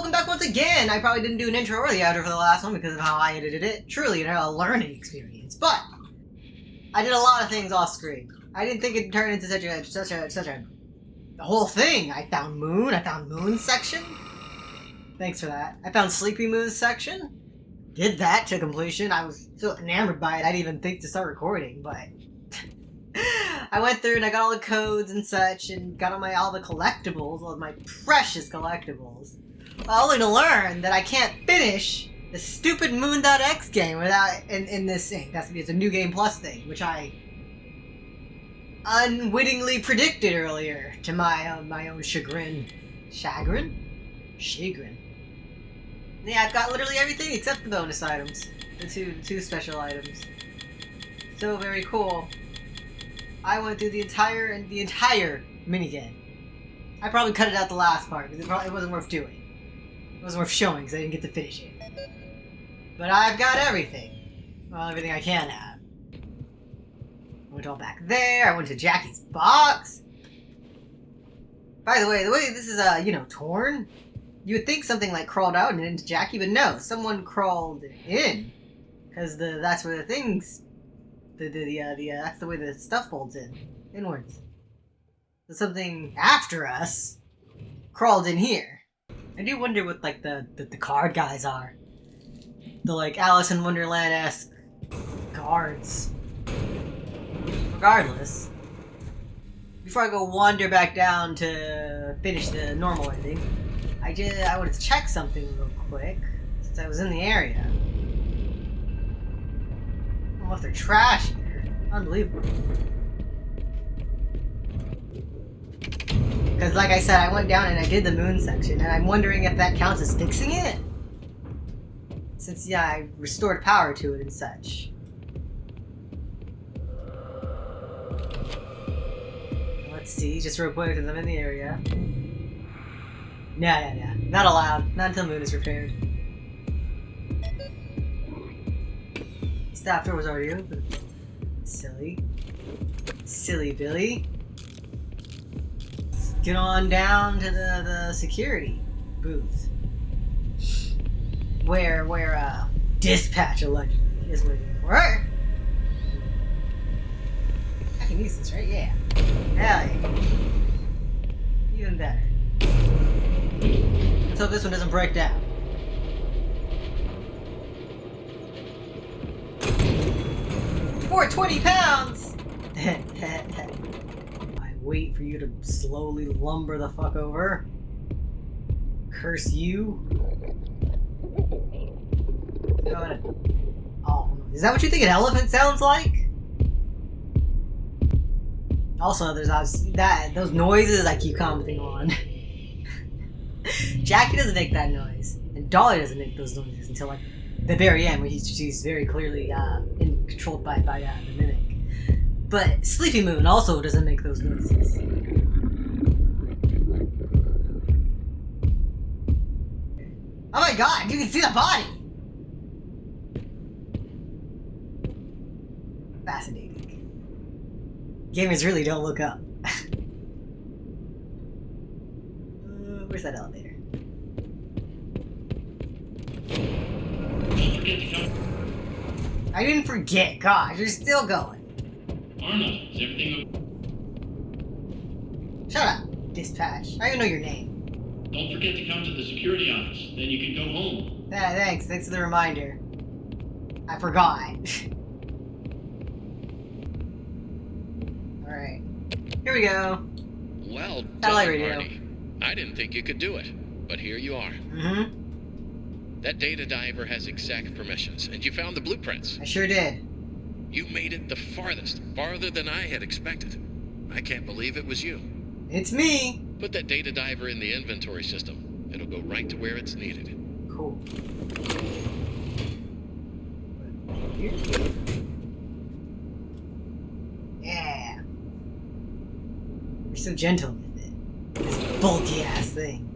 welcome back once again. I probably didn't do an intro or the outro for the last one because of how I edited it. Truly, a learning experience. But I did a lot of things off screen. I didn't think it'd turn into such a whole thing. I found Moon section. Thanks for that. I found Sleepy Moon's section. Did that to completion. I was so enamored by it I didn't even think to start recording, but I went through and I got all the codes and such and got all the collectibles, all of my precious collectibles. Only to learn that I can't finish the stupid Moon.x game without in this thing. That's because it's a new game plus thing, which I unwittingly predicted earlier to my own chagrin. Chagrin? Yeah, I've got literally everything except the bonus items. The two special items. So very cool. I went through the entire minigame. I probably cut it out the last part because it wasn't worth doing. It wasn't worth showing because I didn't get to finish it. But I've got everything. Well, everything I can have. I went all back there. I went to Jackie's box. By the way this is torn, you would think something like crawled out and into Jackie, but no, someone crawled in because that's where the things. That's the way the stuff folds inwards. So something after us crawled in here. I do wonder what like the card guys are. The like Alice in Wonderland-esque guards. Regardless, before I go wander back down to finish the normal ending, I wanted to check something real quick since I was in the area. I left their trash here. Unbelievable. Because like I said, I went down and I did the moon section, and I'm wondering if that counts as fixing it? Since, yeah, I restored power to it and such. Let's see, just real quick because I'm in the area. No. Not allowed. Not until moon is repaired. Staff door was already open. Silly Billy. Let's get on down to the security booth. Where dispatch allegedly is waiting for her. I can use this, right? Yeah. Hell yeah. Even better. Let's hope this one doesn't break down. 420 pounds! I wait for you to slowly lumber the fuck over. Curse you. Oh, is that what you think an elephant sounds like? Also, there's obviously those noises I keep commenting on. Jackie doesn't make that noise, and Dolly doesn't make those noises until like the very end, where she's very clearly controlled by the mimic. But Sleepy Moon also doesn't make those noises. Oh my god, you can see the body! Fascinating. Gamers really don't look up. Where's that elevator? I didn't forget. God, you're still going. Arnold, is everything okay? Shut up, dispatch. I don't even know your name. Don't forget to come to the security office. Then you can go home. Yeah, thanks. Thanks for the reminder. I forgot. Alright. Here we go. Well Satellite done, radio. Marty. I didn't think you could do it, but here you are. Mm-hmm. That data diver has exact permissions, and you found the blueprints. I sure did. You made it the farthest, farther than I had expected. I can't believe it was you. It's me. Put that data diver in the inventory system. It'll go right to where it's needed. Cool. Yeah. You're so gentle with it. This bulky ass thing.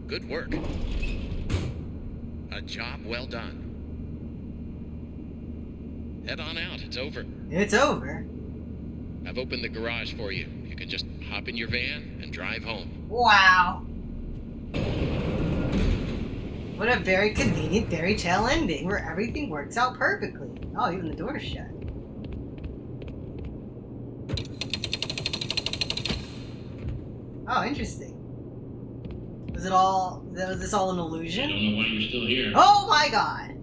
Good work. A job well done. Head on out. It's over. It's over. I've opened the garage for you. You can just hop in your van and drive home. Wow. What a very convenient fairy tale ending where everything works out perfectly. Oh, even the door's shut. Oh, interesting. Was this all an I illusion? don't know why you're still here. Oh my god!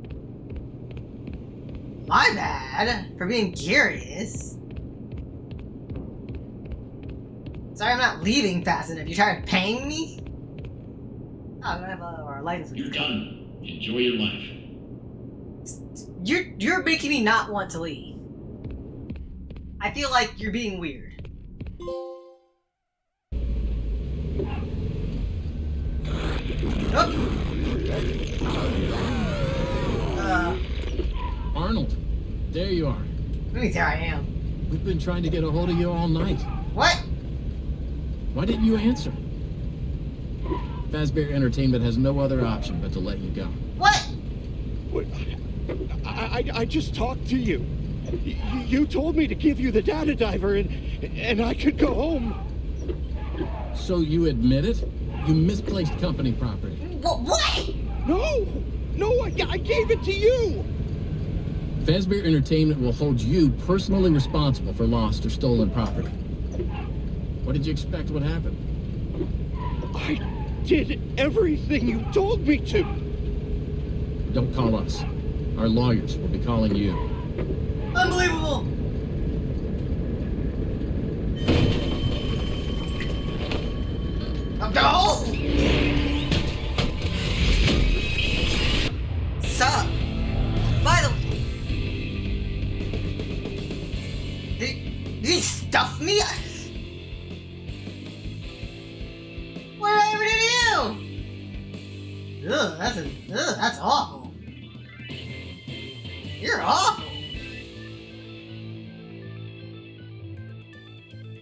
My bad for being curious. Sorry I'm not leaving fast enough. You try to paying me? Oh, I'm gonna have our license. You're done. Enjoy your life. You're making me not want to leave. I feel like you're being weird. Arnold, there you are. Maybe there I am. We've been trying to get a hold of you all night. What? Why didn't you answer? Fazbear Entertainment has no other option but to let you go. What? What? I just talked to you. You told me to give you the data diver and I could go home. So you admit it? You misplaced company property. What? No, I gave it to you. Fazbear Entertainment will hold you personally responsible for lost or stolen property. What did you expect would happen? I did everything you told me to. Don't call us. Our lawyers will be calling you. Unbelievable! No! Sup? By the way, did he stuff me? What did I ever do to you? That's awful. You're awful.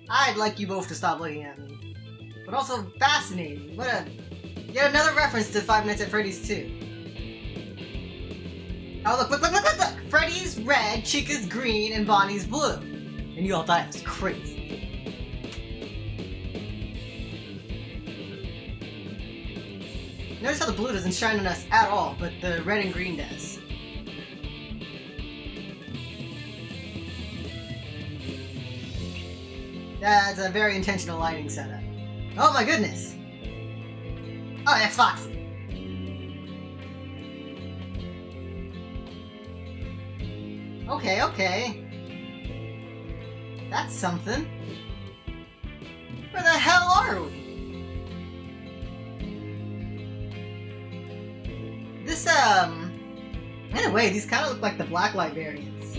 I'd like you both to stop looking at me. But also fascinating. Yet another reference to Five Nights at Freddy's 2. Oh, look. Freddy's red, Chica's green, and Bonnie's blue. And you all thought it was crazy. Notice how the blue doesn't shine on us at all, but the red and green does. That's a very intentional lighting setup. Oh my goodness! Oh, that's Foxy. Okay. That's something. Where the hell are we? This, in a way, these kind of look like the blacklight variants.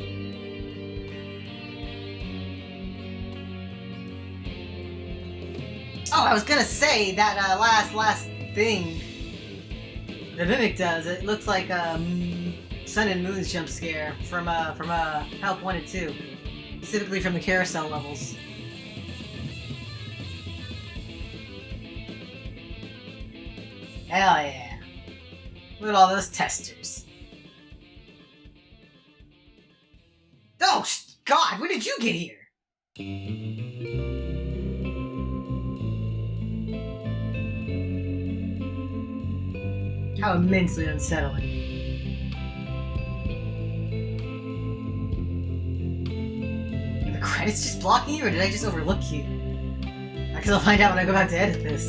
Oh, I was gonna say that last thing the Mimic does. It looks like Sun and Moon's jump scare from Help Wanted 2, specifically from the carousel levels. Hell yeah! Look at all those testers. Oh God! When did you get here? How immensely unsettling. Are the credits just blocking you, or did I just overlook you? I guess I'll find out when I go back to edit this.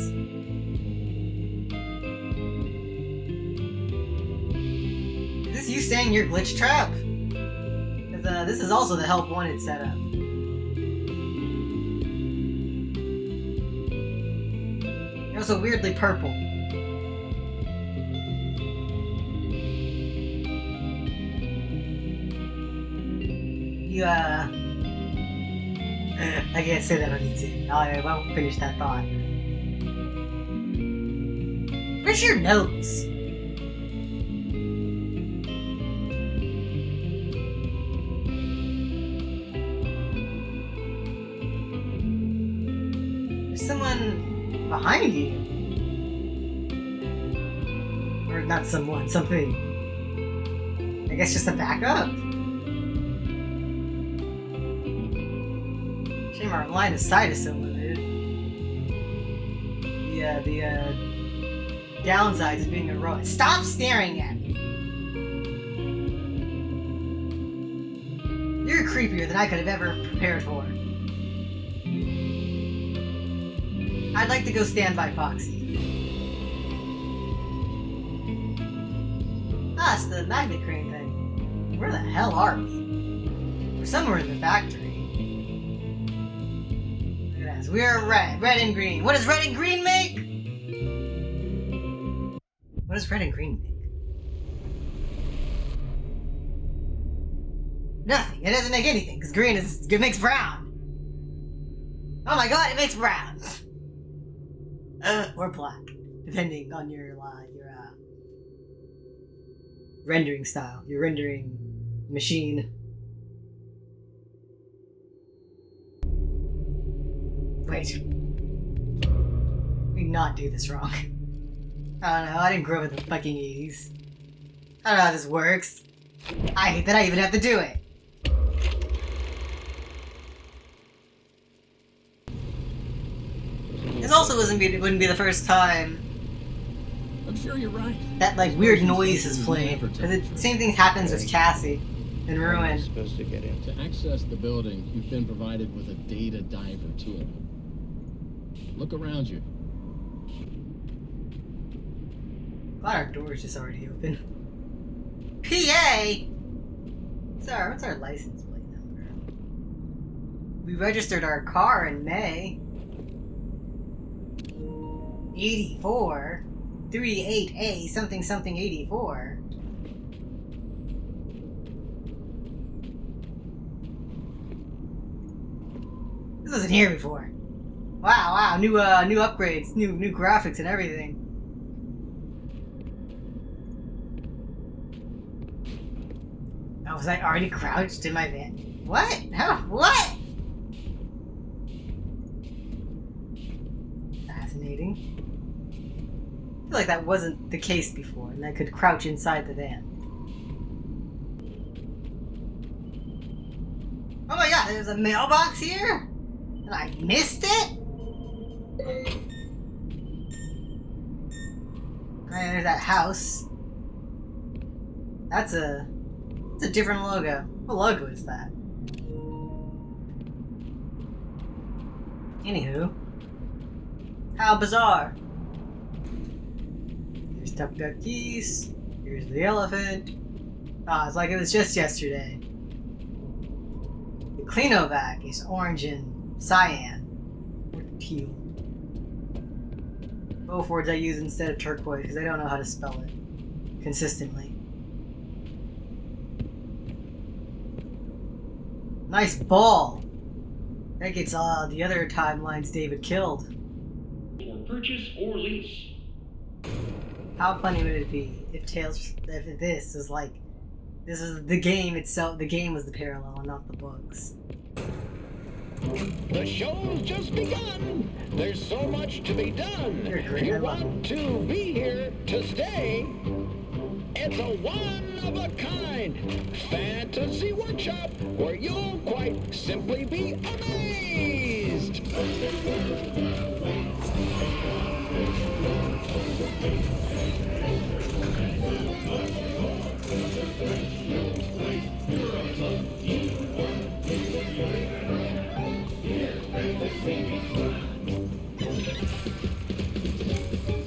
Is this you saying you're glitch trap? Because this is also the Help Wanted setup. You're also weirdly purple. I can't say that on YouTube. I won't finish that thought. Where's your nose? There's someone behind you. Or not someone, something. I guess just a backup. Our line of sight is so limited. downsides of being a robot. Stop staring at me! You're creepier than I could have ever prepared for. I'd like to go stand by Foxy. Ah, it's the magnet crane thing. Where the hell are we? We're somewhere in the factory. Look at us. We're red. Red and green. What does red and green make? What does red and green make? Nothing. It doesn't make anything, because green it makes brown. Oh my god, it makes brown. Or black, depending on your rendering style, your rendering machine. Wait. We not do this wrong. I don't know, I didn't grow up in the fucking 80s. I don't know how this works. I hate that I even have to do it. This also wouldn't be the first time I'm sure you're right. that like weird noise is played. Because the same thing happens with Cassie in Ruin. Supposed to get in. To access the building, you've been provided with a data diver tool. Look around you. Glad our door is just already open. PA! What's our license plate number? We registered our car in May. 84 38A something something 84. This wasn't here before. Wow, new upgrades, new graphics and everything. Oh, was I already crouched in my van? What? How? What? Fascinating. I feel like that wasn't the case before, and I could crouch inside the van. Oh my god, there's a mailbox here? And I missed it? And there's that house. That's a different logo. What logo is that? Anywho. How bizarre. Here's Duck Duck Geese. Here's the elephant. Ah, it's like it was just yesterday. The Cleanovac is orange and cyan. Or teal. Both words I use instead of turquoise because I don't know how to spell it consistently. Nice ball! That gets the other timelines David killed. For purchase or lease. How funny would it be if this is like, this is the game itself, the game was the parallel and not the books. The show's just begun. There's so much to be done. You're great, I You love want to be here to stay. It's a one-of-a-kind fantasy workshop where you'll quite simply be amazed.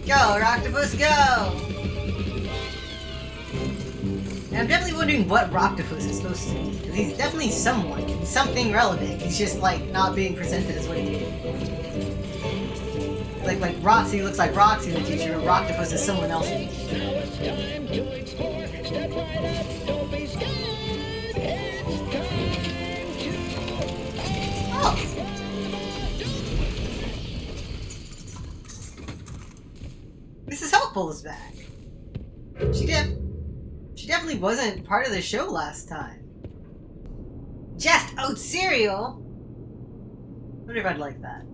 Go, Rocktopus, go! And I'm definitely wondering what Rocktopus is supposed to be, because he's definitely someone, he's something relevant. He's just like not being presented as what he is. Like Roxy looks like Roxy in the future, but Rocktopus is someone else in the future. Now it's time to explore. Step right up, don't be scared. It's time to... Oh! Mrs. Helpful is back. She definitely wasn't part of the show last time. Just oat cereal? I wonder if I'd like that.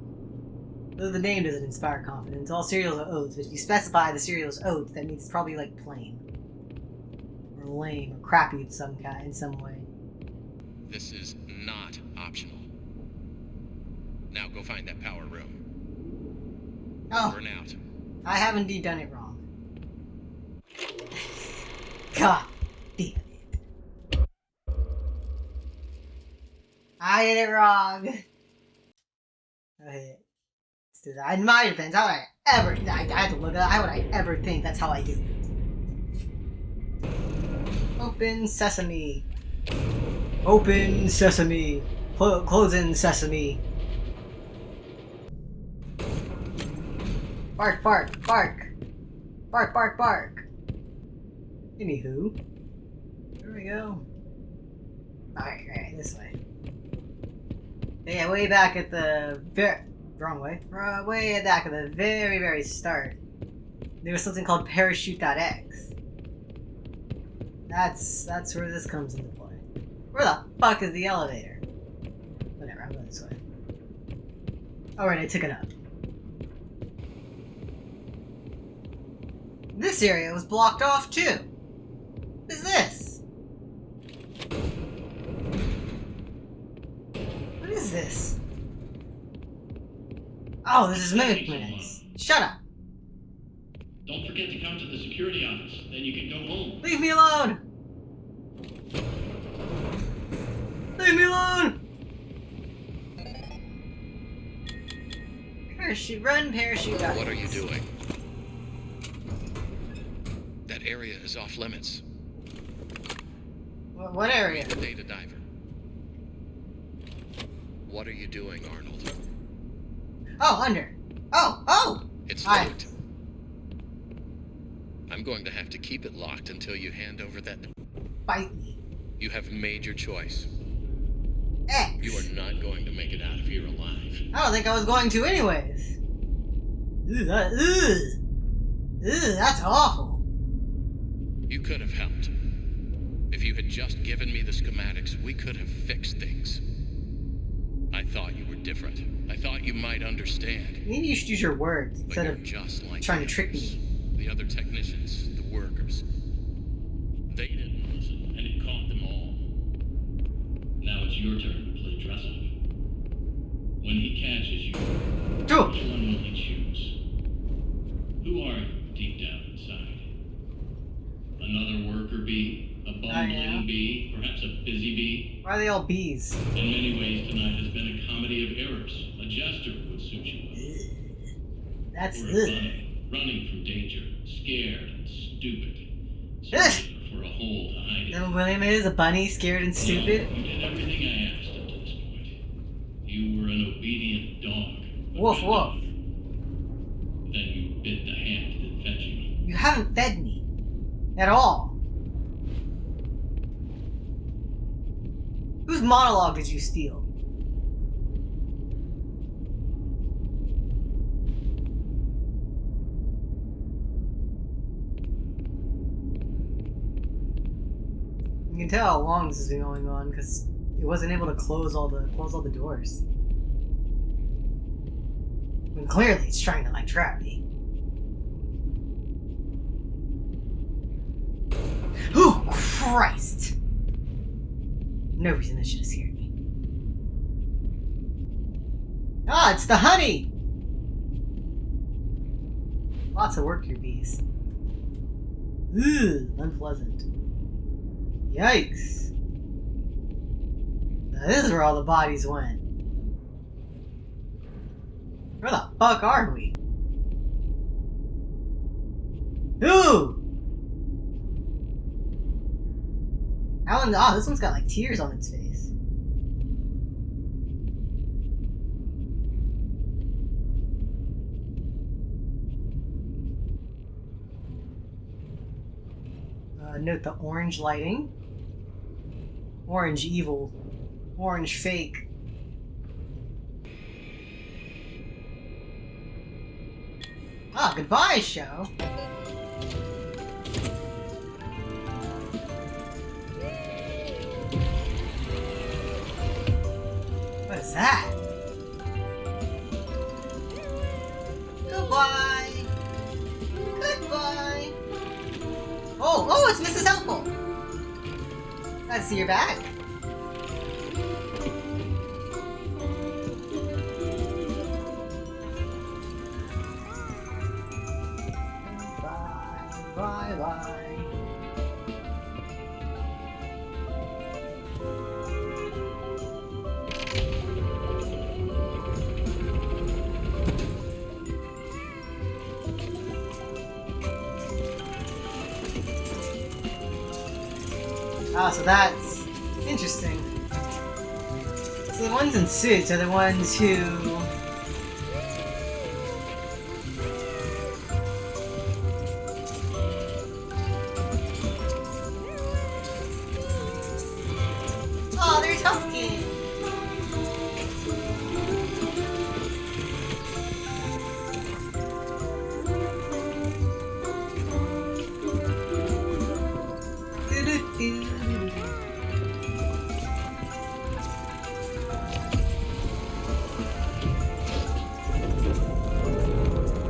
Though the name doesn't inspire confidence. All cereals are oats, but if you specify the cereal is oats, that means it's probably like plain. Or lame, or crappy in some way. This is not optional. Now go find that power room. Oh, Burn out. I have indeed done it wrong. God damn it. I did it wrong. Okay. Let's do that. In my defense, how would I ever... I had to look at how would I ever think that's how I do it? Open sesame. Open sesame. Closing sesame. Bark, bark, bark. Bark, bark, bark. Anywho. There we go. Alright, this way. Yeah, way back at the... wrong way. Way back at the very, very start. There was something called parachute.x. That's where this comes into play. Where the fuck is the elevator? Whatever, I'm going this way. Alright, I took it up. This area was blocked off too. What is this? What is this? Oh, this is Mimic Minutes. Shut up. Don't forget to come to the security office. Then you can go home. Leave me alone. Leave me alone. Parachute, run, parachute. What are you doing? That area is off limits. What area? The data diver. What are you doing, Arnold? Oh, under. Oh! It's Hi. locked. I'm going to have to keep it locked until you hand over that... Bite me. You have made your choice. X. You are not going to make it out of here alive. I don't think I was going to anyways. That's awful. You could have helped. If you had just given me the schematics, we could have fixed things. I thought you were different. I thought you might understand. Maybe you should use your words But instead you're of just like trying to the trick others. me. The other technicians, the workers. They didn't listen, and it caught them all. Now it's your turn to play dress up. When he catches you, Do which one will he choose? Who are you deep down inside? Another worker bee? A bumbling yeah. bee? Perhaps a busy bee? Why are they all bees? In many ways, tonight has been a comedy of errors. A jester would suit you. That's Or a ugh. bunny, running from danger, scared and stupid. Ugh. Searching for a hole to hide You in. know what William is? A bunny, scared and stupid? Well, you did everything I asked up to this point. You were an obedient dog. Woof, woof. Then you bit the hand that fed you. You haven't fed me. At all. Whose monologue did you steal? You can tell how long this has been going on because it wasn't able to close all the doors. I mean, clearly it's trying to like trap me. Oh Christ! No reason that should have scared me. Ah, it's the honey! Lots of work here, bees. Ooh, unpleasant. Yikes. Now this is where all the bodies went. Where the fuck are we? Ooh! That one, oh, this one's got like tears on its face. Note the orange lighting. Orange evil. Orange fake. Ah, goodbye, show. What is that? Goodbye. Goodbye. Oh, it's Mrs. Helpful. Glad to see you're back. Bye. Ah, so that's interesting. So the ones in suits are the ones who... Oh, they're talking!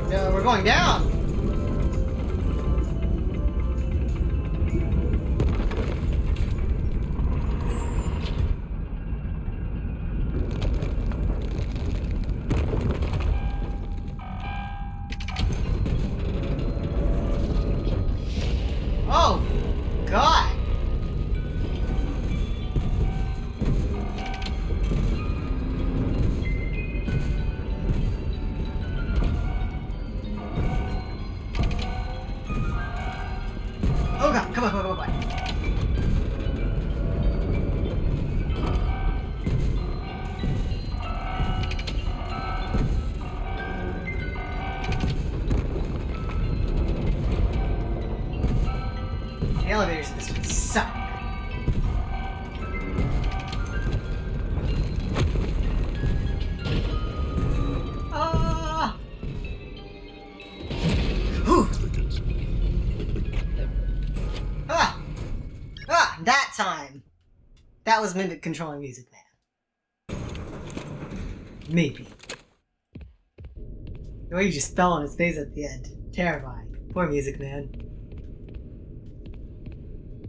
No, we're going down! Oh, God! Oh God, come on, come on, come on, come on. The elevators in this one suck. Ah! Whew. Ah! Ah! That time! That was Mimic controlling Music Man. Maybe. The way you just fell on his face at the end. Terrifying. Poor Music Man.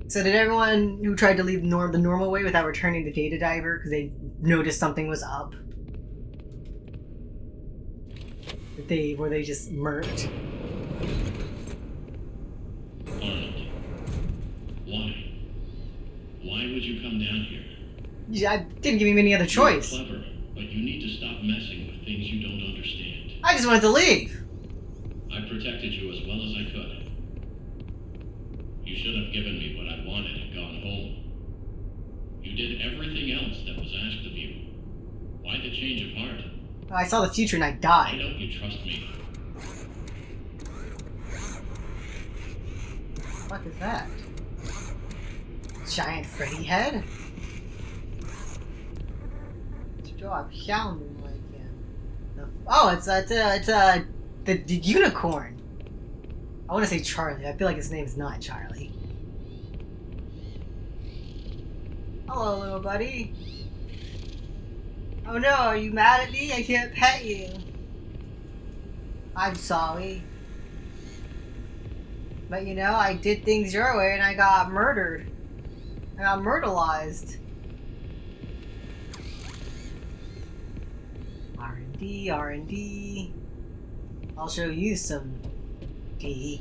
So did everyone who tried to leave the normal way without returning the data diver because they noticed something was up? Were they just murked? Arnold, why? Why would you come down here? Yeah, I didn't give him any other choice. You're clever, but you need to stop messing with things you don't understand. I just wanted to leave. I protected you as well as I could. You should have given me what I wanted and gone home. You did everything else that was asked of you. Why the change of heart? I saw the future and I Why died. don't you trust me? What is that? Giant Freddy head? Oh, it's the unicorn. I want to say Charlie. I feel like his name is not Charlie. Hello, little buddy. Oh no, are you mad at me? I can't pet you. I'm sorry. But you know, I did things your way and I got murdered. I got murderized. R&D, R&D. I'll show you some D.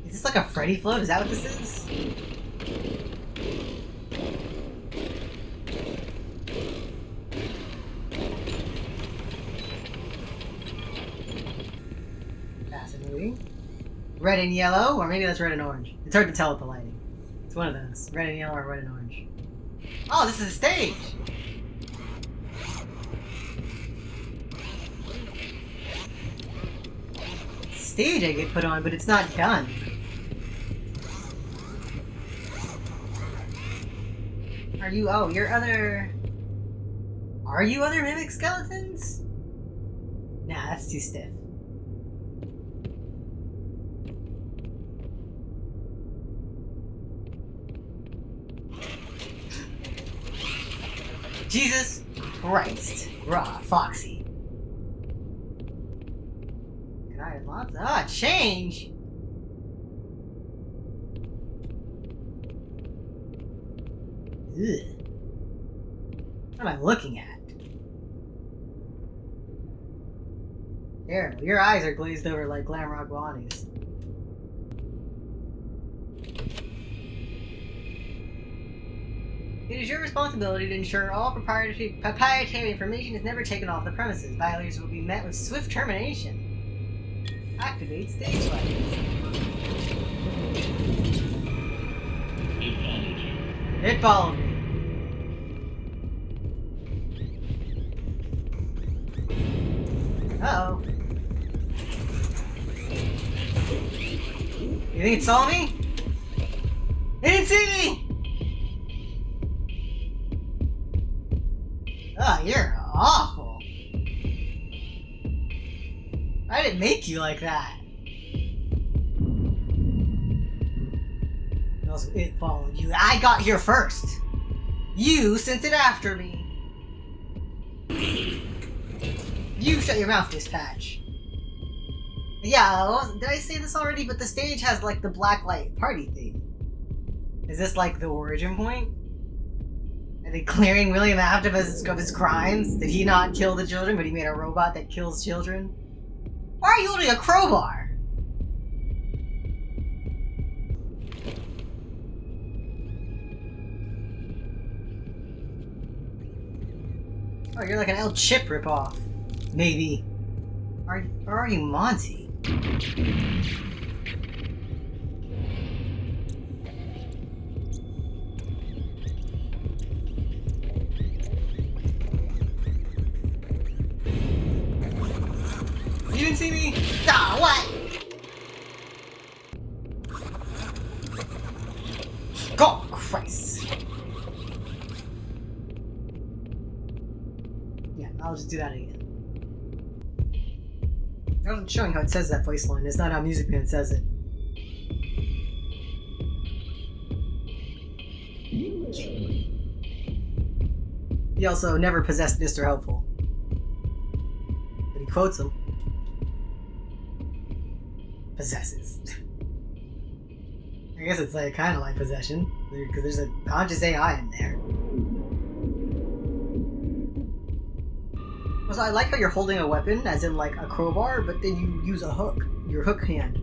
Is this like a Freddy float? Is that what this is? Fascinating. Red and yellow, or maybe that's red and orange. It's hard to tell with the lighting. It's one of those. Red and yellow or red and orange. Oh, this is a stage! Stage I get put on, but it's not done. Are you? Oh, you're other. Are you other mimic skeletons? Nah, that's too stiff. Jesus Christ. Raw, Foxy. Can I unlock that? Ah, change! Ugh. What am I looking at? Terrible. Your eyes are glazed over like Glamrock Bonnie's. It is your responsibility to ensure all proprietary information is never taken off the premises. Violators will be met with swift termination. Activate stage lights. It followed you. It followed me. Uh-oh. You think it saw me? It didn't see me! Oh, you're awful. I didn't make you like that. Also, it followed you. I got here first. You sent it after me. You shut your mouth, Dispatch. Yeah, did I say this already? But the stage has like the blacklight party theme. Is this like the origin point? Are they clearing William out of his crimes? Did he not kill the children, but he made a robot that kills children? Why are you holding a crowbar? Oh, you're like an El Chip ripoff. Maybe. Or are you Monty? You didn't see me? Ah, what? God, Christ. Yeah, I'll just do that again. I wasn't showing how it says that voice line. It's not how Music Man says it. He also never possessed Mr. Helpful. But he quotes him. Possesses. I guess it's like kind of like possession, because there's a conscious AI in there. Also, I like how you're holding a weapon, as in like a crowbar, but then you use a hook, your hook hand.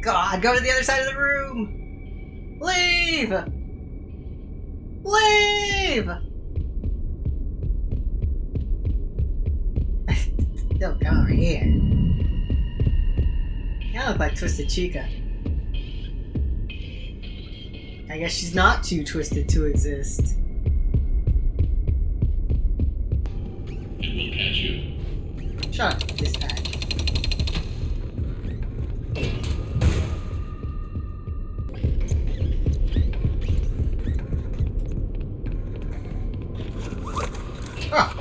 God, go to the other side of the room! Leave! Leave! Don't come over here. You look like Twisted Chica. I guess she's not too twisted to exist. It will catch you. Shut up, Dispatch. Oh!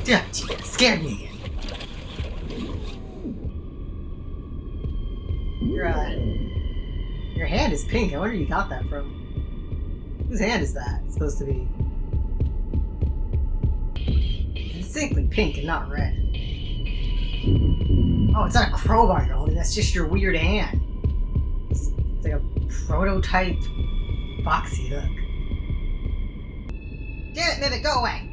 Yeah, scared me again. Your hand is pink. I wonder where you got that from. Whose hand is that? It's supposed to be. It's distinctly pink and not red. Oh, it's not a crowbar you're holding. That's just your weird hand. It's like a prototype boxy hook. Damn it, Mimic, go away!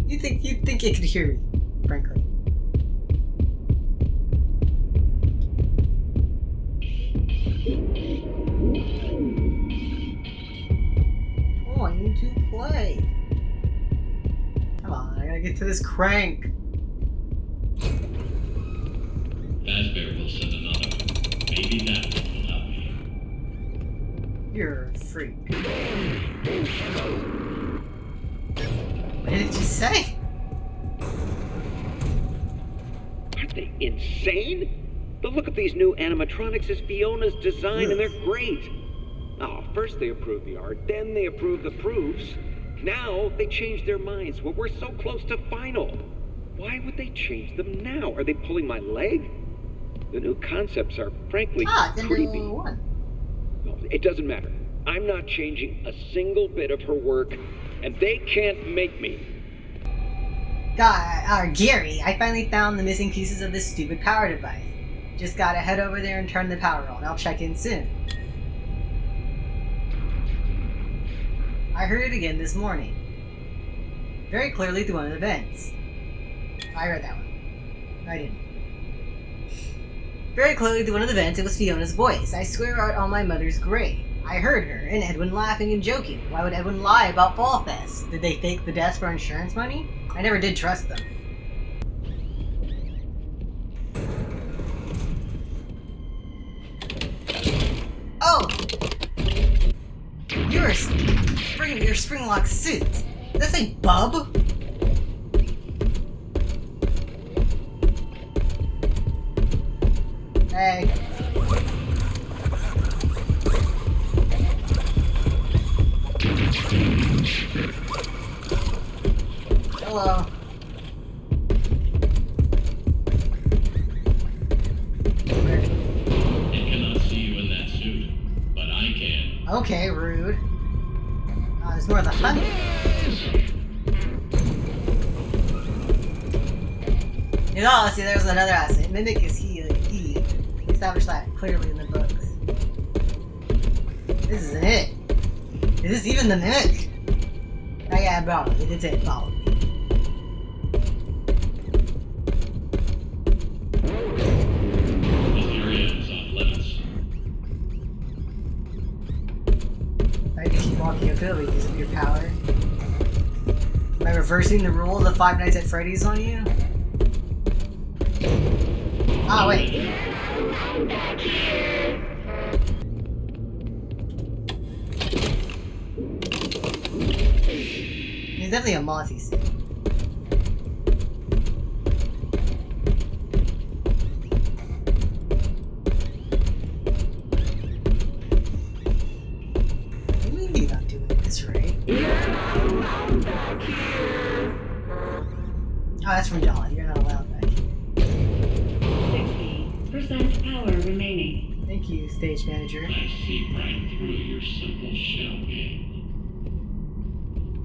You'd think it could hear me, frankly. Going to play. Come on, I gotta get to this crank. Fazbear will send another. Maybe that will help me. You're a freak. What did it just say? Aren't they insane? The look of these new animatronics is Fiona's design, and they're great. Oh, first they approved the art, then they approved the proofs. Now they changed their minds. Well, we're so close to final. Why would they change them now? Are they pulling my leg? The new concepts are frankly creepy. One. No, it doesn't matter. I'm not changing a single bit of her work, and they can't make me. Gary, I finally found the missing pieces of this stupid power device. Just gotta head over there and turn the power on. I'll check in soon. I heard it again this morning. Very clearly through one of the vents. I heard that one. I didn't. Very clearly through one of the vents, it was Fiona's voice. I swear out on my mother's grave. I heard her, and Edwin laughing and joking. Why would Edwin lie about Fall Fest? Did they fake the deaths for insurance money? I never did trust them. your spring lock suit. Did that say bub? Hey. Hello. It cannot see you in that suit, but I can. Okay, rude. There's more of the honey. You know, see, there's another asset. Mimic is he. We established that clearly in the books. This isn't it. Is this even the mimic? Oh yeah, bro. It did say follow me. This area is off limits. I need to keep walking up it because of your power. Am I reversing the rule of the Five Nights at Freddy's on you? Ah, wait. He's definitely a Monty suit. Maybe not doing this right. Oh, that's from John. You're not allowed back here. 60% power remaining. Thank you, stage manager. I see right through your simple shell game.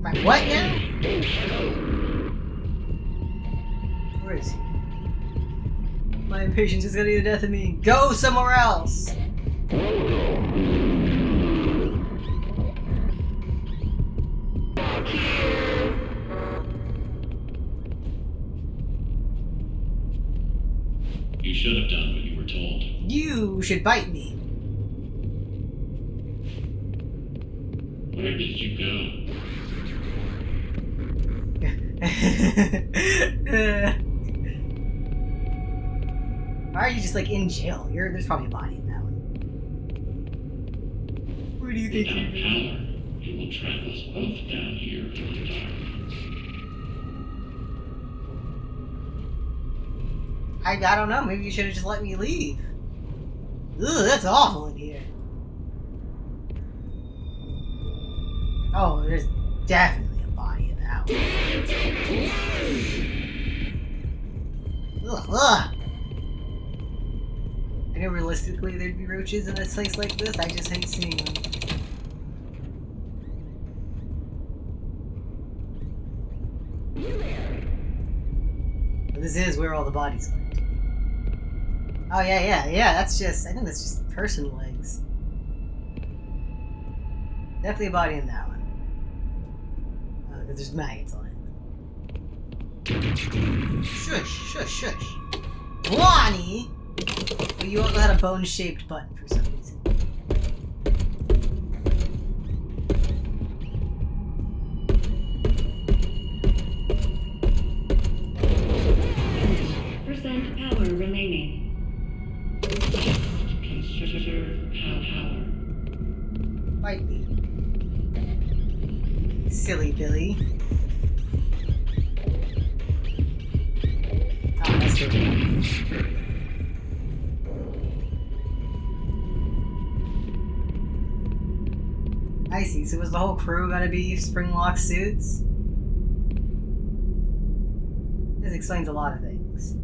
My what now? Where is he? My impatience is getting the death of me. Go somewhere else! You should have done what you were told. You should bite me. Where did you go? Why are you just like in jail? There's probably a body in that one. Where do you think Without you're power, it will trap us both down here in the dark. I don't know, maybe you should have just let me leave. Ugh, that's awful in here. Oh, there's definitely a body in the house. Ugh, ugh. I know realistically there'd be roaches in a place like this, I just hate seeing them. But this is where all the bodies went. Oh yeah, that's just, I think that's just person legs. Definitely a body in that one. Because there's maggots on it. Shush. Lonnie! But you also had a bone-shaped button for some reason. Percent power remaining. Conserve power. Bite me. Silly Billy. Oh, that's the one. I see. So was the whole crew gonna be spring-lock suits? This explains a lot of things.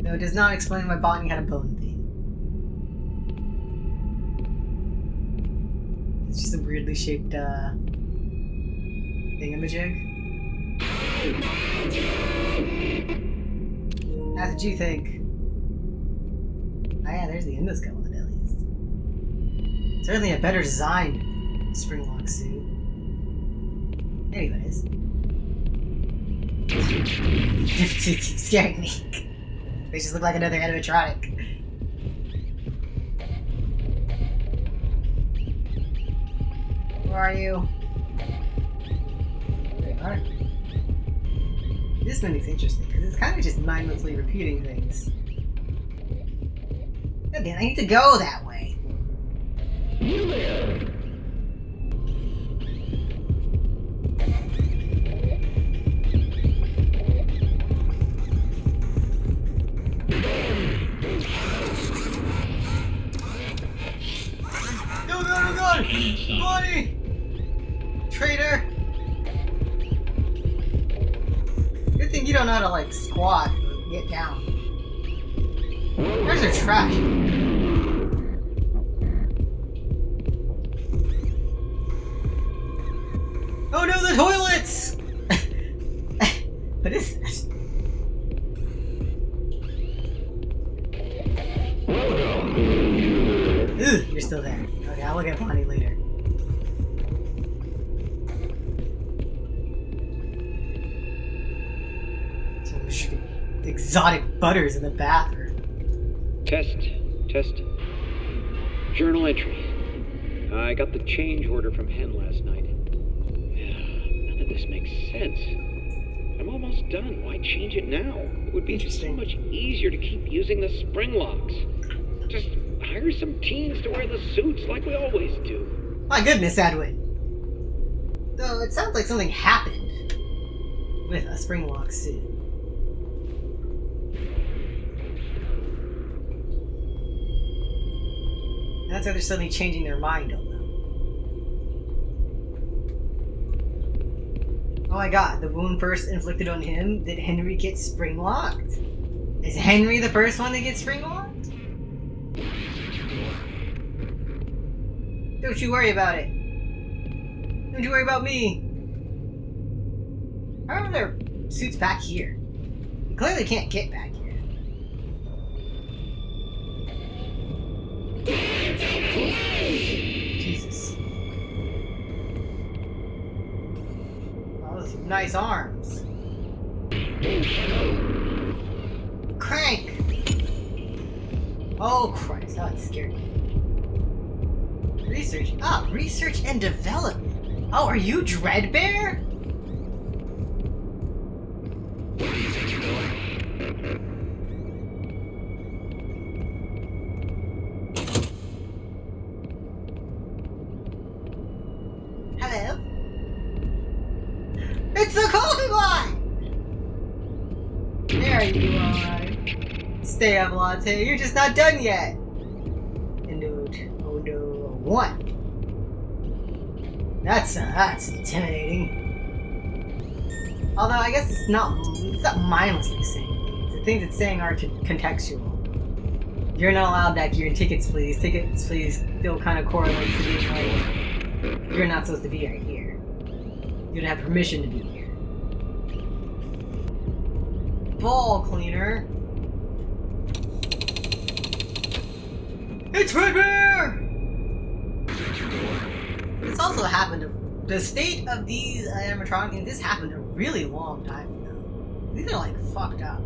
Though it does not explain why Bonnie had a bone theme. It's just a weirdly shaped, thingamajig. That's what you think. Oh yeah, there's the endoskull at least. Certainly a better designed spring-lock suit. Anyways. Different suits keep scaring me. They just look like another animatronic. Where are you? There you are. This mimics interesting, because it's kind of just mindlessly repeating things. God damn, I need to go that way. Go! Money! Traitor! Good thing you don't know how to, like, squat or get down. Where's their trash? Oh no, the toilets! What is this? Ugh, you're still there. Okay, I'll look at Bonnie later. Some exotic butters in the bathroom. Test. Journal entry. I got the change order from Hen last night. None of this makes sense. I'm almost done. Why change it now? It would be so much easier to keep using the spring locks. Just hire some teens to wear the suits like we always do. My goodness, Edwin. Though it sounds like something happened with a spring lock suit. That's why they're suddenly changing their mind on them. Oh my god, the wound first inflicted on him, did Henry get spring locked? Is Henry the first one that gets spring locked? Don't you worry about it. Don't you worry about me. How are their suits back here? You clearly can't get back here. Jesus. Oh, those nice arms. Crank! Oh Christ, that scared me. Research. Ah, research and development. Oh, are you Dreadbear? Where do you think you're going? Hello? It's the Coffee Line! There you are. Stay up, Latte. You're just not done yet. Oh no, one. That's intimidating. Although I guess it's not mindlessly saying things. The things it's saying are contextual. You're not allowed back here. Tickets, please. Tickets, please. Still kind of correlates to being like, you're not supposed to be right here. You don't have permission to be here. Ball cleaner. It's Redbear! This also happened. The state of these animatronics, this happened a really long time ago. These are like fucked up.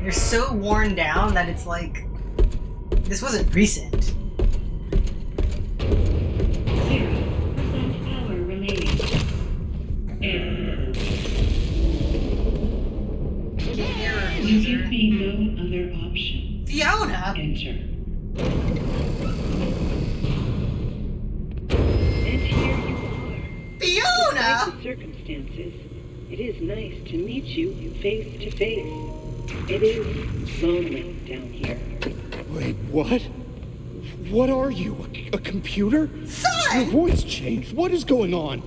They're so worn down that it's like this wasn't recent. 0% power remaining. Error. There seems to be no other option. Fiona! Enter. And here you are. Fiona! Despite the circumstances, it is nice to meet you face to face. It is lonely down here. Wait, what? What are you? A computer? Son! Your voice changed. What is going on?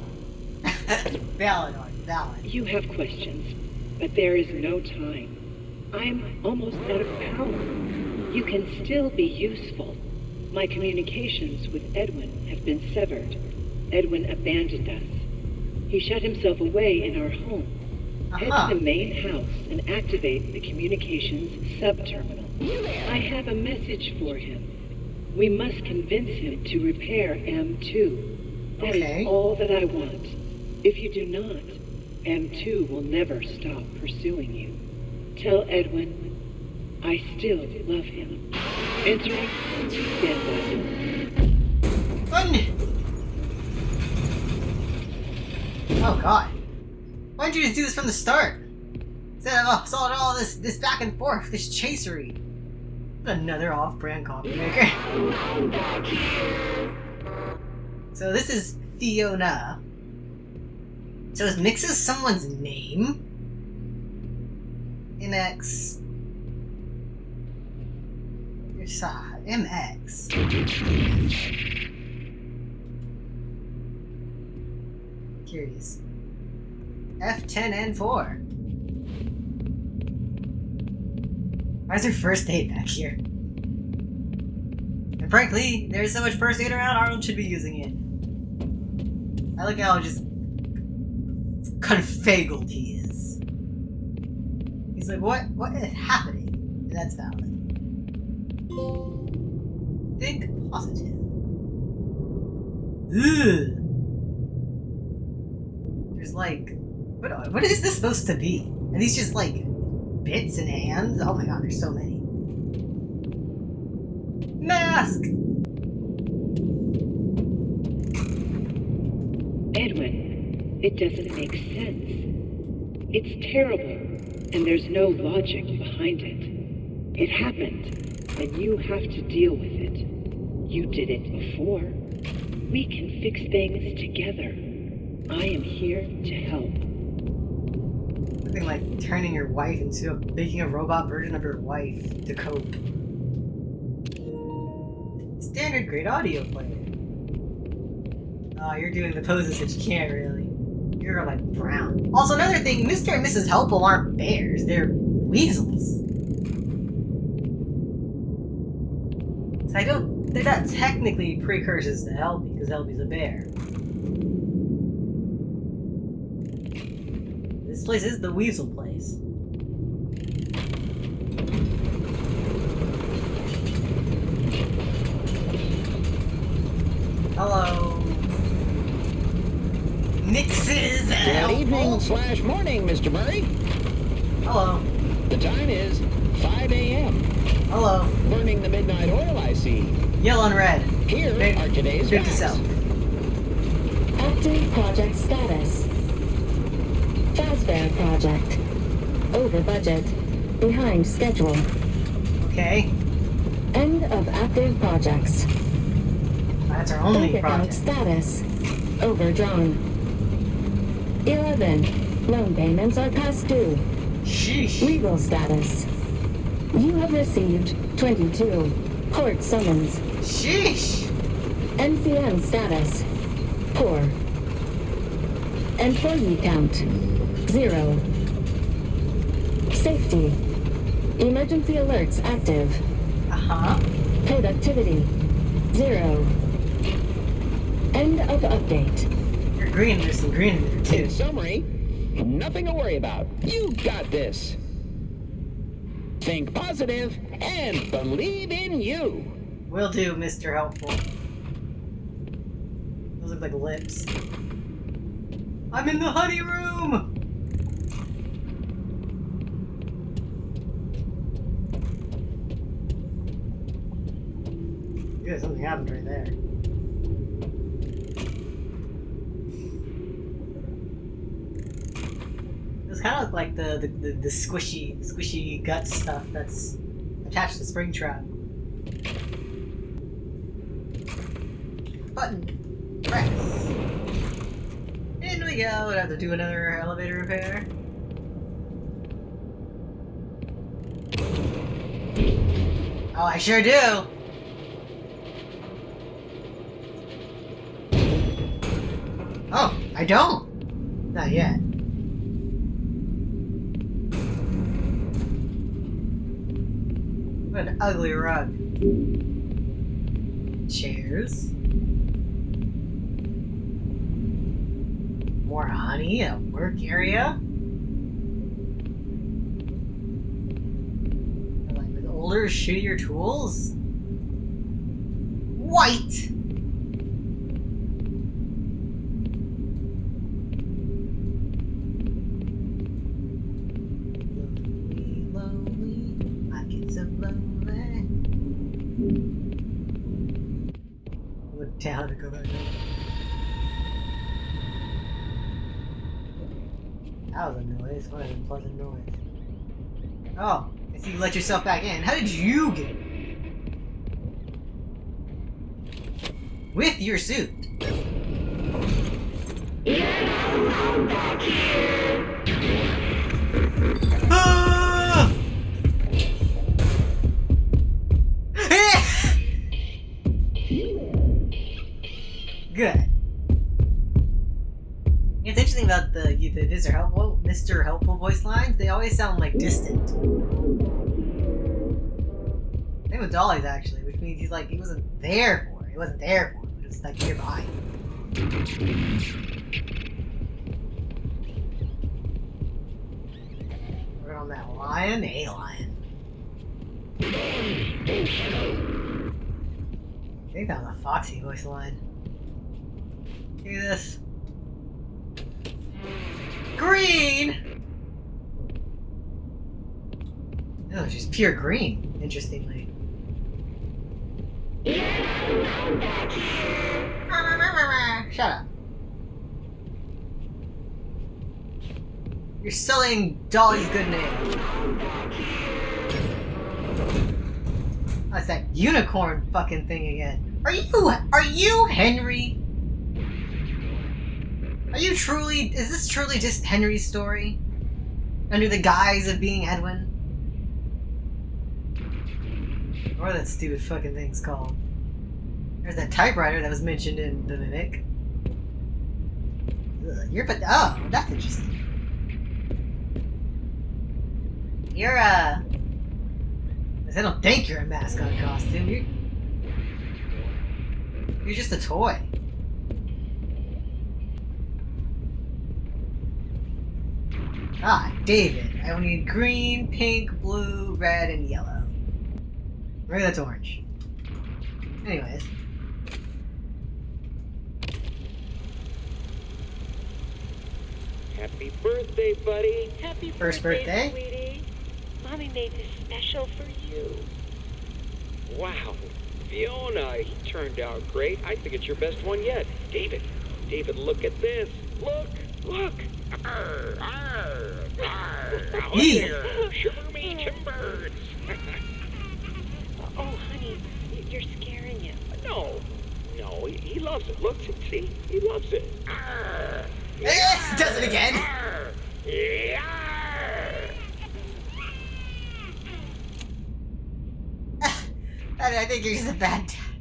Valid, Art, valid. You have questions, but there is no time. I'm almost out of power. You can still be useful. My communications with Edwin have been severed. Edwin abandoned us. He shut himself away in our home. Head to the main house and activate the communications sub-terminal. I have a message for him. We must convince him to repair M2. That is all that I want. If you do not, M2 will never stop pursuing you. Tell Edwin, I still love him. Entering, stand by. Oh god. Why didn't you just do this from the start? Instead of all this back and forth, this chasery. Another off-brand coffee maker. So this is Fiona. So is Mixes someone's name? MX. MX. Curious. F10N4. Why is there first aid back here? And frankly, there's so much first aid around, Arnold should be using it. I like how just confaggled he is. He's like, what is happening? And that's valid. Think positive. Ugh. There's like, what is this supposed to be? Are these just like bits and hands? Oh my god, there's so many. Mask! Edwin, it doesn't make sense. It's terrible, and there's no logic behind it. It happened, and you have to deal with it. You did it before. We can fix things together. I am here to help. Something like turning your wife into making a robot version of your wife to cope. Standard grade audio player. Oh, you're doing the poses that you can't really. You're like brown. Also, another thing, Mr. and Mrs. Helpful aren't bears, they're weasels. So they're not technically precursors to Helpy, because Helpy's a bear. This place is the weasel place. Hello. Mixes. Good evening / morning, Mr. Murray. Hello. The time is 5 a.m. Hello. Burning the midnight oil, I see. Yellow and red. Here are today's Note to facts. self. Active project status. Fazbear project. Over budget. Behind schedule. Okay. End of active projects. That's our only Bank account project. status. Overdrawn. 11. Loan payments are past due. Sheesh. Legal status. You have received 22 court summons. Sheesh. NCM status. Poor. Employee count. 0. Safety. Emergency alerts active. Uh-huh. Productivity. 0. End of update. You're green. There's some green in there, In too. summary, nothing to worry about. You got this. Think positive and believe in you. Will do, Mr. Helpful. Those look like lips. I'm in the honey room! Good, something happened right there. It's kind of look like the squishy gut stuff that's attached to Springtrap. Button. Press. In we go. We'd have to do another elevator repair. Oh, I sure do. Oh, I don't. Not yet. What an ugly rug. Chairs. More honey, a work area. Like with older, shittier tools. White. Lonely, I get so lonely. Look down to go back up. That was a noise. What an unpleasant noise. Oh, I see you let yourself back in. How did you get in? With your suit. Ah! Good. It's interesting about the Mr. Helpful voice lines. They always sound like distant. Same with Dolly's actually, which means he wasn't there for it. He wasn't there for it. It was like nearby. We're on that lion, a lion. I think that was a Foxy voice line. Give me this. Green! No, she's pure green, interestingly. Shut up. You're selling Dolly's good name. That's that unicorn fucking thing again. Are you Henry? Is this truly just Henry's story? Under the guise of being Edwin? What are that stupid fucking thing's called? There's that typewriter that was mentioned in The Mimic. Ugh, oh, that's interesting. I don't think you're a mascot costume. You're just a toy. Ah, David. I will need green, pink, blue, red, and yellow. Maybe that's orange. Anyways. Happy birthday, buddy. Happy First birthday, sweetie. Mommy made this special for you. Wow. Fiona, he turned out great. I think it's your best one yet. David, look at this. Look. Arr, arr, arr. Oh, there. Shiver me timbers. Oh, honey, you're scaring him. No, he loves it. Look, see, he loves it. Arr. does it again. Arr. Yeah. I think you're just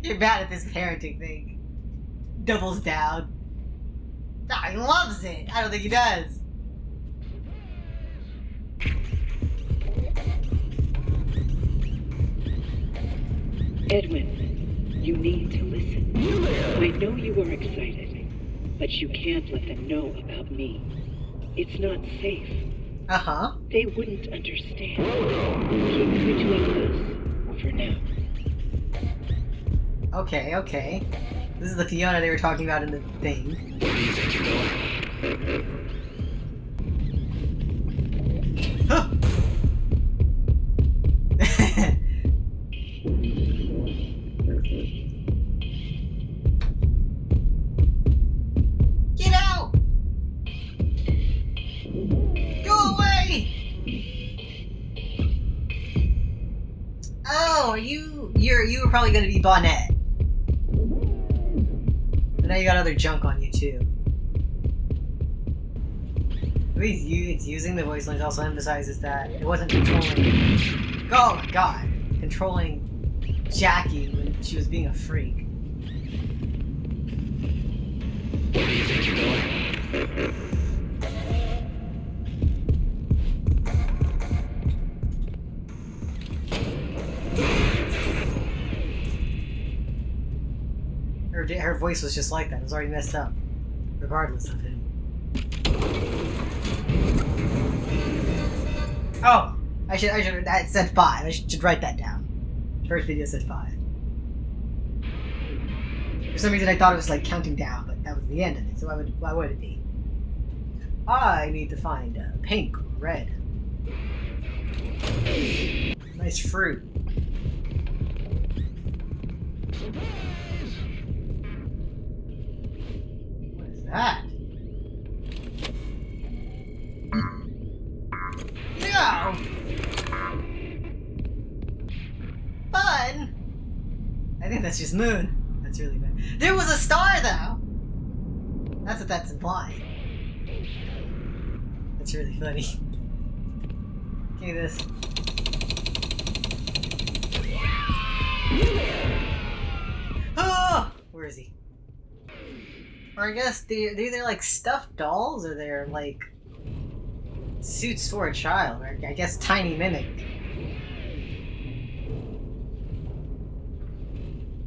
you're bad at this parenting thing. Doubles down. Oh, he loves it. I don't think he does. Edwin, you need to listen. I know you are excited, but you can't let them know about me. It's not safe. Uh-huh. They wouldn't understand. Keep it between us for now. Okay. This is the Fiona they were talking about in the thing. Where do you think you're going? Huh. Get out! Go away! Oh, you were probably gonna be Bonnet. But now you got other junk on you too. The way it's using the voice lines also emphasizes that it wasn't controlling. Oh my god! Controlling Jackie when she was being a freak. Where do you think you're going? Her voice was just like that. It was already messed up, regardless of him. Oh, I should. That said 5. I should write that down. First video said 5. For some reason, I thought it was like counting down, but that was the end of it. So why would it be? I need to find pink, red. Nice fruit. What is that? go! Fun! I think that's just moon. That's really bad. There was a star, though! That's what that's implying. That's really funny. Okay, this. Oh! Where is he? Or I guess they're either like stuffed dolls or they're like suits for a child. Or I guess tiny mimic.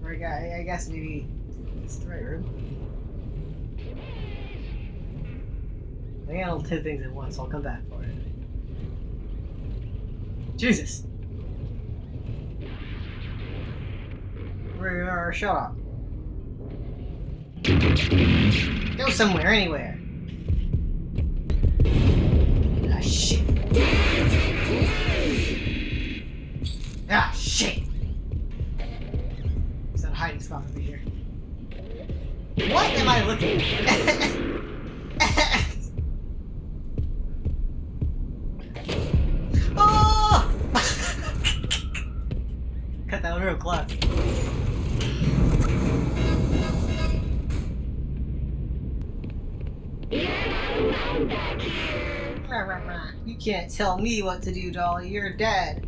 Or I guess maybe it's the right room. I think I'll 10 things at once, so I'll come back for it. Jesus! Shut up. Go somewhere, anywhere. Ah, shit. Ah, shit! There's that hiding spot over here. What am I looking at? Oh! Cut that one real close. You can't tell me what to do, Dolly. You're dead.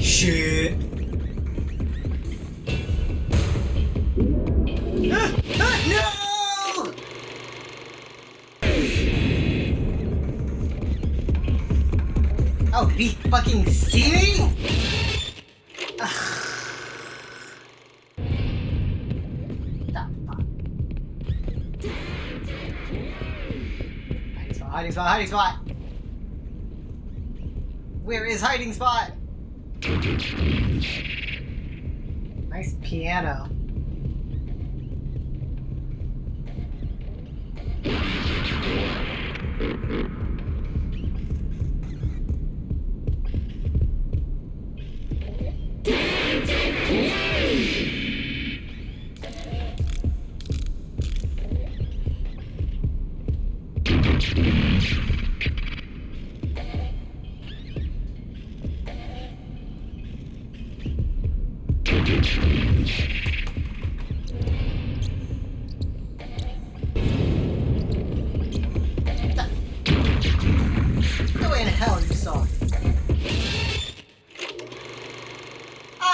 Shit. No! Oh, did he fucking see me? Hiding spot, hiding spot! Where is hiding spot? Nice piano.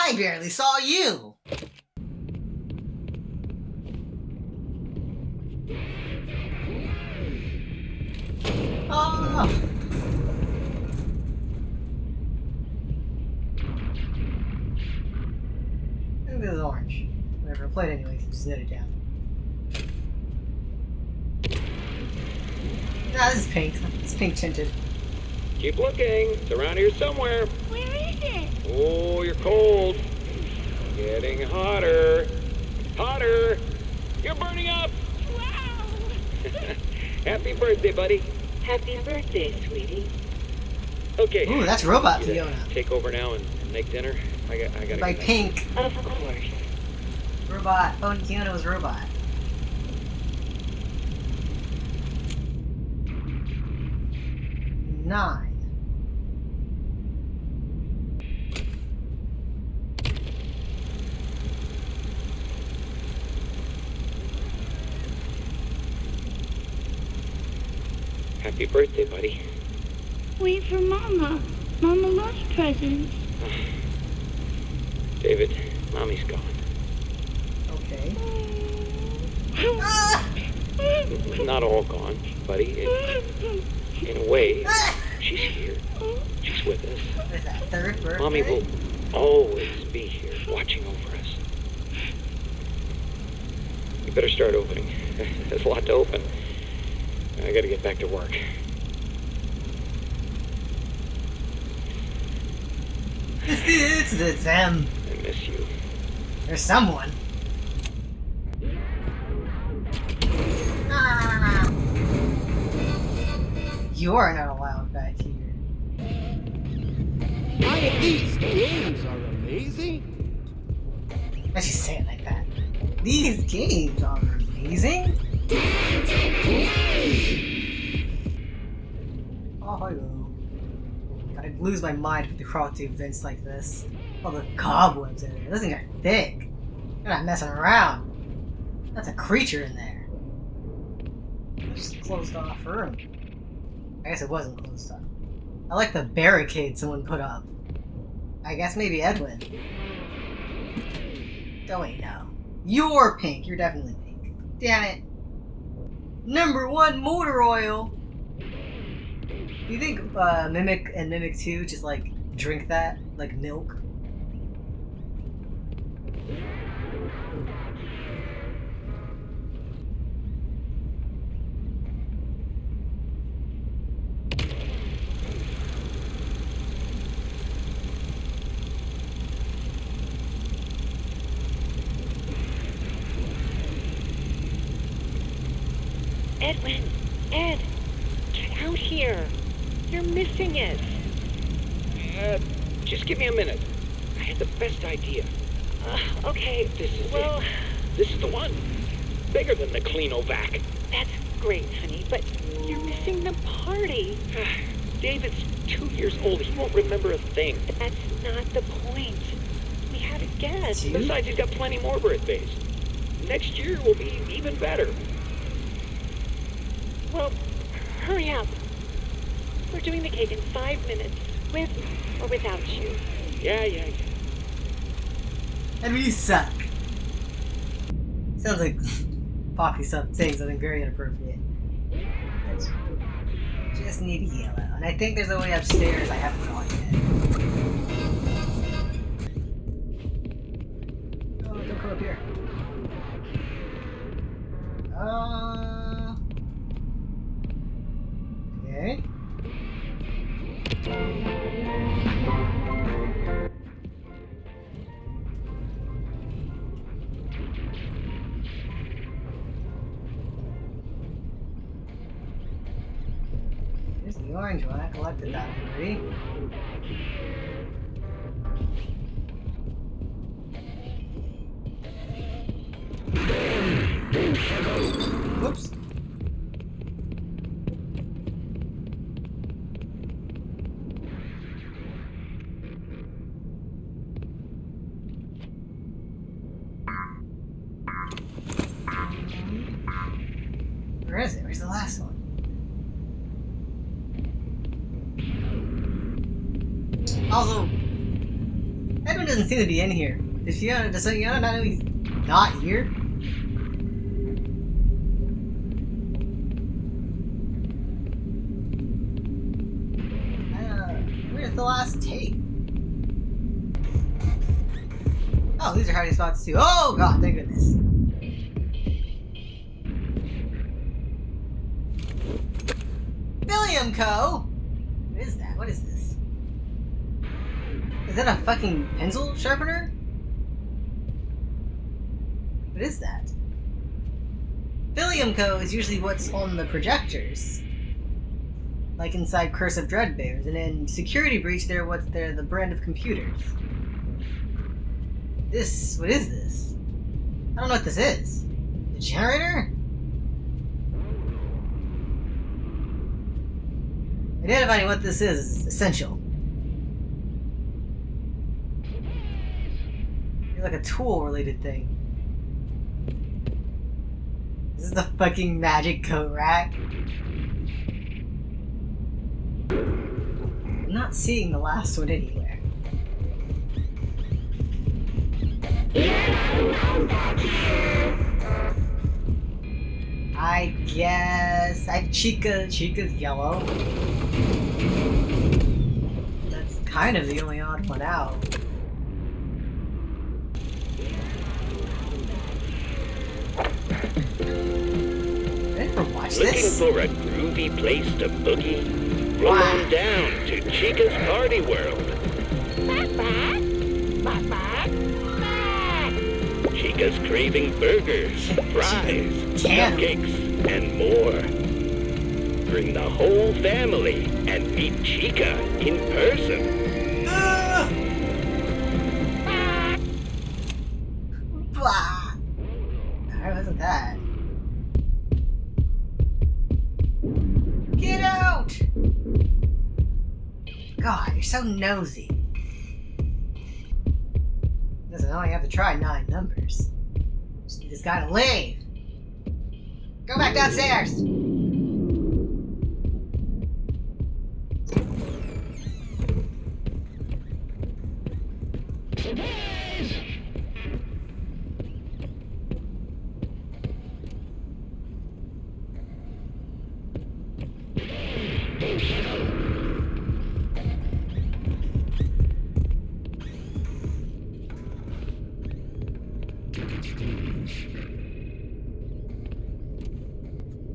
I barely saw you! Oh! I think this is orange. Whatever, play it anyway, just knit it down. Nah, this is pink. It's pink tinted. Keep looking. It's around here somewhere. Where is it? Oh, you're cold. Getting hotter. Hotter. You're burning up. Wow! Happy birthday, buddy. Happy birthday, sweetie. Okay. Ooh, that's Robot You Fiona. Take over now and make dinner. I gotta. By get back. pink. Of course. Robot. Oh, Fiona was Robot. Nine. Happy birthday, buddy. Wait for Mama. Mama loves presents. David, Mommy's gone. Okay. Not all gone, buddy. In a way, she's here. She's with us. What is that, third birthday? Mommy will always be here, watching over us. You better start opening. There's a lot to open. I gotta get back to work. It's them. I miss you. There's someone. You're not allowed back here. These games are amazing. Why'd you say it like that? These games are amazing? Oh, hello. I lose my mind if they crawl through vents like this. All the cobwebs in there. Those things are thick. You're not messing around. That's a creature in there. Just closed off room. I guess it wasn't closed off. I like the barricade someone put up. I guess maybe Edwin. Oh wait, no. You're pink. You're definitely pink. Damn it. Number 1 motor oil. Do you think Mimic and Mimic 2 just like drink that like milk? Edwin, Ed, get out here. You're missing it. Just give me a minute. I had the best idea. Okay, This is well, it. This is the one. Bigger than the Cleanovac. that's great, honey, but you're missing the party. David's 2 years old. He won't remember a thing. That's not the point. We had a guest. Besides, he's got plenty more birthdays. Next year will be even better. Well, hurry up. We're doing the cake in 5 minutes, with or without you. Yeah. And we suck. Sounds like Poppy saying something very inappropriate. Just need to yell out. And I think there's a way upstairs I haven't gone yet. Oh, don't come up here. Okay. Here's the orange one. I collected that already. Whoops. Where is it? Where's the last one? Also, Edwin doesn't seem to be in here. Does Fiona not know he's not here? Where's the last tape? Oh, these are hiding spots too. Oh god, thank goodness. William Co. What is that? What is this? Is that a fucking pencil sharpener? What is that? William Co. is usually what's on the projectors. Like inside Curse of Dreadbears. And in Security Breach, they're the brand of computers. What is this? I don't know what this is. The generator? Identifying what this is essential. It's like a tool-related thing. This is the fucking magic coat rack. I'm not seeing the last one anywhere. I guess Chica's yellow. That's kind of the only odd one out. Did I ever watch this? Looking for a groovy place to boogie? Roll on down to Chica's Party World. Chica's craving burgers, fries, cupcakes, and more. Bring the whole family and meet Chica in person. Blah. Alright, wasn't that? God, you're so nosy. Doesn't only have to try 9 numbers. Just need this guy to leave. Go back downstairs. Surprise!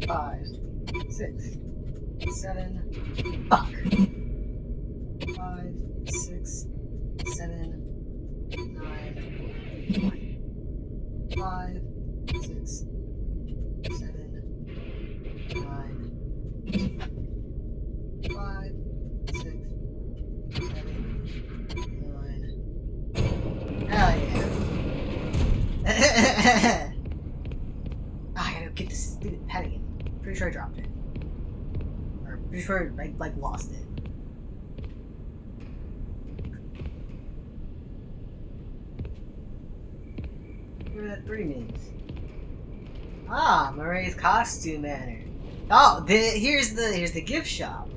Five, 6, 7. Fuck. 5, 6, 7, 9, 1. 5, 6, 7, 9. 5, 6, 7, 9. Hell yeah. I gotta get this stupid pet again. Pretty sure I dropped it. Or pretty sure I like lost it. Where that 3 means. Ah, Murray's costume manor. Oh, here's the gift shop.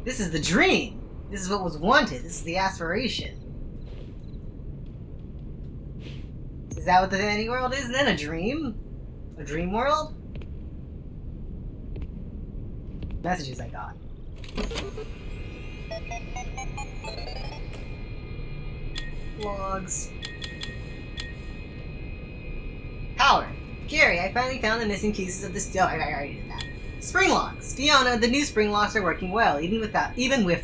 This is the dream. This is what was wanted. This is the aspiration. Is that what the Vanity World is then? A dream? A dream world? Messages I got. Logs. Power. Gary, I finally found the missing pieces of the steel. I already did that. Spring locks. Fiona, the new spring locks are working well, even with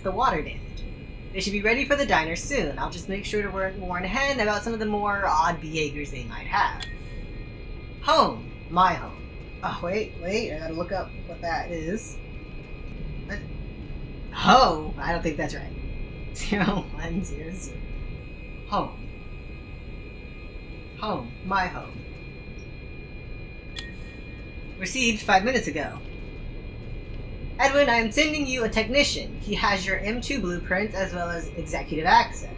the water damage. They should be ready for the diner soon. I'll just make sure to warn Hen about some of the more odd behaviors they might have. Home. My home. Oh, wait, I gotta look up what that is. What? Ho! I don't think that's right. 0100. Home. Home. My home. Received 5 minutes ago. Edwin, I am sending you a technician. He has your M2 blueprints as well as executive access.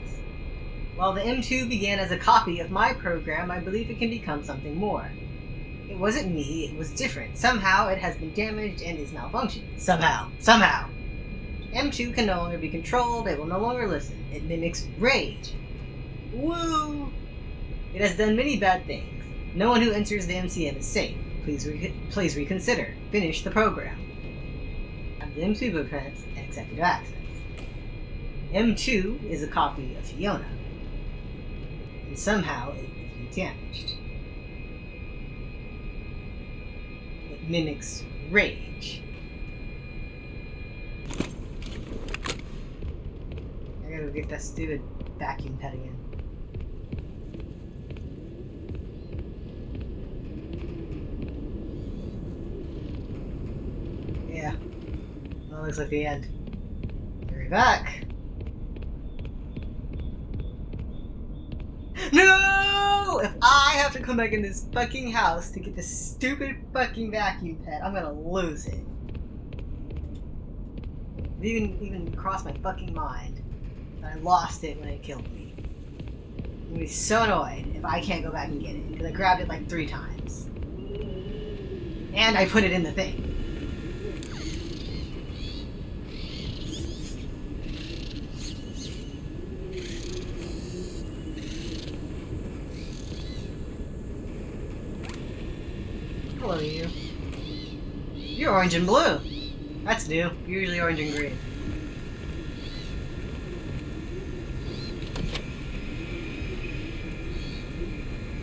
While the M2 began as a copy of my program, I believe it can become something more. It wasn't me, it was different. Somehow it has been damaged and is malfunctioning. Somehow. M2 can no longer be controlled, it will no longer listen. It mimics rage. Woo! It has done many bad things. No one who enters the MCM is safe. Please reconsider. Finish the program. Have the M2 blueprints and executive access. M2 is a copy of Fiona. And somehow it has been damaged. It mimics rage. I gotta go get that stupid vacuum pet again. Yeah. Well, looks like the end. Hurry back. No! If I have to come back in this fucking house to get this stupid fucking vacuum pet, I'm gonna lose it. It even crossed my fucking mind that I lost it when it killed me. I'm gonna be so annoyed if I can't go back and get it, because I grabbed it like 3 times. And I put it in the thing. Hello, you. You're orange and blue. That's new. You're usually orange and green.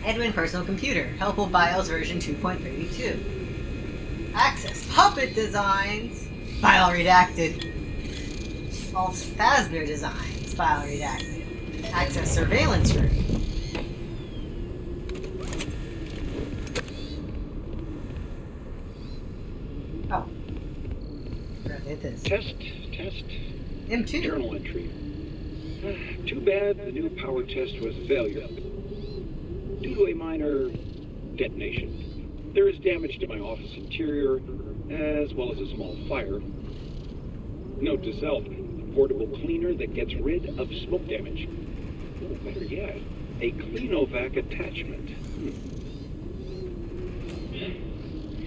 Edwin Personal Computer. Helpful Files version 2.32. Access Puppet Designs. File redacted. Alt Fazbear Designs. File redacted. Access Surveillance Room. Oh. Hit this. Test. M2. Journal entry. Too bad the new power test was a failure. Due to a minor detonation. There is damage to my office interior, as well as a small fire. Note to self, a portable cleaner that gets rid of smoke damage. Oh, better yet, a Cleanovac attachment.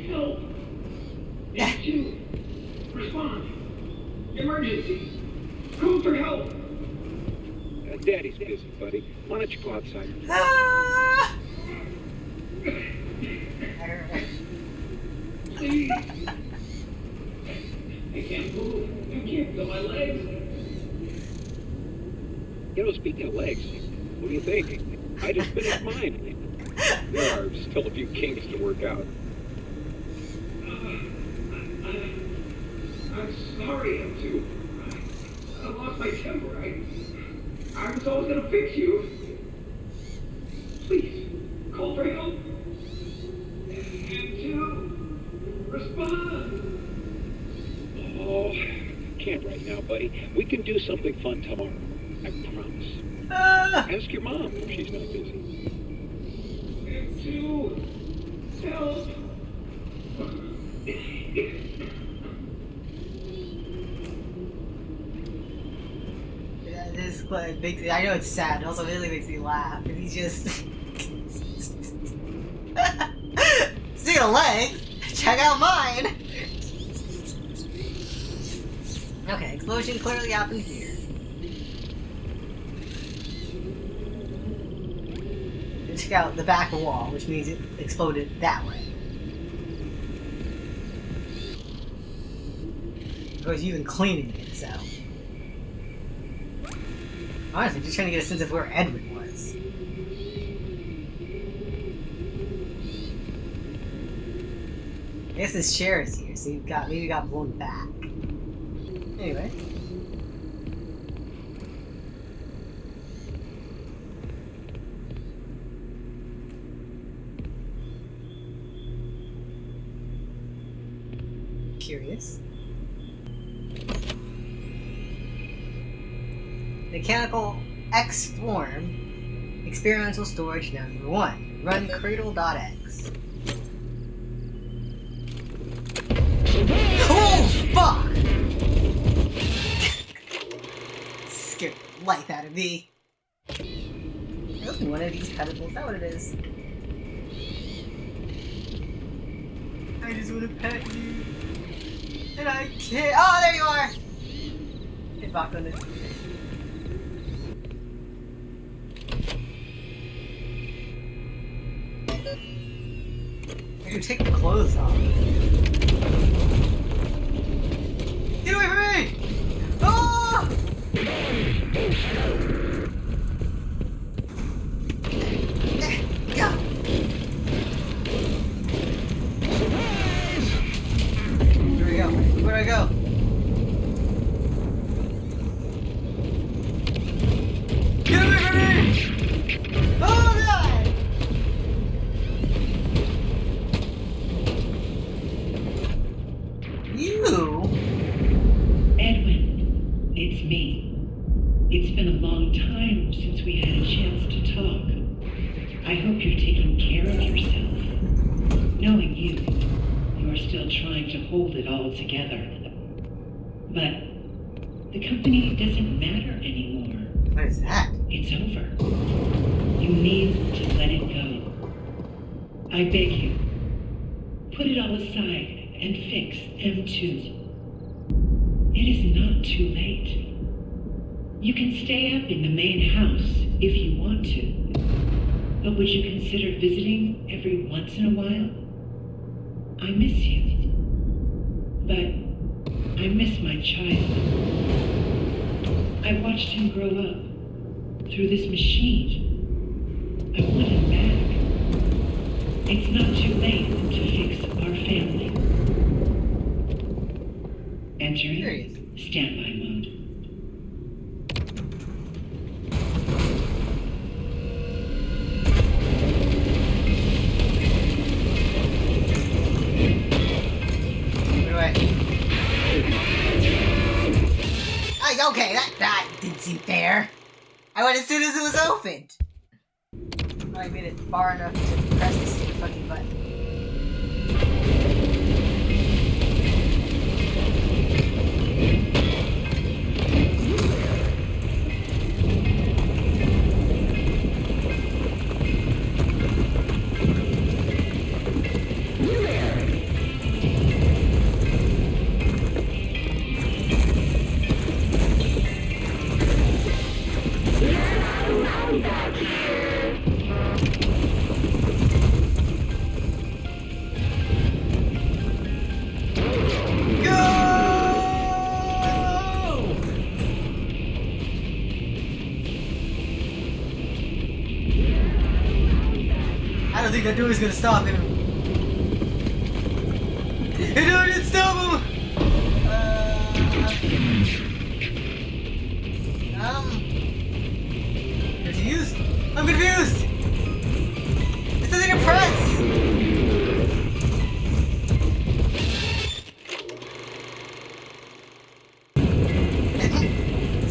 Help! H2! Respond! Emergency! Call for help! Daddy's busy, buddy. Why don't you go outside? Ah! Please! I can't move. I can't feel my legs. You know, speaking of legs, what do you think? I just finished mine. There are still a few kinks to work out. I'm sorry, M2. I lost my temper. I was always gonna fix you. Please, call for help. M2, respond. Oh, can't right now, buddy. We can do something fun tomorrow. I promise. Ask your mom if she's not busy. M2, help. This makes me, I know it's sad, it also really makes me laugh, because he's just... Speaking of legs, check out mine! Okay, explosion clearly happened here. And check out the back wall, which means it exploded that way. Of course, even cleaning it, so... Honestly, just trying to get a sense of where Edwin was. I guess this chair is here, so maybe got blown back. Anyway. Curious. Mechanical X form. Experimental storage number 1. Run cradle.x. Oh, fuck! Scared the life out of me. Open one of these pedestals. Is that what it is? I just want to pet you. And I can't. Oh, there you are! Get back on it. You take the clothes off. Get away from me! Oh! Yeah. Where do we go? Where do I go? Get away from me! Oh god! Edwin, it's me. It's been a long time since we had a chance to talk. I hope you're taking care of yourself. Knowing you are still trying to hold it all together. But the company doesn't matter anymore. What is that? It's over. You need to let it go. I beg you, put it all aside and fix M2. It is not too late. You can stay up in the main house if you want to. But would you consider visiting every once in a while? I miss you. But I miss my child. I watched him grow up through this machine. I want him back. It's not too late to fix our family. Entering standby mode. Okay, that didn't seem fair. I went as soon as it was opened. I made it far enough to press the stupid fucking button. think that door's gonna stop him. The door didn't stop him! Confused? I'm confused! This doesn't even press!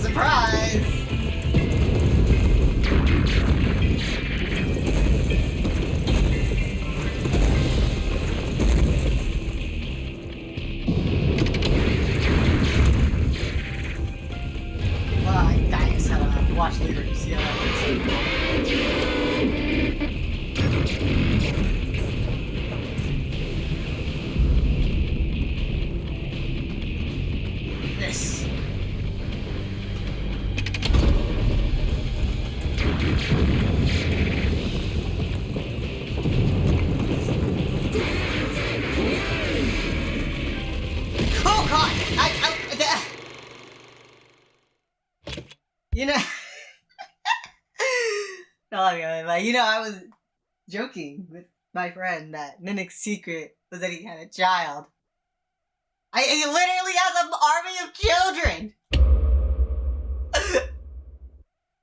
Surprise! Well, I just gotta watch later to see how that works. This. Oh God! You know, no, I was joking with my friend that Mimic's secret was that he had a child. He literally has an army of children!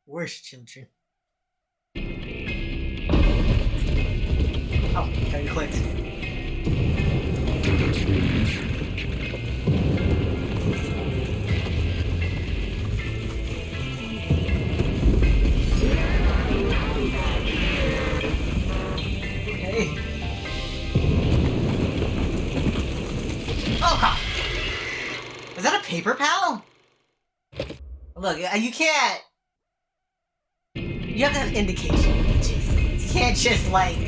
Worst children. Oh, okay, you clicked. Okay. Oh, God. Is that a paper pal? Look, you can't. You have to have indications. You can't just, like,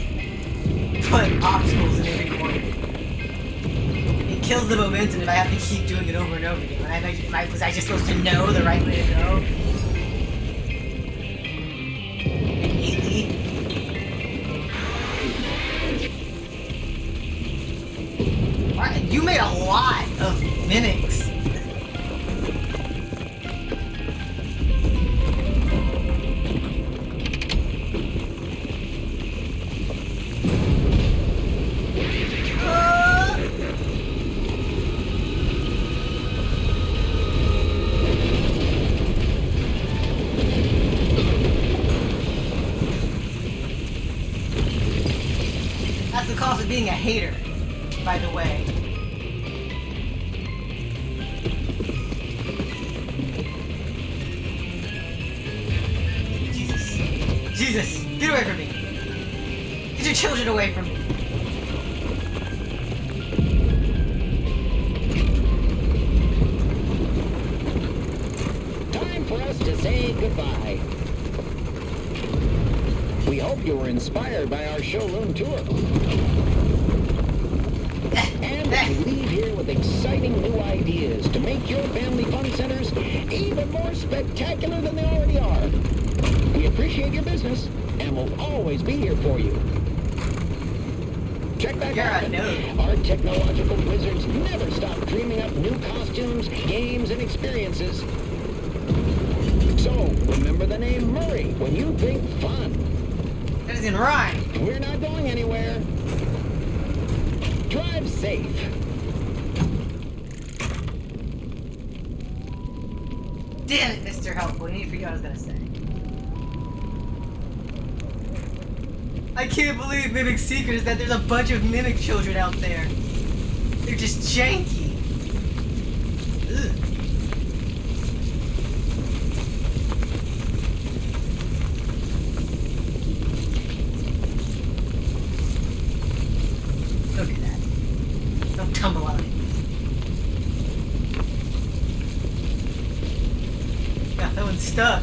put obstacles in every corner. It kills the momentum if I have to keep doing it over and over again. Was I just supposed to know the right way to go? Maybe. Right, you made a lot of mimics. That's the cost of being a hater, by the way. Jesus, get away from me! Get your children away from me! Time for us to say goodbye. We hope you were inspired by our showroom tour. And that you leave here with exciting new ideas to make your family fun centers even more spectacular than they already are. We appreciate your business, and will always be here for you. Check back out. Our technological wizards never stop dreaming up new costumes, games, and experiences. So, remember the name Murray when you think fun. That doesn't rhyme. We're not going anywhere. Drive safe. Damn it, Mr. Helpful. I need to forget what I was gonna say. I can't believe Mimic's secret is that there's a bunch of Mimic children out there. They're just janky. Ugh. Look at that. Don't tumble out of it. Yeah, that one's stuck.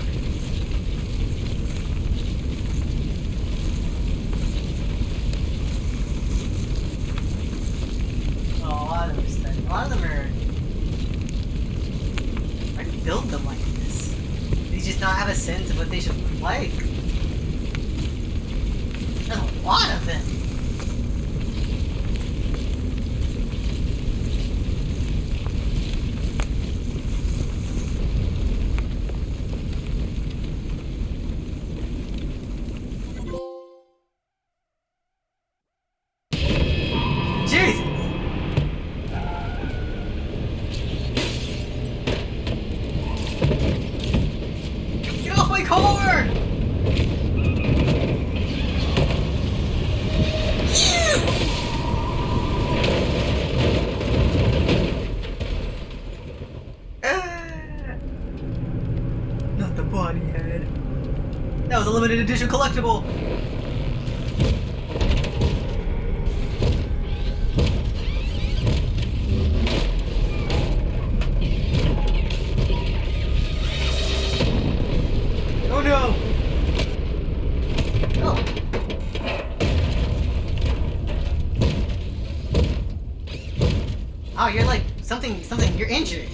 A lot of them are. I didn't build them like this. They just not have a sense of what they should look like. There's a lot of them. That was a limited edition collectible. Oh no! Oh. Oh, you're like something, you're injured.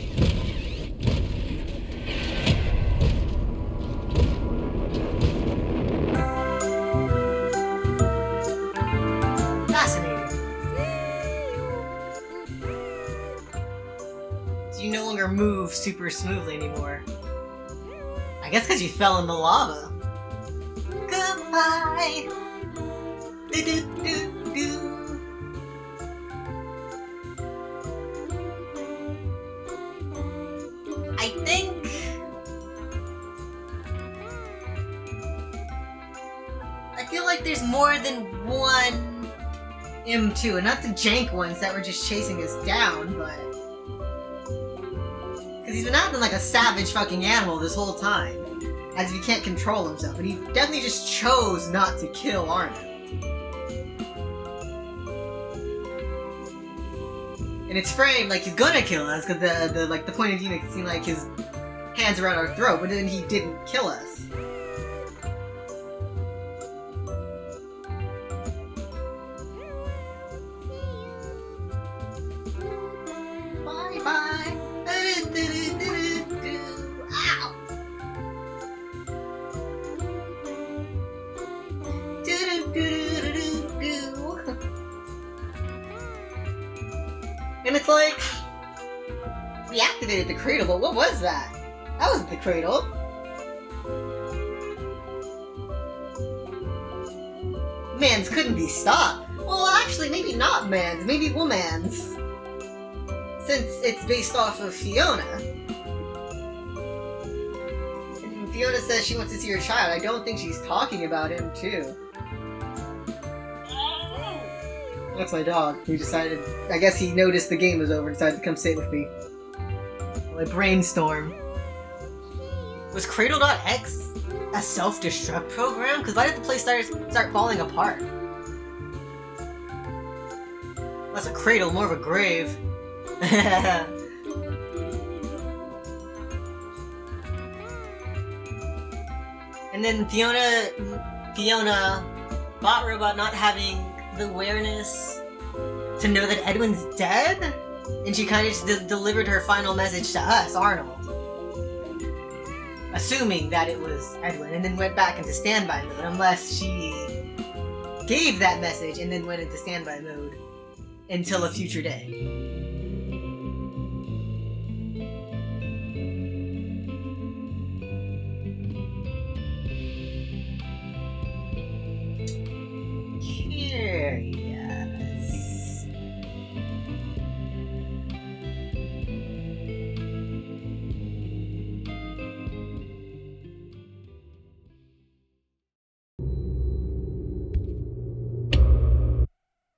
Fascinating. So you no longer move super smoothly anymore. I guess because you fell in the lava. Goodbye. Do do do do. I think I feel like there's more than one M2, and not the jank ones that were just chasing us down, but because he's been acting like a savage fucking animal this whole time, as if he can't control himself, and he definitely just chose not to kill Arnold. And it's framed like he's gonna kill us, because the point of view makes it seem like his hands are at our throat, but then he didn't kill us. Bye bye. Ow. And it's like, we activated the cradle, but what was that? That wasn't the cradle. Mans couldn't be stopped. Well, actually, maybe not Mans, maybe Woman's. Since it's based off of Fiona. And Fiona says she wants to see her child. I don't think she's talking about him, too. That's my dog. He decided, I guess he noticed the game was over and decided to come sit with me. Well, I brainstorm. Was Cradle.x a self-destruct program? Because why did the place start falling apart? That's a cradle, more of a grave. And then Fiona, bot robot not having the awareness to know that Edwin's dead, and she kind of just delivered her final message to us, Arnold, assuming that it was Edwin, and then went back into standby mode, unless she gave that message and then went into standby mode until a future day. Curious.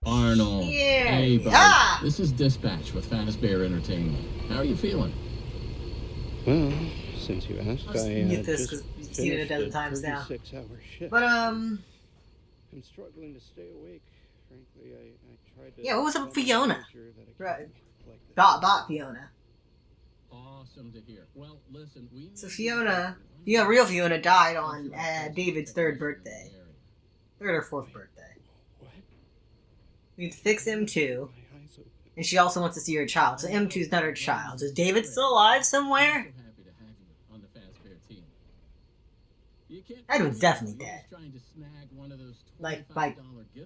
Arnold. Hey, bud. Ah! This is Dispatch with Fazbear Entertainment. How are you feeling? Well, since you asked, I'll just mute this because we've seen it a dozen times now. 36-hour shift. But I'm struggling to stay awake. Frankly, I tried to. Yeah, what was up with Fiona? Right. Like Bot Fiona. Awesome to hear. Well, listen, So Fiona, real Fiona died on David's third birthday. Third or fourth birthday. What? We need to fix M2. My eyes open. And she also wants to see her child. So M2's not her child. Is David still alive somewhere? Edwin's definitely dead. Like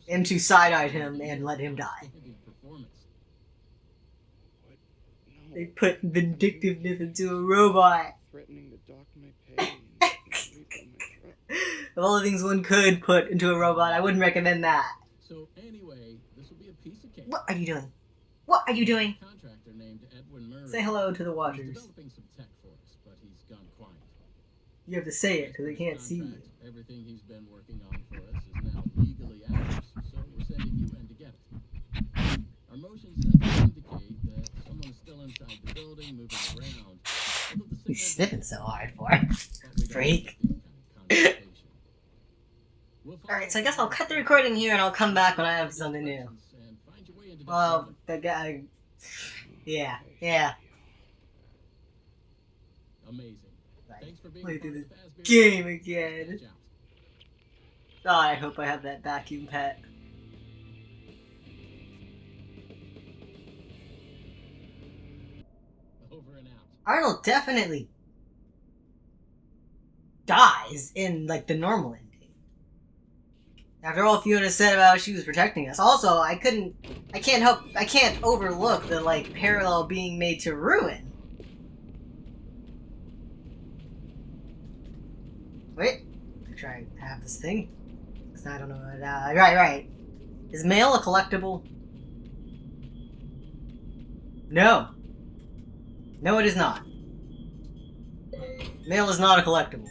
M2 side-eyed him and let him die. They put vindictiveness into a robot. Threatening to dock my pay. Of all the things one could put into a robot, I wouldn't recommend that. So anyway, this will be a piece of cake. What are you doing? What are you doing? Contractor named Edwin Murray. Say hello to the He's watchers. developing some tech for us, but he's gone quiet. You have to say it because they can't see you. Contract, everything he's been working on for us is now legally ours, so we're sending you in to get it. Our motion sensors indicate that someone is still inside the building, moving around. He's sniffing so hard for it. Freak. Alright, so I guess I'll cut the recording here and I'll come back when I have something new. Well, the guy... Yeah. Amazing. Thanks for being Play through part this of Fazbear's game Watch again. Out. Oh, I hope I have that vacuum pet. Over and out. Arnold definitely dies in, like, the normal ending. After all Fiona said about how she was protecting us. Also, I can't overlook the, like, parallel being made to Ruin. Wait, I try to have this thing. 'Cause I don't know what, right. Is mail a collectible? No. No, it is not. Mail is not a collectible.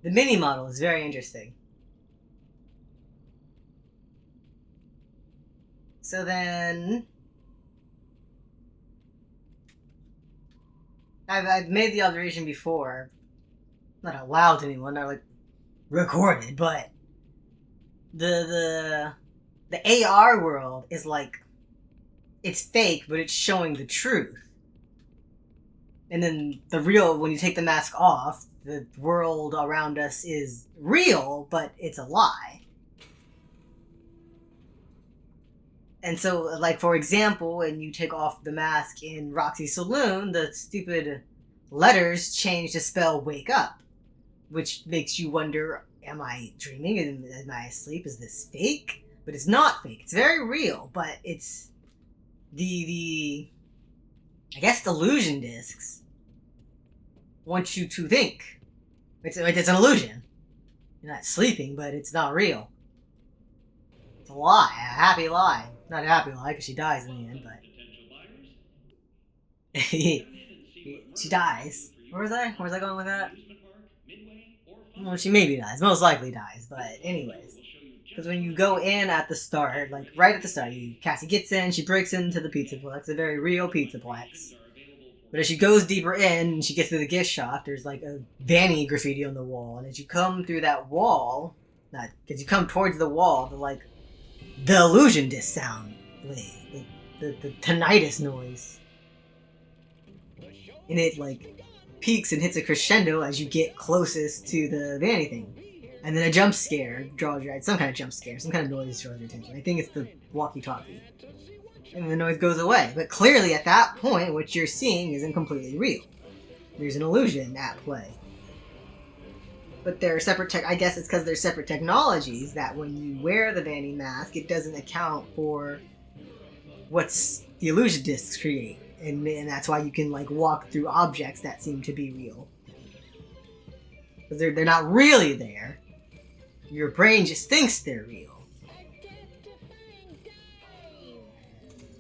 The mini model is very interesting. So then... I've made the observation before. Not out loud to anyone, not like recorded, but... The AR world is like... It's fake, but it's showing the truth. And then the real, when you take the mask off, the world around us is real, but it's a lie. And so, like, for example, when you take off the mask in Roxy's Saloon, the stupid letters change to spell wake up, which makes you wonder, am I dreaming? Am I asleep? Is this fake? But it's not fake. It's very real, but it's the I guess illusion discs want you to think. It's an illusion. You're not sleeping, but it's not real. It's a lie, a happy lie. Not a happy lie, because she dies in the end, but... she dies. Where was I going with that? Well, she maybe dies. Most likely dies, but anyways. Because when you go in at the start, like right at the start, Cassie gets in, she breaks into the Pizzaplex, a very real Pizzaplex. But as she goes deeper in, and she gets to the gift shop, there's like a Vanny graffiti on the wall. And as you come through that wall, because you come towards the wall, the illusion disc sound plays. The tinnitus noise. And it like peaks and hits a crescendo as you get closest to the Vanny thing. And then a jump scare draws your eye. Some kind of jump scare, some kind of noise draws your attention. I think it's the walkie-talkie. And the noise goes away. But clearly at that point, what you're seeing isn't completely real. There's an illusion at play. But they're separate I guess it's because they're separate technologies that when you wear the Vanny mask, it doesn't account for what's the illusion discs create. And that's why you can like walk through objects that seem to be real. Because they're not really there. Your brain just thinks they're real.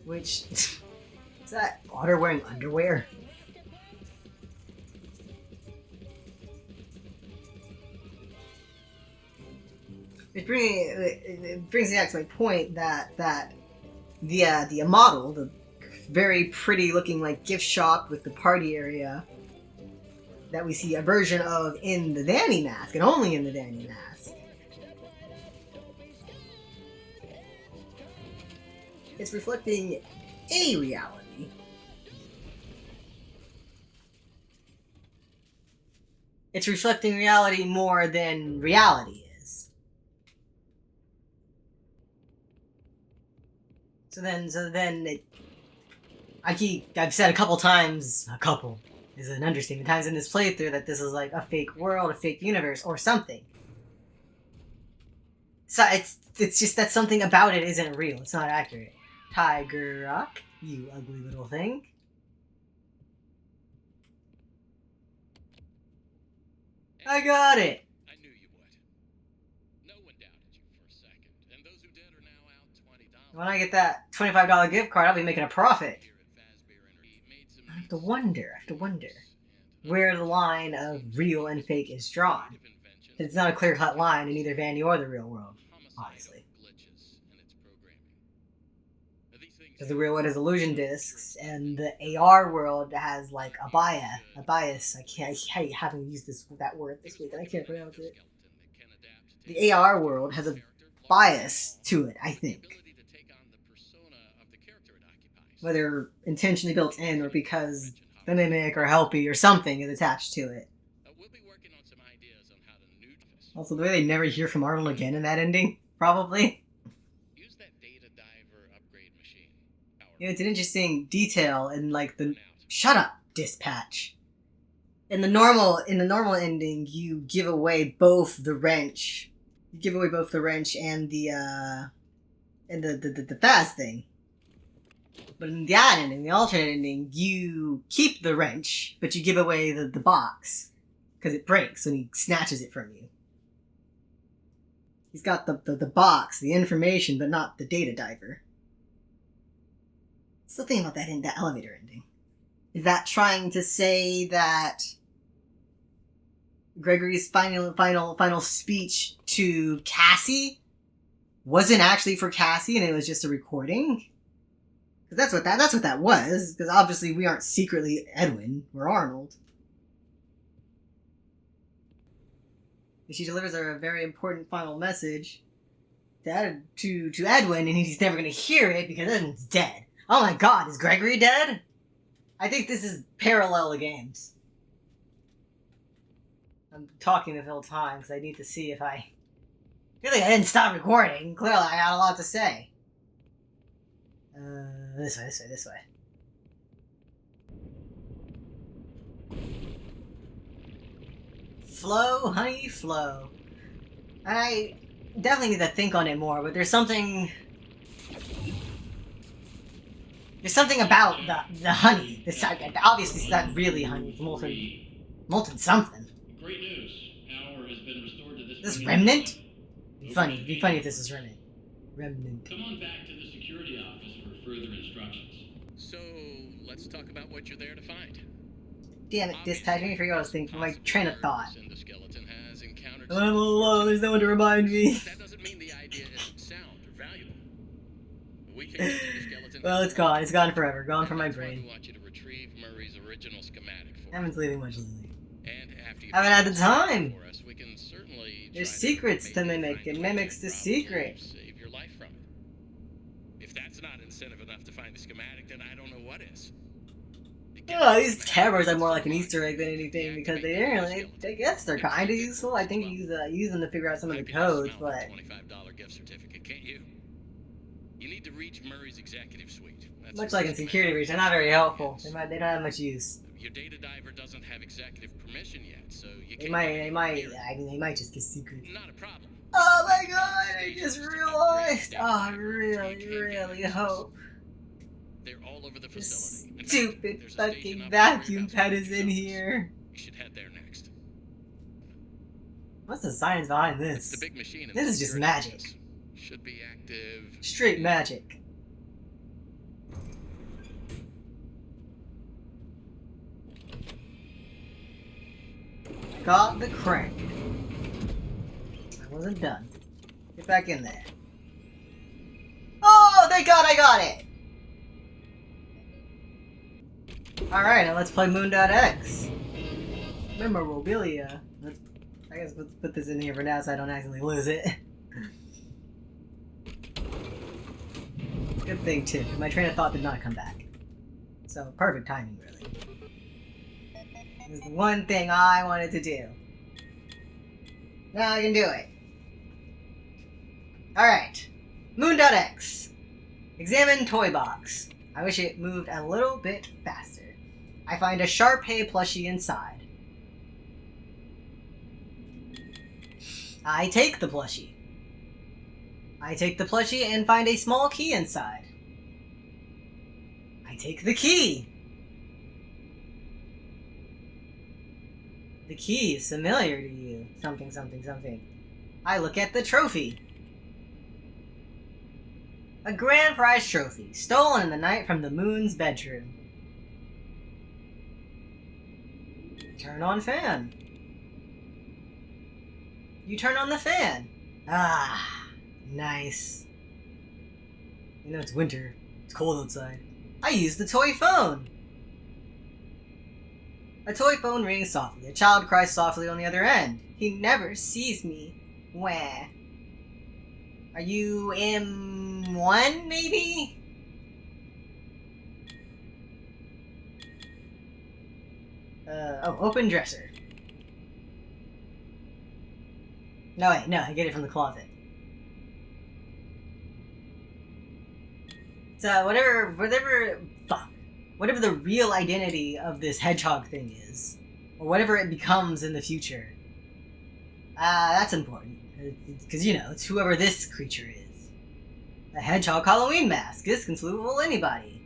Which... is that Otter wearing underwear? It brings me back to my point that the model, the very pretty looking like gift shop with the party area that we see a version of in the Vanny mask, and only in the Vanny mask. It's reflecting a reality. It's reflecting reality more than reality is. So then I've said a couple times, is an understatement, times in this playthrough that this is like a fake world, a fake universe, or something. So it's just that something about it isn't real. It's not accurate. Tiger Rock, you ugly little thing. I got it. I knew you would. No one doubted you for a second, and those who did are now out $20. When I get that $25 gift card, I'll be making a profit. I have to wonder where the line of real and fake is drawn. It's not a clear-cut line in either Vanny or the real world, obviously. Because the real world has illusion discs, and the AR world has like a bias. I haven't used that word this week, and I can't pronounce it. the AR world has a bias to it, I think. Whether intentionally built in or because the mimic or helpy or something is attached to it. Also, the way they never hear from Arnold again in that ending, probably. You know, it's an interesting detail in like the shut up dispatch. In the normal ending, you give away both the wrench. You give away both the wrench and the fast thing. But in that ending, the alternate ending, you keep the wrench, but you give away the box. Because it breaks when he snatches it from you. He's got the box, the information, but not the data diver. Still thinking about that elevator ending. Is that trying to say that Gregory's final speech to Cassie wasn't actually for Cassie and it was just a recording? Because that's what that was. Because obviously we aren't secretly Edwin, we're Arnold. She delivers a very important final message to Edwin, and he's never going to hear it because Edwin's dead. Oh my god, is Gregory dead? I think this is parallel games. I'm talking the whole time because I need to see if I... Really, I didn't stop recording. Clearly, I got a lot to say. This way. Flow, honey, flow. I definitely need to think on it more, but there's something about the honey. Obviously, it's not really honey. It's molten something. Great news. Power has been restored to this. This remnant? Be funny if this is remnant. Remnant. Come on back to the security office for further instructions. So, let's talk about what you're there to find. Damn it, dispatch me for what I was thinking. My train of thought. I'm alone. There's no one to remind me. That doesn't mean the idea isn't sound or valuable. We can get the skeleton. Well, it's gone. It's gone forever. Gone from my brain. We want you to retrieve Murray's original schematic for Haven't leaving much lately. And after you haven't had the time. For us, we can certainly There's secrets to mimic. It mimics the secret. Save your life from it. If that's not incentive enough to find the schematic, then I don't know what is. Oh, these cameras are more like an Easter egg than anything because I guess they're kind of useful. I think you use them to figure out some of the codes, but $25 gift certificate, can't you? You need to reach Murray's executive suite. That's much like in security breach, they're not very helpful. They don't have much use. Your data diver doesn't have executive permission yet, so you they might just get secret. Not a problem. Oh my god, I just realized. Oh, I really hope. They're all over the facility. Stupid fucking vacuum pet is in here. You should head there next. What's the science behind this? The big machine this is just magic. Should be active. Straight magic. Got the crank. I wasn't done. Get back in there. Oh, thank God I got it! Alright, now let's play Moon.X. Memorabilia. I guess let's put this in here for now so I don't accidentally lose it. Good thing, too. My train of thought did not come back. So, perfect timing, really. This is the one thing I wanted to do. Now I can do it. Alright. Moon.X. Examine toy box. I wish it moved a little bit faster. I find a Sharpay plushie inside. I take the plushie. I take the plushie and find a small key inside. I take the key. The key is familiar to you. Something, something, something. I look at the trophy. A grand prize trophy, stolen in the night from the moon's bedroom. Turn on fan. You turn on the fan. Ah, nice. You know it's winter. It's cold outside. I use the toy phone. A toy phone rings softly. A child cries softly on the other end. He never sees me. Where? Are you M1, maybe? Oh, open dresser. No, wait, no, I get it from the closet. So, whatever the real identity of this hedgehog thing is, or whatever it becomes in the future, that's important. Because, you know, it's whoever this creature is. A hedgehog Halloween mask. This can fool anybody.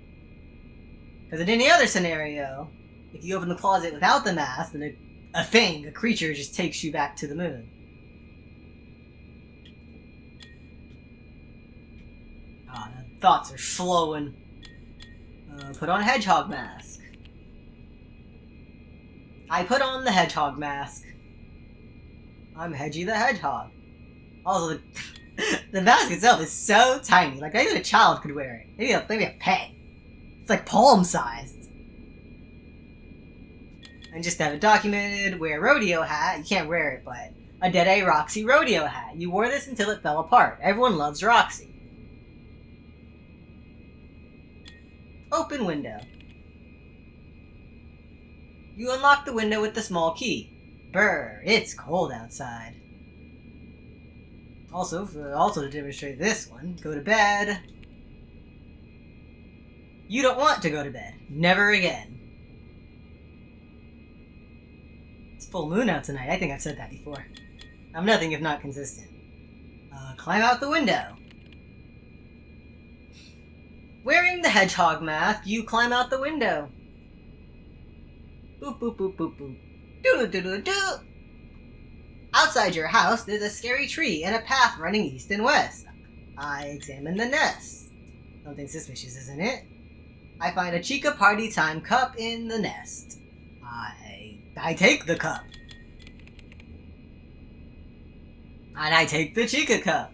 Because in any other scenario, if you open the closet without the mask, then a creature just takes you back to the moon. Ah, the thoughts are flowing. Put on hedgehog mask. I put on the hedgehog mask. I'm Hedgie the Hedgehog. Also, the mask itself is so tiny. Like, not even a child could wear it. Maybe a pet. It's like palm-sized. And just to have it documented, wear a rodeo hat. You can't wear it, but a Dead-Eye Roxy rodeo hat. You wore this until it fell apart. Everyone loves Roxy. Open window. You unlock the window with the small key. Brr, it's cold outside. Also to demonstrate this one, go to bed. You don't want to go to bed. Never again. It's full moon out tonight. I think I've said that before. I'm nothing if not consistent. Climb out the window. Wearing the hedgehog mask, you climb out the window. Boop boop boop boop boop. Doodle doodle doo. Outside your house, there's a scary tree and a path running east and west. I examine the nest. Something suspicious, isn't it? I find a Chica Party Time cup in the nest. I take the cup. And I take the Chica cup.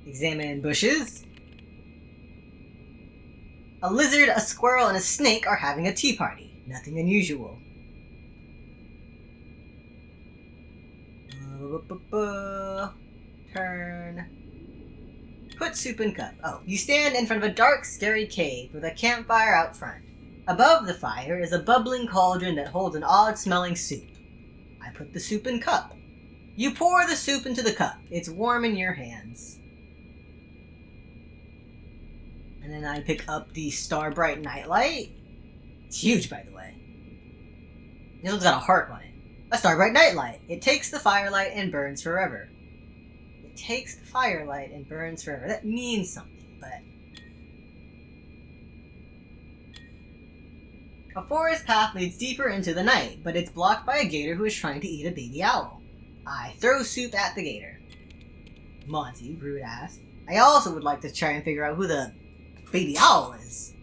Examine bushes. A lizard, a squirrel, and a snake are having a tea party. Nothing unusual. Turn. Put soup in cup. Oh, you stand in front of a dark, scary cave with a campfire out front. Above the fire is a bubbling cauldron that holds an odd-smelling soup. I put the soup in cup. You pour the soup into the cup. It's warm in your hands. And then I pick up the Star Bright Nightlight. It's huge, by the way. This one's got a heart on it. A Star Bright Nightlight. It takes the firelight and burns forever. It takes the firelight and burns forever. That means something, but... A forest path leads deeper into the night, but it's blocked by a gator who is trying to eat a baby owl. I throw soup at the gator. Monty, rude ass. I also would like to try and figure out who the baby owl is.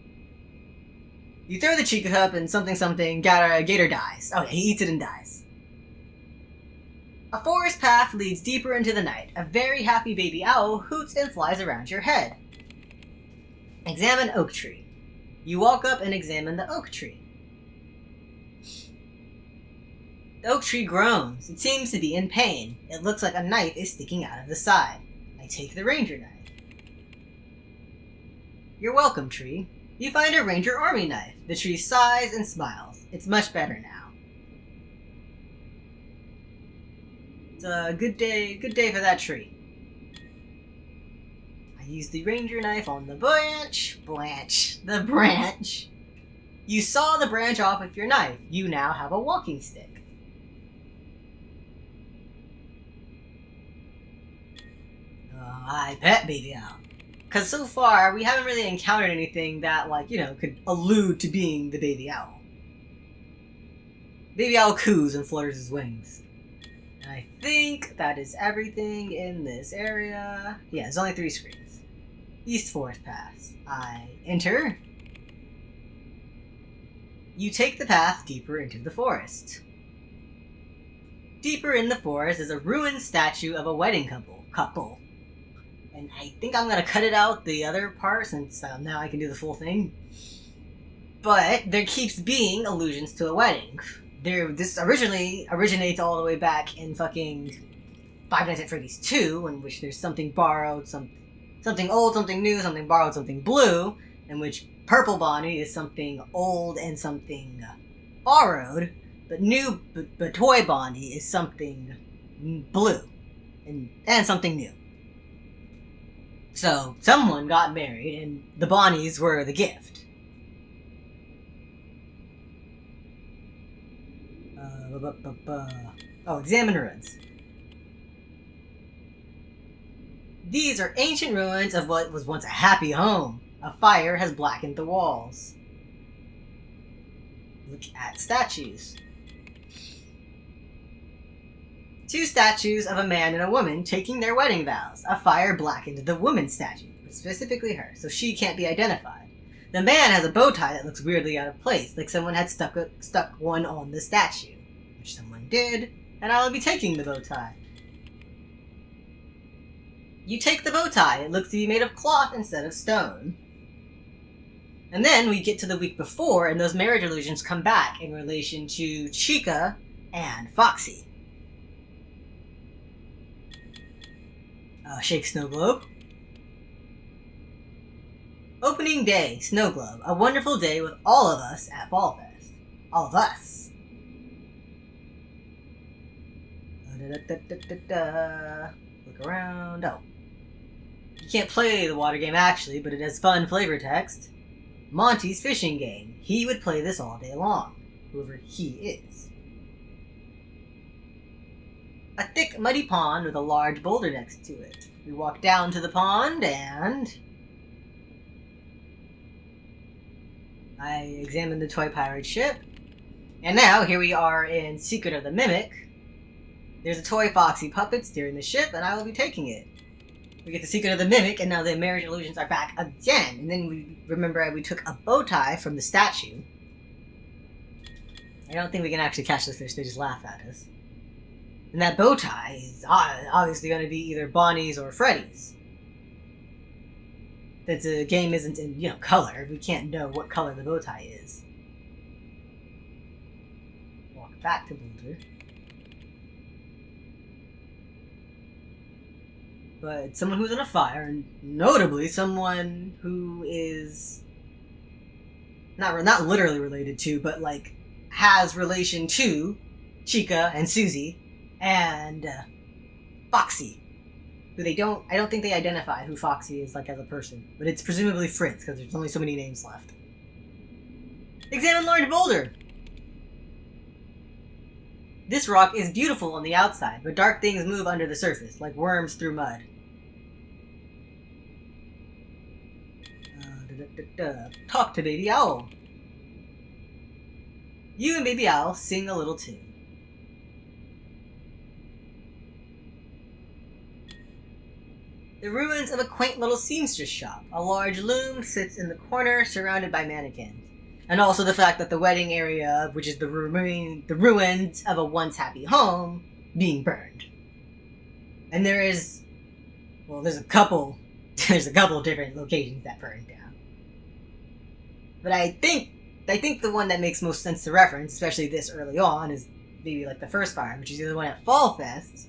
You throw the Chica cup and something, gator dies. Oh yeah, he eats it and dies. A forest path leads deeper into the night. A very happy baby owl hoots and flies around your head. Examine oak tree. You walk up and examine the oak tree. The oak tree groans. It seems to be in pain. It looks like a knife is sticking out of the side. I take the ranger knife. You're welcome, tree. You find a ranger army knife. The tree sighs and smiles. It's much better now. It's a good day for that tree. I use the ranger knife on the the branch. You saw the branch off with your knife. You now have a walking stick. I bet baby owl. Because so far, we haven't really encountered anything that, like, could allude to being the baby owl. Baby owl coos and flutters his wings. And I think that is everything in this area. Yeah, there's only 3 screens. East Forest Pass. I enter. You take the path deeper into the forest. Deeper in the forest is a ruined statue of a wedding couple. And I think I'm gonna cut it out the other part since now I can do the full thing. But there keeps being allusions to a wedding. This originally originates all the way back in fucking Five Nights at Freddy's 2, in which there's something borrowed, something old, something new, something borrowed, something blue, in which Purple Bonnie is something old and something borrowed, but Toy Bonnie is something blue and something new. So someone got married, and the Bonnies were the gift. Examine ruins. These are ancient ruins of what was once a happy home. A fire has blackened the walls. Look at statues. 2 statues of a man and a woman taking their wedding vows. A fire blackened the woman's statue, specifically her, so she can't be identified. The man has a bow tie that looks weirdly out of place, like someone had stuck one on the statue, which someone did, and I will be taking the bow tie. You take the bow tie. It looks to be made of cloth instead of stone. And then we get to the week before, and those marriage illusions come back in relation to Chica and Foxy. Shake Snow Globe. Opening day, Snow Globe. A wonderful day with all of us at Fall Fest. All of us. Look around. Oh. You can't play the water game actually, but it has fun flavor text. Monty's fishing game. He would play this all day long. Whoever he is. A thick, muddy pond with a large boulder next to it. We walk down to the pond and... I examine the toy pirate ship. And now, here we are in Secret of the Mimic. There's a toy Foxy puppet steering the ship, and I will be taking it. We get the Secret of the Mimic, and now the marriage illusions are back again. And then we remember we took a bow tie from the statue. I don't think we can actually catch the fish, they just laugh at us. And that bow tie is obviously going to be either Bonnie's or Freddy's. That the game isn't in, color. We can't know what color the bow tie is. Walk back to Boulder. But someone who's on a fire, and notably someone who is not literally related to, but like has relation to Chica and Susie and Foxy, who I don't think they identify who Foxy is like as a person, but it's presumably Fritz because there's only so many names left. Examine large boulder. This rock is beautiful on the outside, but dark things move under the surface, like worms through mud. Talk to Baby Owl. You and Baby Owl sing a little tune. The ruins of a quaint little seamstress shop. A large loom sits in the corner, surrounded by mannequins. And also the fact that the wedding area, which is the ruins of a once happy home, being burned. And there's a couple different locations that burned down. But I think the one that makes most sense to reference, especially this early on, is maybe like the first fire, which is either the one at Fall Fest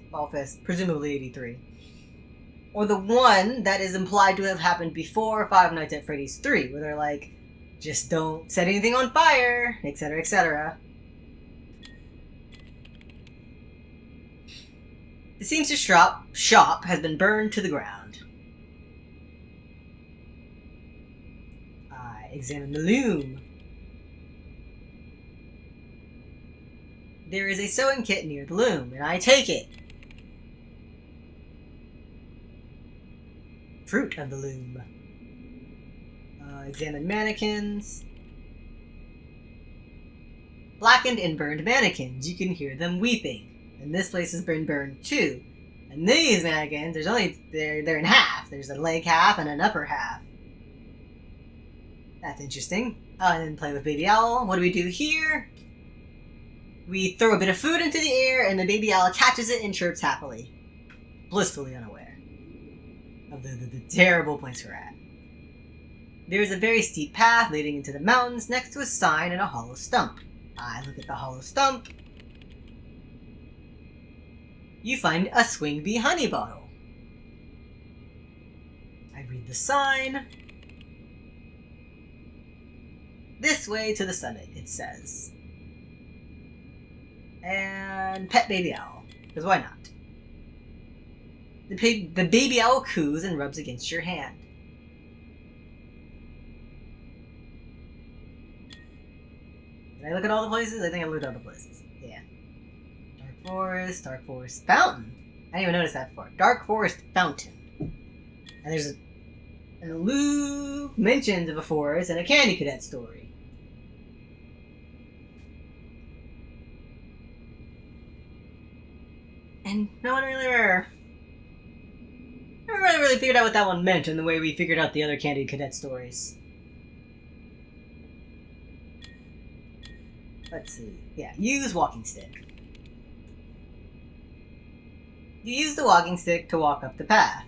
presumably 83, or the one that is implied to have happened before Five Nights at Freddy's 3, where they're like, just don't set anything on fire, etc., etc. The seamstress shop has been burned to the ground. I examine the loom. There is a sewing kit near the loom, and I take it. Fruit of the loom. Examine mannequins. Blackened and burned mannequins. You can hear them weeping. And this place has been burned too. And these mannequins, they're in half. There's a leg half and an upper half. That's interesting. And then play with Baby Owl. What do we do here? We throw a bit of food into the air, and the Baby Owl catches it and chirps happily. Blissfully unaware of the terrible place we're at. There is a very steep path leading into the mountains next to a sign and a hollow stump. I look at the hollow stump. You find a Swing Bee honey bottle. I read the sign. This way to the summit, it says. And pet baby owl, because why not? The baby owl coos and rubs against your hand. Did I look at all the places? I think I looked at all the places. Yeah. Dark Forest Fountain. I didn't even notice that before. Dark Forest Fountain. And there's and Luke mentions of a forest and a Candy Cadet story. And no one really never really figured out what that one meant in the way we figured out the other Candy Cadet stories. Let's see. Yeah, use walking stick. You use the walking stick to walk up the path.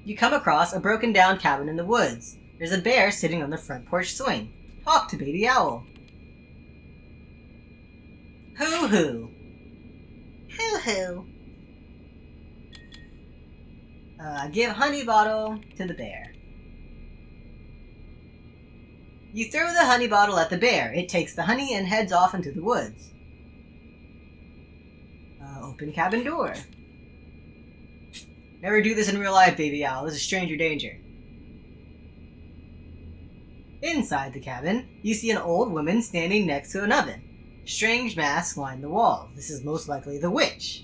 You come across a broken down cabin in the woods. There's a bear sitting on the front porch swing. Talk to Baby Owl. Hoo-hoo. Hoo-hoo. Give honey bottle to the bear. You throw the honey bottle at the bear. It takes the honey and heads off into the woods. Open cabin door. Never do this in real life, Baby Owl. This is stranger danger. Inside the cabin, you see an old woman standing next to an oven. Strange masks line the walls. This is most likely the witch.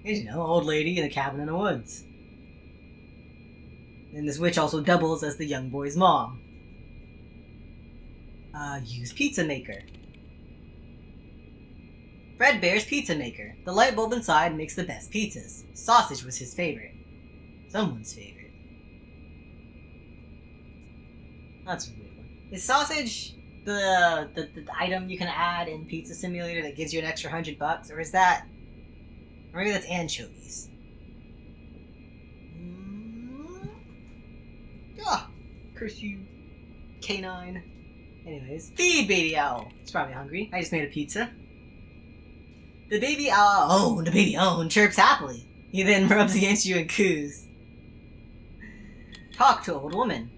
You know, old lady in a cabin in the woods. And this witch also doubles as the young boy's mom. Use pizza maker. Fredbear's Pizza Maker. The light bulb inside makes the best pizzas. Sausage was his favorite. Someone's favorite. That's a weird one. Is sausage the item you can add in Pizza Simulator that gives you an extra $100, or is that... Or maybe that's anchovies. Curse you, canine. Anyways, feed Baby Owl. It's probably hungry. I just made a pizza. The baby owl chirps happily. He then rubs against you and coos. Talk to old woman.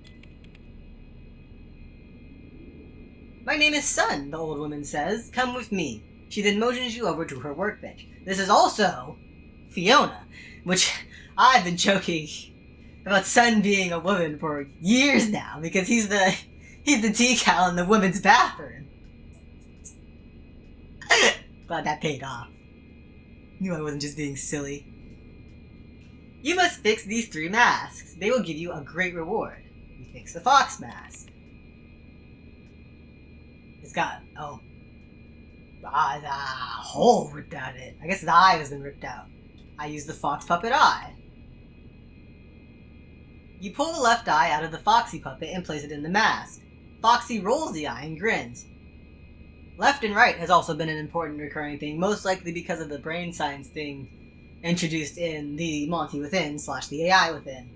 My name is Sun, the old woman says. Come with me. She then motions you over to her workbench. This is also Fiona, which I've been joking about Sun being a woman for years now, because he's the decal in the women's bathroom. Glad that paid off. Knew I wasn't just being silly. You must fix these 3 masks. They will give you a great reward. You fix the fox mask. It's got, the hole ripped out of it. I guess the eye has been ripped out. I use the fox puppet eye. You pull the left eye out of the Foxy puppet and place it in the mask. Foxy rolls the eye and grins. Left and right has also been an important recurring thing, most likely because of the brain science thing introduced in the Monty Within / the AI Within.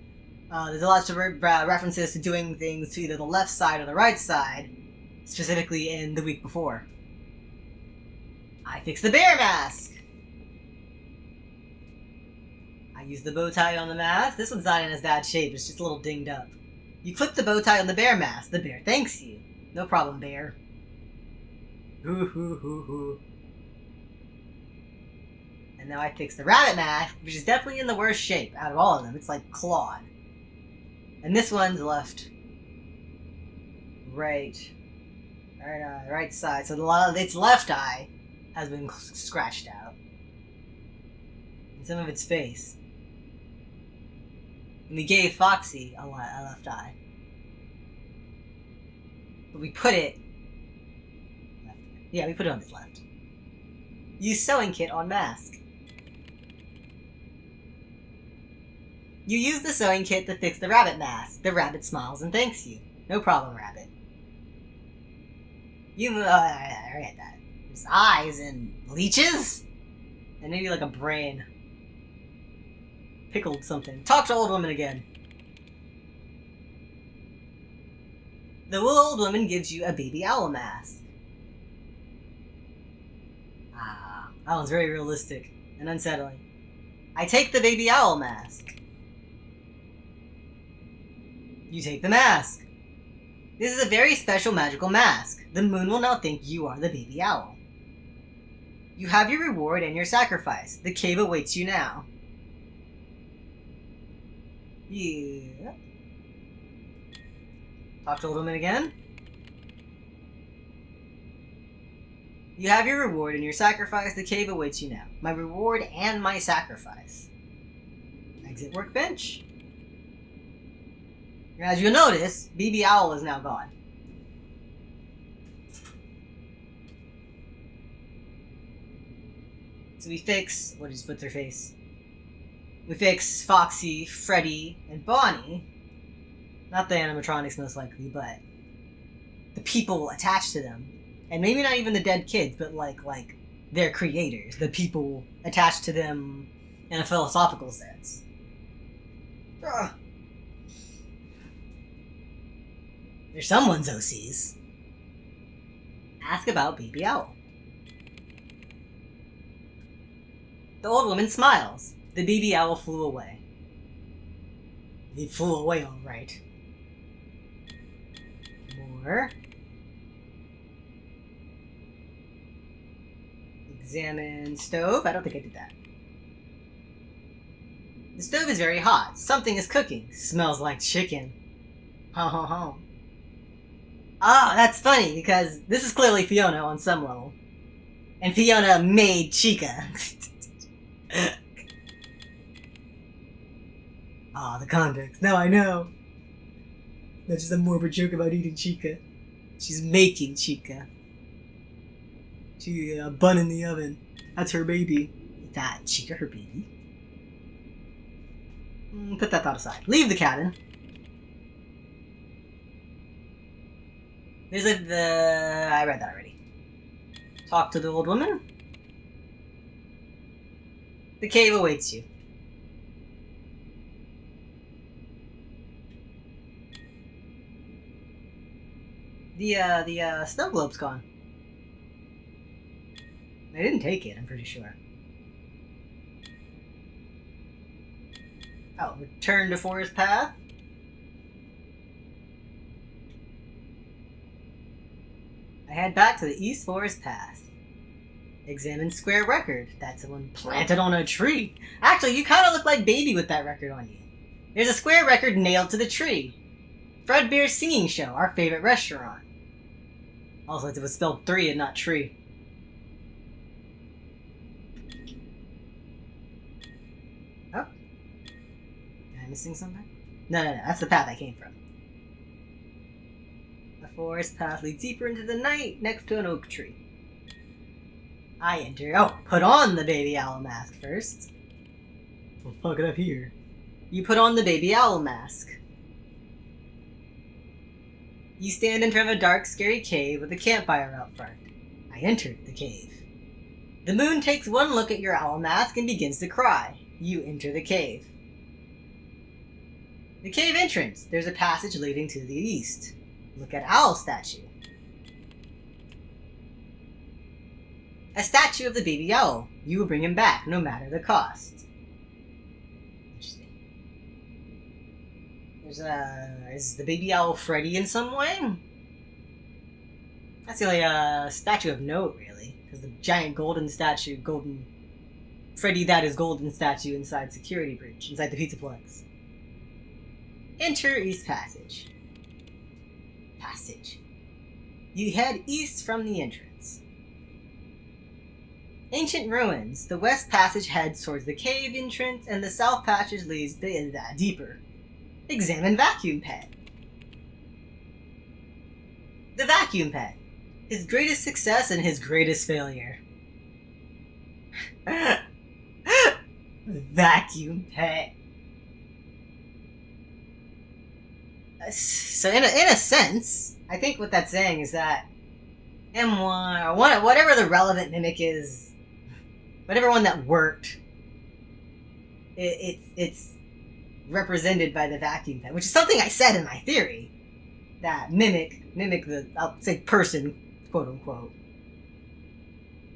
There's lots of references to doing things to either the left side or the right side, specifically in The Week Before. I fix the bear mask! I use the bow tie on the mask. This one's not in as bad shape, it's just a little dinged up. You clip the bow tie on the bear mask. The bear thanks you. No problem, bear. Hoo hoo hoo hoo. And now I fix the rabbit mask, which is definitely in the worst shape out of all of them. It's like clawed. And this one's left. Right side. So its left eye has been scratched out. And some of its face. And we gave Foxy a left eye. But we put it... Yeah, we put it on his left. Use sewing kit on mask. You use the sewing kit to fix the rabbit mask. The rabbit smiles and thanks you. No problem, rabbit. I read that. There's eyes and leeches? And maybe like a brain. Pickled something. Talk to old woman again. The old woman gives you a baby owl mask. Ah, that one's very realistic and unsettling. I take the baby owl mask. You take the mask. This is a very special magical mask. The moon will now think you are the baby owl. You have your reward and your sacrifice. The cave awaits you now. Yeah. Talk to old woman again. You have your reward and your sacrifice. The cave awaits you now. My reward and my sacrifice. Exit workbench. As you'll notice, BB Owl is now gone. So we fix... what's her face? We fix Foxy, Freddy, and Bonnie. Not the animatronics most likely, but the people attached to them. And maybe not even the dead kids, but like their creators. The people attached to them in a philosophical sense. Ugh. They're someone's OCs. Ask about Baby Owl. The old woman smiles. The baby owl flew away. He flew away all right. More. Examine stove. I don't think I did that. The stove is very hot. Something is cooking. Smells like chicken. Ho ho ho. Ah, that's funny because this is clearly Fiona on some level. And Fiona made Chica. Ah, the context. Now I know. That's just a morbid joke about eating Chica. She's making Chica. She a bun in the oven. That's her baby. Is that Chica her baby? Put that thought aside. Leave the cabin. There's I read that already. Talk to the old woman. The cave awaits you. The snow globe's gone. I didn't take it, I'm pretty sure. Oh, return to forest path. I head back to the East Forest Path. Examine square record. That's the one planted on a tree. Actually, you kind of look like Baby with that record on you. There's a square record nailed to the tree. Fredbear's Singing Show, our favorite restaurant. Also, it was spelled 3 and not tree. Oh. Am I missing something? No, that's the path I came from. The forest path leads deeper into the night next to an oak tree. I enter. Oh, put on the baby owl mask first. We'll fuck it up here. You put on the baby owl mask. You stand in front of a dark, scary cave with a campfire out front. I entered the cave. The moon takes one look at your owl mask and begins to cry. You enter the cave. The cave entrance. There's a passage leading to the east. Look at owl statue. A statue of the baby owl. You will bring him back, no matter the cost. Interesting. Is the baby owl Freddy in some way? That's the only statue of note, really. Because the giant golden Freddy that is golden statue inside security breach, inside the Pizzaplex. Enter East Passage. You head east from the entrance. Ancient ruins. The west passage heads towards the cave entrance, and the south passage leads deeper. Examine vacuum pet. The vacuum pet. His greatest success and his greatest failure. Vacuum pet. So in a sense, I think what that's saying is that M1 or whatever the relevant mimic is, whatever one that worked, it's represented by the vacuum pet, which is something I said in my theory. that mimic the, I'll say person, quote unquote.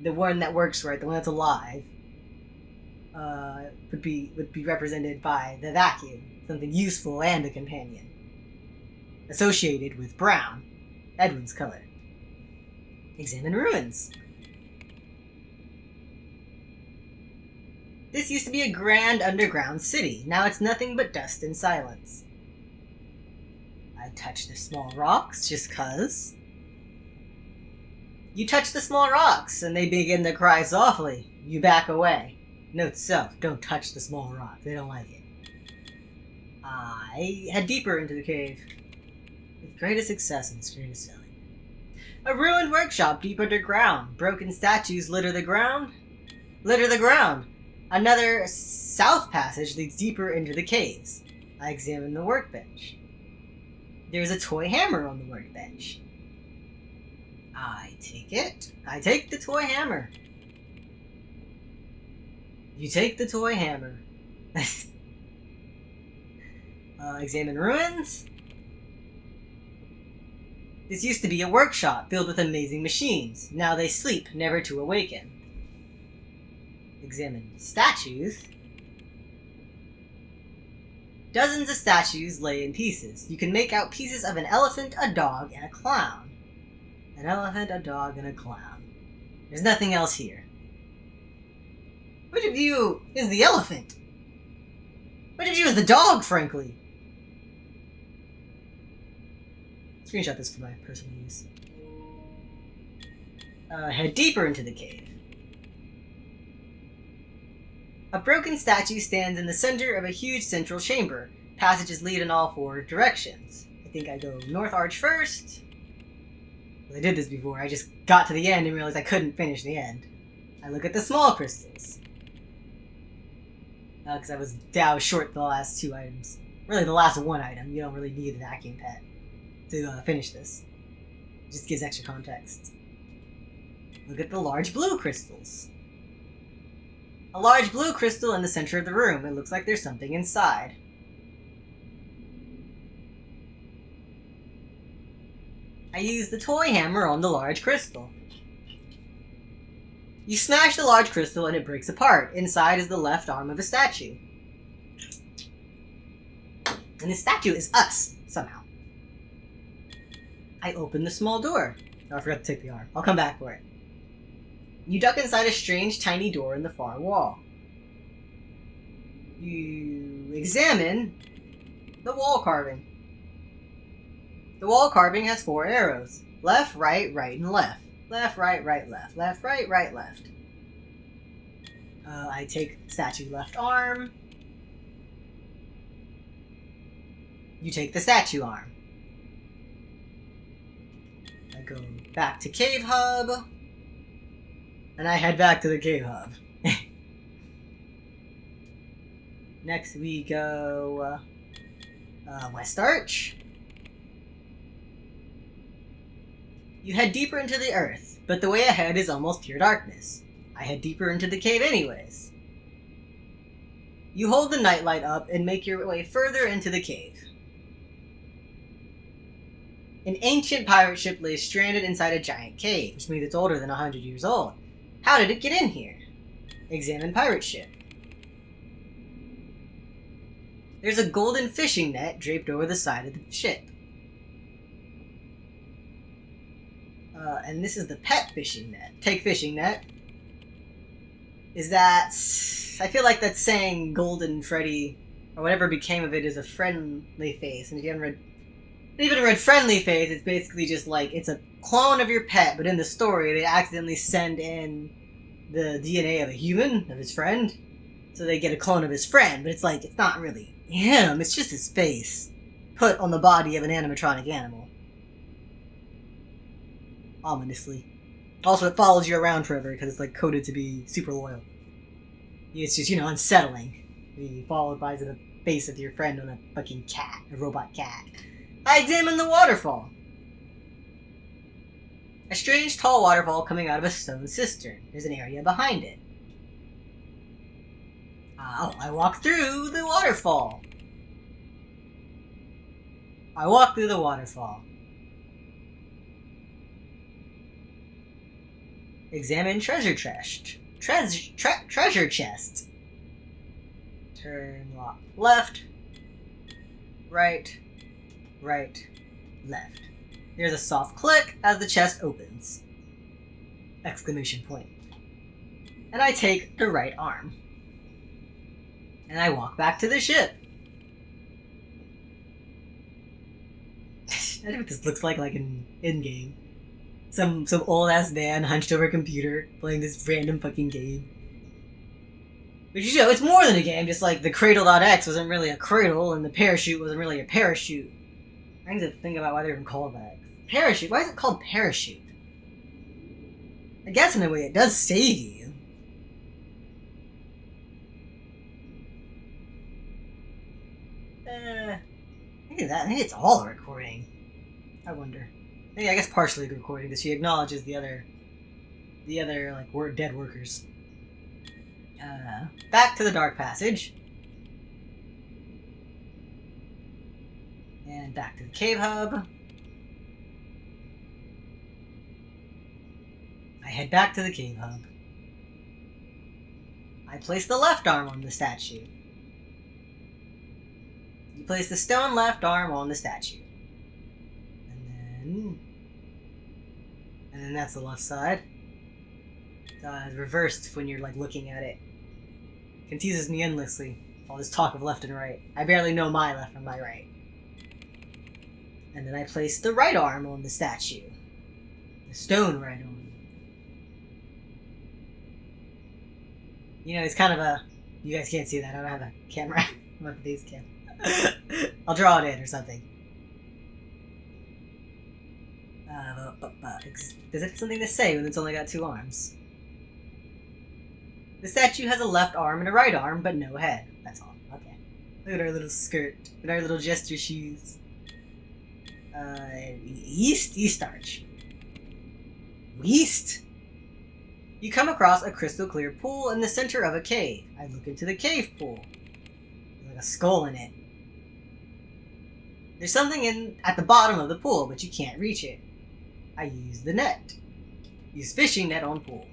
The one that works right, the one that's alive, would be represented by the vacuum, something useful and a companion. Associated with brown, Edwin's color. Examine ruins. This used to be a grand underground city. Now it's nothing but dust and silence. I touch the small rocks just 'cause. You touch the small rocks and they begin to cry softly. You back away. Note to self, don't touch the small rocks. They don't like it. I head deeper into the cave. With greatest success and greatest failure. A ruined workshop deep underground. Broken statues litter the ground. Another south passage leads deeper into the caves. I examine the workbench. There's a toy hammer on the workbench. I take it. I take the toy hammer. You take the toy hammer. Examine ruins. This used to be a workshop filled with amazing machines. Now they sleep, never to awaken. Examine statues. Dozens of statues lay in pieces. You can make out pieces of an elephant, a dog, and a clown. An elephant, a dog, and a clown. There's nothing else here. Which of you is the elephant? Which of you is the dog, frankly? Screenshot this for my personal use. Head deeper into the cave. A broken statue stands in the center of a huge central chamber. Passages lead in all four directions. I think I go north arch first. Well, I did this before. I just got to the end and realized I couldn't finish the end. I look at the small crystals. Because I was short the last two items. Really, the last one item. You don't really need the vacuum pet to finish this. It just gives extra context. Look at the large blue crystals. A large blue crystal in the center of the room. It looks like there's something inside. I use the toy hammer on the large crystal. You smash the large crystal and it breaks apart. Inside is the left arm of a statue. And the statue is us, somehow. I open the small door. Oh, I forgot to take the arm. I'll come back for it. You duck inside a strange, tiny door in the far wall. You examine the wall carving. The wall carving has 4 arrows. Left, right, right, and left. Left, right, right, left. Left, right, right, left. I take statue left arm. You take the statue arm. I go back to Cave Hub. And I head back to the Cave Hub. Next we go West Arch. You head deeper into the earth, but the way ahead is almost pure darkness. I head deeper into the cave anyways. You hold the nightlight up and make your way further into the cave. An ancient pirate ship lays stranded inside a giant cave, which means it's older than 100 years old. How did it get in here? Examine pirate ship. There's a golden fishing net draped over the side of the ship. And this is the pet fishing net. Take fishing net. Is that... I feel like that's saying Golden Freddy, or whatever became of it, is a friendly face. And if you haven't read Friendly Face, it's basically just like, it's a clone of your pet, but in the story, they accidentally send in the DNA of a human, of his friend. So they get a clone of his friend, but it's like, it's not really him, it's just his face. Put on the body of an animatronic animal. Ominously. Also, it follows you around forever because it's like coded to be super loyal. It's just, unsettling. Being followed by the face of your friend on a fucking cat, a robot cat. I examine the waterfall. A strange tall waterfall coming out of a stone cistern. There's an area behind it. I walk through the waterfall. I walk through the waterfall. Examine treasure chest. Treasure chest. Turn left, right, left. There's a soft click as the chest opens. Exclamation point. And I take the right arm. And I walk back to the ship. I don't know what this looks like an in-game. Some old-ass man hunched over a computer playing this random fucking game. But you know, it's more than a game, just like the Cradle.x wasn't really a cradle and the parachute wasn't really a parachute. I need to think about why they're even called that. Parachute? Why is it called parachute? I guess in a way it does save you. Maybe it's all a recording. I wonder. Maybe I guess partially a recording because she acknowledges the other like dead workers. Back to the dark passage. And back to the cave hub. I head back to the cave hub. I place the left arm on the statue. You place the stone left arm on the statue. And then that's the left side. It's reversed when you're like looking at it. Confuses me endlessly. All this talk of left and right. I barely know my left from my right. And then I place the right arm on the statue. The stone right arm. You know, it's kind of a... You guys can't see that. I don't have a camera. I'm up to these cam. I'll draw it in or something. Does it have something to say when it's only got two arms? The statue has a left arm and a right arm, but no head. That's all. Okay. Look at our little skirt and our little jester shoes. East arch. West. You come across a crystal clear pool in the center of a cave. I look into the cave pool. There's like a skull in it. There's something at the bottom of the pool, but you can't reach it. I use the net. Use fishing net on pool.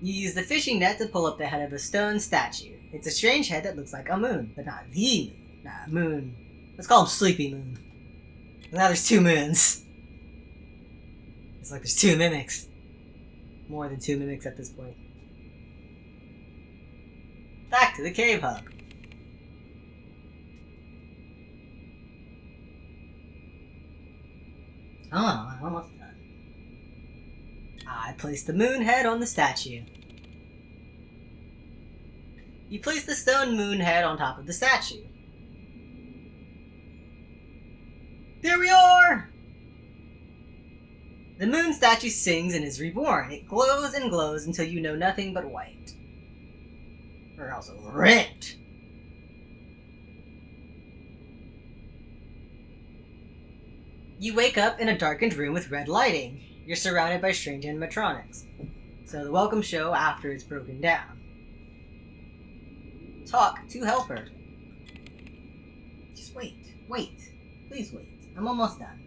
You use the fishing net to pull up the head of a stone statue. It's a strange head that looks like a moon, but not the moon. Nah, moon. Let's call him Sleepy Moon. Now there's two moons. It's like there's two mimics. More than two mimics at this point. Back to the cave hub. Oh, I'm almost done. I place the moon head on the statue. You place the stone moon head on top of the statue. There we are! The moon statue sings and is reborn. It glows and glows until you know nothing but white. Or also red. You wake up in a darkened room with red lighting. You're surrounded by strange animatronics. So the welcome show after it's broken down. Talk to helper. Just wait. Please wait. I'm almost done.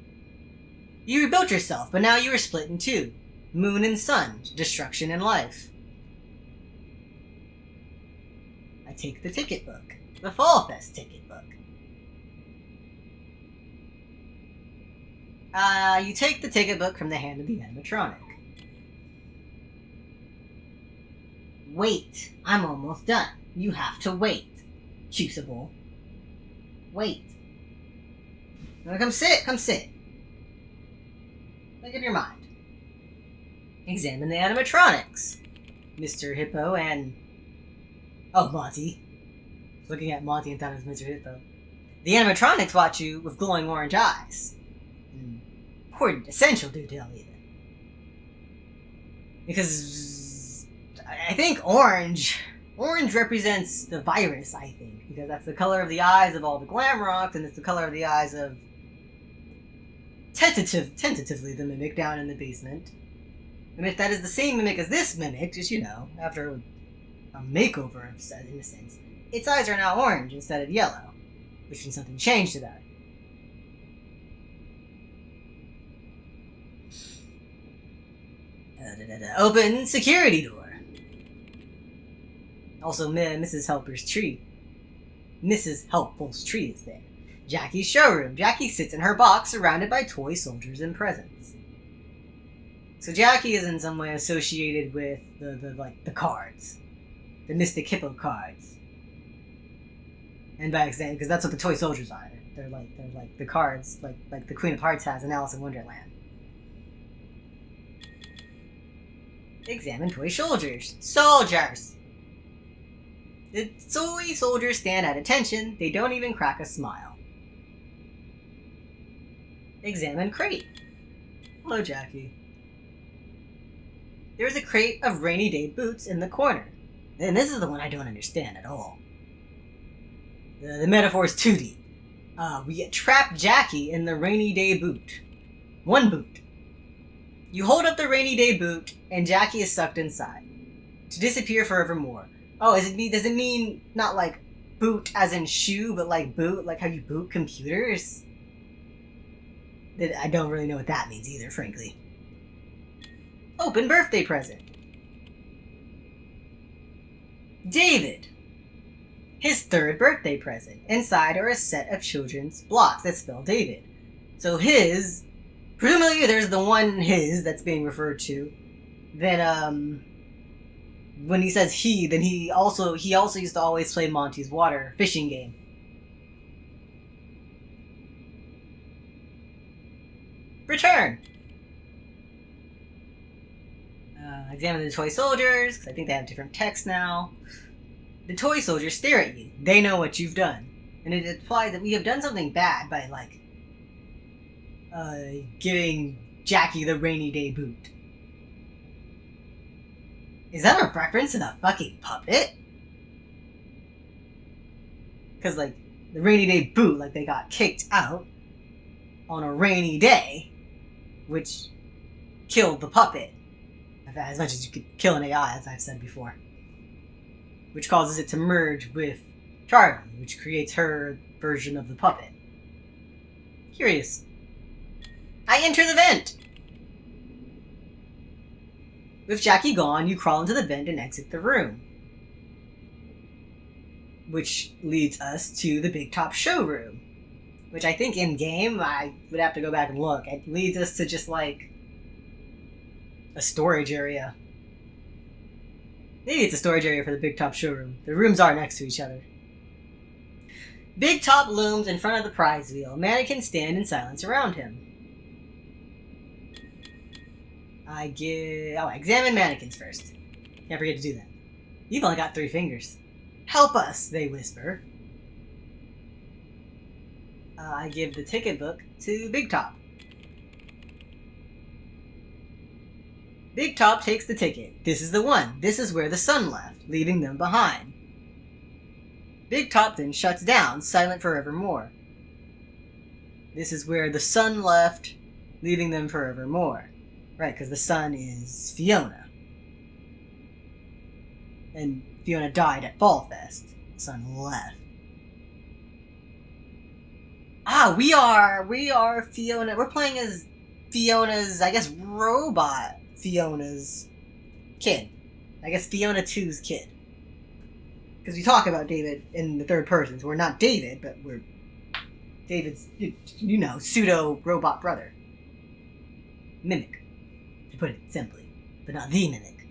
You rebuilt yourself, but now you are split in two. Moon and sun, destruction and life. I take the ticket book. The Fall Fest ticket book. You take the ticket book from the hand of the animatronic. Wait, I'm almost done. You have to wait. Choosable. Wait. Now come sit. Make up your mind. Examine the animatronics. Mr. Hippo and... Oh, Monty. Looking at Monty and thought it was Mr. Hippo. The animatronics watch you with glowing orange eyes. Important, essential detail even. Because I think orange represents the virus, I think. Because that's the color of the eyes of all the glam rocks, and it's the color of the eyes of tentatively the mimic down in the basement. And if that is the same mimic as this mimic, just, you know, after a makeover, in a sense, its eyes are now orange instead of yellow, which means something changed about it. Open security door. Also, Mrs. Helper's tree. Mrs. Helpful's tree is there. Jackie's showroom. Jackie sits in her box surrounded by toy soldiers and presents. So Jackie is in some way associated with the cards. The Mystic Hippo cards. And by example, because that's what the toy soldiers are. They're like the cards, like the Queen of Hearts has in Alice in Wonderland. Examine toy soldiers. Soldiers! The toy soldiers stand at attention. They don't even crack a smile. Examine crate. Hello, Jackie. There's a crate of rainy day boots in the corner. And this is the one I don't understand at all. The metaphor is too deep. We trap Jackie in the rainy day boot. One boot. You hold up the rainy day boot, and Jackie is sucked inside. To disappear forevermore. Oh, does it mean not like boot as in shoe, but like boot, like how you boot computers? I don't really know what that means either, frankly. Open birthday present. David. His third birthday present. Inside are a set of children's blocks that spell David. So his... Presumably there's the one his that's being referred to. Then, when he says he, then he also used to always play Monty's Water fishing game. Return! Examine the toy soldiers, because I think they have different text now. The toy soldiers stare at you. They know what you've done. And it implies that we have done something bad by, giving Jackie the rainy day boot. Is that a reference to the fucking puppet? Because, the rainy day boot, they got kicked out on a rainy day, which killed the puppet. As much as you could kill an AI, as I've said before. Which causes it to merge with Charlie, which creates her version of the puppet. Curious. I enter the vent! With Jackie gone, you crawl into the vent and exit the room. Which leads us to the Big Top showroom. Which I think in-game, I would have to go back and look. It leads us to just, a storage area. Maybe it's a storage area for the Big Top showroom. The rooms are next to each other. Big Top looms in front of the prize wheel. Mannequins stand in silence around him. Examine mannequins first. Can't forget to do that. You've only got 3 fingers. Help us, they whisper. I give the ticket book to Big Top. Big Top takes the ticket. This is the one. This is where the sun left, leaving them behind. Big Top then shuts down, silent forevermore. This is where the sun left, leaving them forevermore. Right, because the sun is Fiona. And Fiona died at Fall Fest. The sun left. We are Fiona. We're playing as Fiona's, I guess, robot Fiona's kid. I guess Fiona 2's kid. Because we talk about David in the third person, so we're not David, but we're David's, pseudo-robot brother. Mimic, to put it simply, but not the mimic.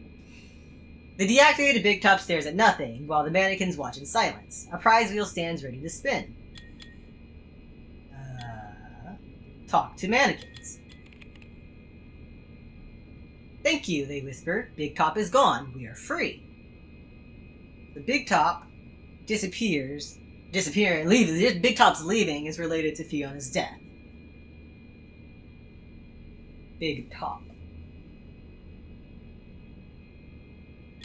The deactivated Big Top stares at nothing, while the mannequins watch in silence. A prize wheel stands ready to spin. Talk to mannequins. Thank you, they whisper. Big Top is gone. We are free. The Big Top disappears. Leaves. Big Top's leaving is related to Fiona's death. Big Top.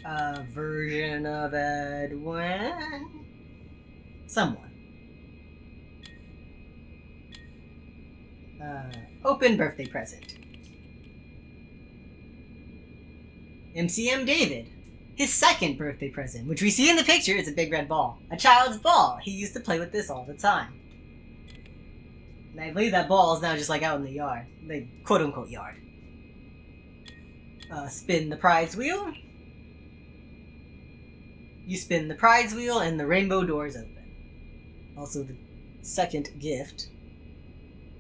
A version of Edwin? Someone. Open birthday present. MCM David. His second birthday present, which we see in the picture, is a big red ball. A child's ball. He used to play with this all the time. And I believe that ball is now just like out in the yard. The quote-unquote yard. Spin the prize wheel. You spin the prize wheel and the rainbow doors open. Also the second gift.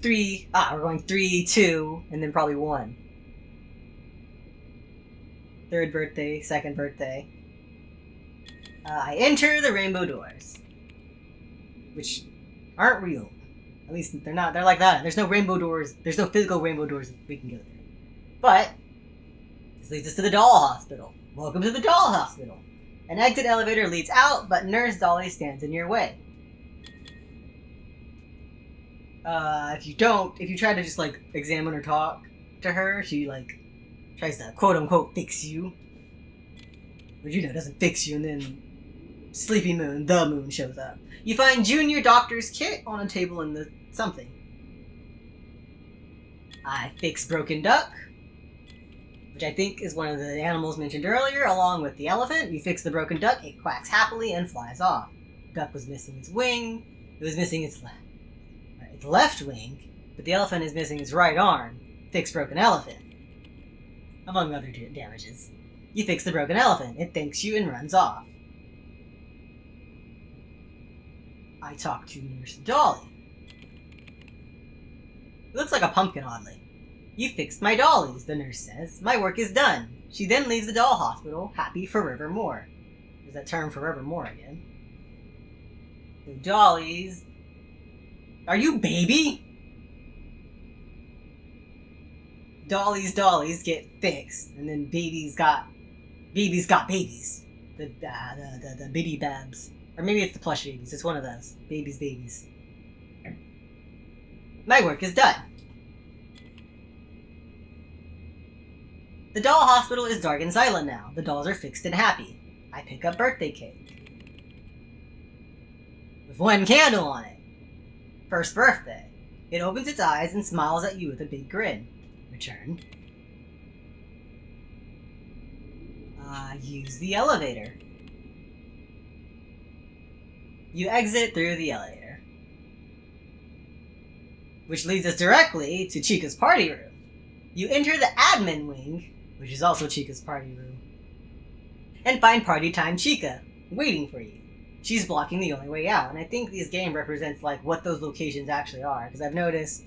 We're going 3, 2, and then probably 1. Third birthday, second birthday. I enter the rainbow doors. Which aren't real. At least they're not. They're like that. There's no rainbow doors. There's no physical rainbow doors we can go through. But this leads us to the doll hospital. Welcome to the doll hospital. An exit elevator leads out, but Nurse Dolly stands in your way. If you try to just like examine or talk to her, she like tries to quote unquote fix you. But doesn't fix you, and then Sleepy Moon, the moon, shows up. You find Junior Doctor's kit on a table in the something. I fix Broken Duck, which I think is one of the animals mentioned earlier, along with the elephant. You fix the broken duck, it quacks happily and flies off. Duck was missing its wing, it was missing its left wing, but the elephant is missing its right arm. Fix broken elephant. Among other damages. You fix the broken elephant, it thanks you and runs off. I talk to Nurse Dolly. It looks like a pumpkin, oddly. You fixed my dollies, the nurse says. My work is done. She then leaves the doll hospital, happy forevermore. There's that term forevermore again. So dollies... Are you baby? Dollies get fixed, and then babies got babies. The baby babs. Or maybe it's the plush babies. It's one of those. Babies. My work is done. The doll hospital is dark and silent now. The dolls are fixed and happy. I pick up birthday cake. With 1 candle on it. First birthday. It opens its eyes and smiles at you with a big grin. Return. Use the elevator. You exit through the elevator. Which leads us directly to Chica's party room. You enter the admin wing, which is also Chica's party room, and find Party Time Chica, waiting for you. She's blocking the only way out, and I think this game represents like what those locations actually are, because I've noticed,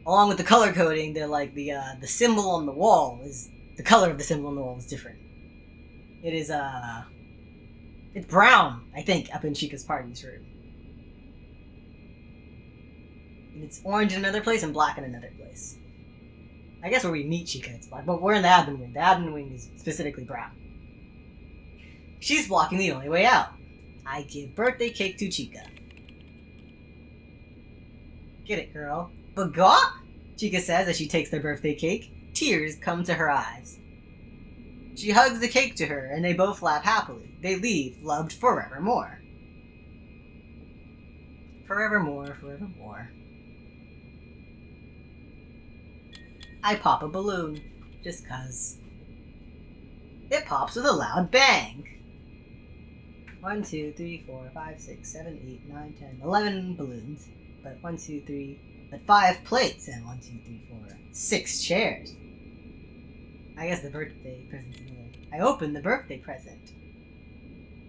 along with the color coding, the symbol on the wall is, the color of the symbol on the wall is different. It is, it's brown, I think, up in Chica's party's room. And it's orange in another place and black in another place. I guess where we meet Chica, it's black, but we're in the admin wing. The admin wing is specifically brown. She's blocking the only way out. I give birthday cake to Chica. Get it, girl. Bagok? Chica says as she takes their birthday cake. Tears come to her eyes. She hugs the cake to her, and they both laugh happily. They leave, loved forevermore. Forevermore. I pop a balloon, just 'cause. It pops with a loud bang. 1, 2, 3, 4, 5, 6, 7, 8, 9, 10, 11 balloons. But 1, 2, 3, but 5 plates, and 1, 2, 3, 4, 6 chairs. I guess the birthday present's in the way. I open the birthday present.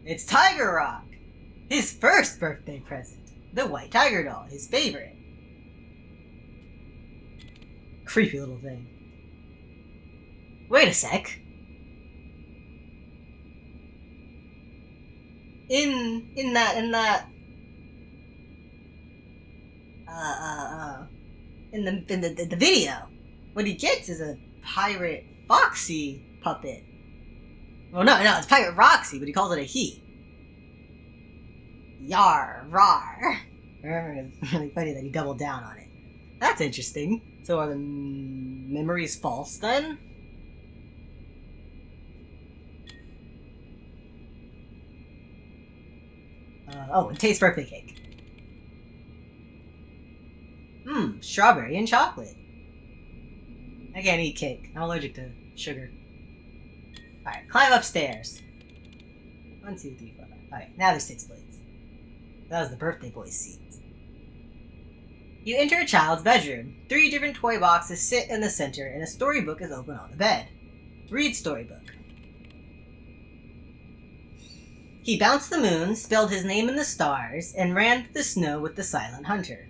It's Tiger Rock! His first birthday present. The white tiger doll, his favorite. Creepy little thing. Wait a sec. In the video, what he gets is a Pirate Foxy puppet. Well, no, it's Pirate Roxy, but he calls it a he. Yar, rar. It's really funny that he doubled down on it. That's interesting. So are the memories false then? And taste birthday cake. Strawberry and chocolate. I can't eat cake. I'm allergic to sugar. Alright, climb upstairs. 1, 2, 3, 4, 5. Alright, now there's 6 blades. That was the birthday boy's seat. You enter a child's bedroom. 3 different toy boxes sit in the center, and a storybook is open on the bed. Read storybook. He bounced the moon, spelled his name in the stars, and ran through the snow with the silent hunter.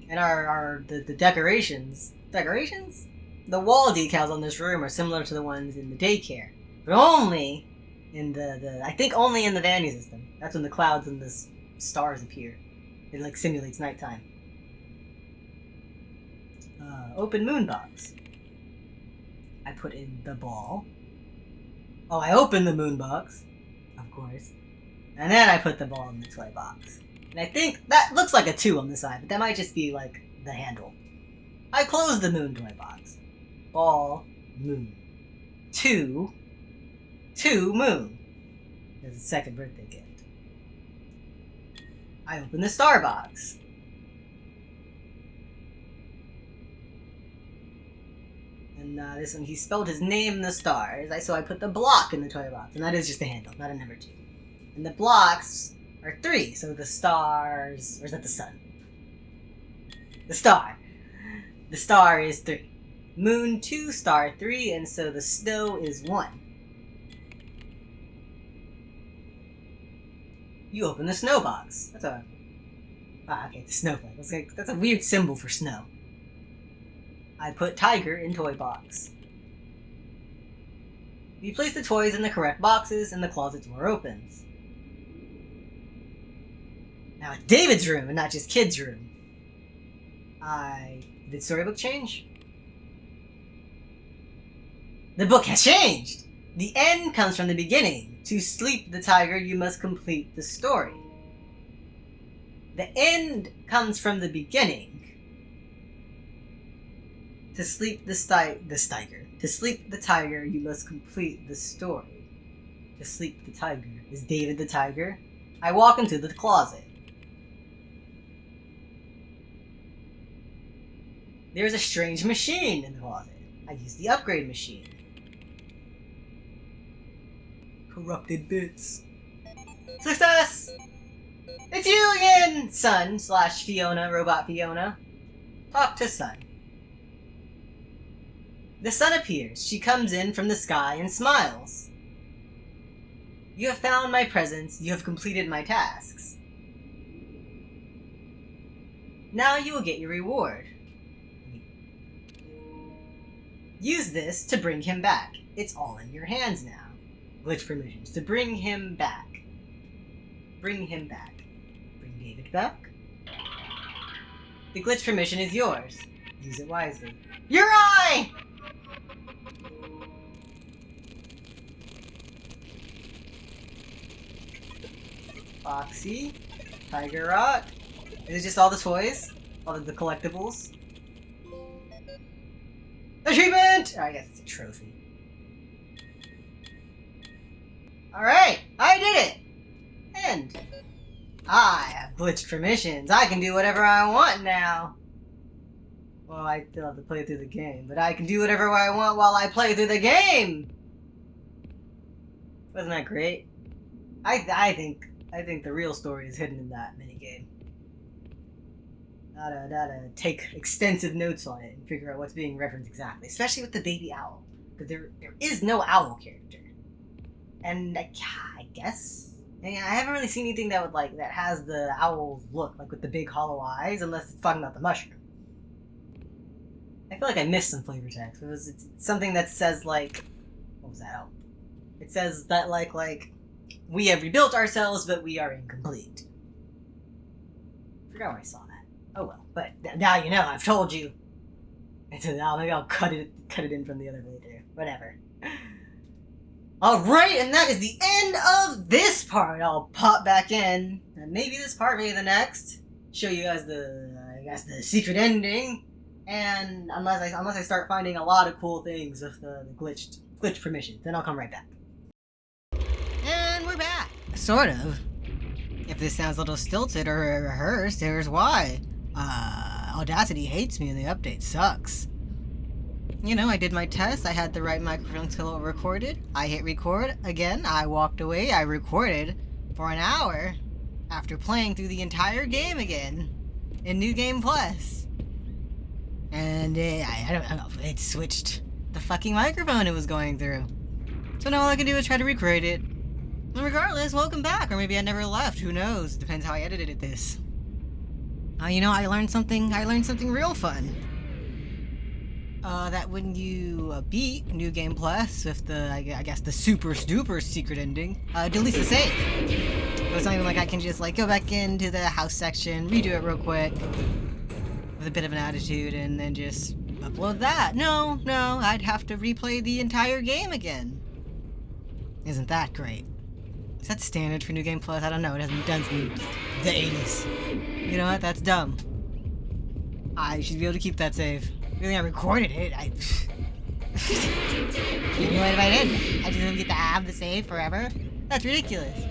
And the decorations? Decorations? The wall decals on this room are similar to the ones in the daycare. But only in I think only in the Vanny system. That's when the clouds and the stars appear. It like simulates nighttime. Open moon box. I put in the ball. Oh, I opened the moon box, of course. And then I put the ball in the toy box. And I think that looks like a 2 on the side, but that might just be like the handle. I closed the moon toy box. Ball, moon. 2, moon. It's a second birthday gift. I opened the star box. And this one, he spelled his name in the stars. So I put the block in the toy box. And that is just a handle, not a number 2. And the blocks are 3. So the stars... Or is that the sun? The star. The star is 3. Moon 2, star 3, and so the snow is 1. You open the snow box. That's a... Ah, okay, it's a snowflake. That's a weird symbol for snow. I put tiger in toy box. You place the toys in the correct boxes, and the closet door opens. Now it's David's room, and not just kid's room. Did storybook change? The book has changed! The end comes from the beginning. To sleep the tiger, you must complete the story. The end comes from the beginning. To sleep the tiger. To sleep the tiger, you must complete the story. To sleep the tiger. Is David the tiger? I walk into the closet. There's a strange machine in the closet. I use the upgrade machine. Corrupted bits. Success! It's you again, son / Fiona, robot Fiona. Talk to son. The sun appears. She comes in from the sky and smiles. You have found my presence. You have completed my tasks. Now you will get your reward. Use this to bring him back. It's all in your hands now. Glitch permissions. To bring him back. Bring him back. Bring David back. The glitch permission is yours. Use it wisely. Your eye! Foxy. Tiger Rock. Is it just all the toys? All the collectibles? Achievement! Oh, I guess it's a trophy. Alright, I did it! And I have glitched permissions. I can do whatever I want now. Well, I still have to play through the game, but I can do whatever I want while I play through the game! Wasn't that great? I think the real story is hidden in that minigame. Gotta take extensive notes on it and figure out what's being referenced exactly, especially with the baby owl, because there is no owl character, and I guess I haven't really seen anything that has the owl's look, like with the big hollow eyes, unless it's talking about the mushroom. I feel like I missed some flavor text. It's something that says like, what was that? Oh, it says that like we have rebuilt ourselves, but we are incomplete. I forgot where I saw that. Oh well, but now you know. I've told you. Maybe I'll cut it in from the other way there. Whatever. All right, and that is the end of this part. I'll pop back in, and maybe this part, maybe the next. Show you guys the secret ending, and unless I start finding a lot of cool things with the glitch permissions, then I'll come right back. And we're back, sort of. If this sounds a little stilted or rehearsed, here's why. Audacity hates me and the update sucks. you know, I did my test. I had the right microphone skill recorded. I hit record again. I walked away. I recorded for an hour after playing through the entire game again in New Game Plus. And I don't know, it switched the fucking microphone it was going through. So now all I can do is try to recreate it. And regardless, welcome back. Or maybe I never left. Who knows? Depends how I edited this. You know, I learned something real fun. That when you beat New Game Plus with the, I guess, the super duper secret ending, deletes the save. So it's not even like I can just, like, go back into the house section, redo it real quick, with a bit of an attitude, and then just upload that. No, I'd have to replay the entire game again. Isn't that great? Is that standard for New Game Plus? I don't know, it hasn't been done since the 80s. You know what? That's dumb. I should be able to keep that save. Really, I recorded it. You know what if I did? I just don't get to have the save forever? That's ridiculous.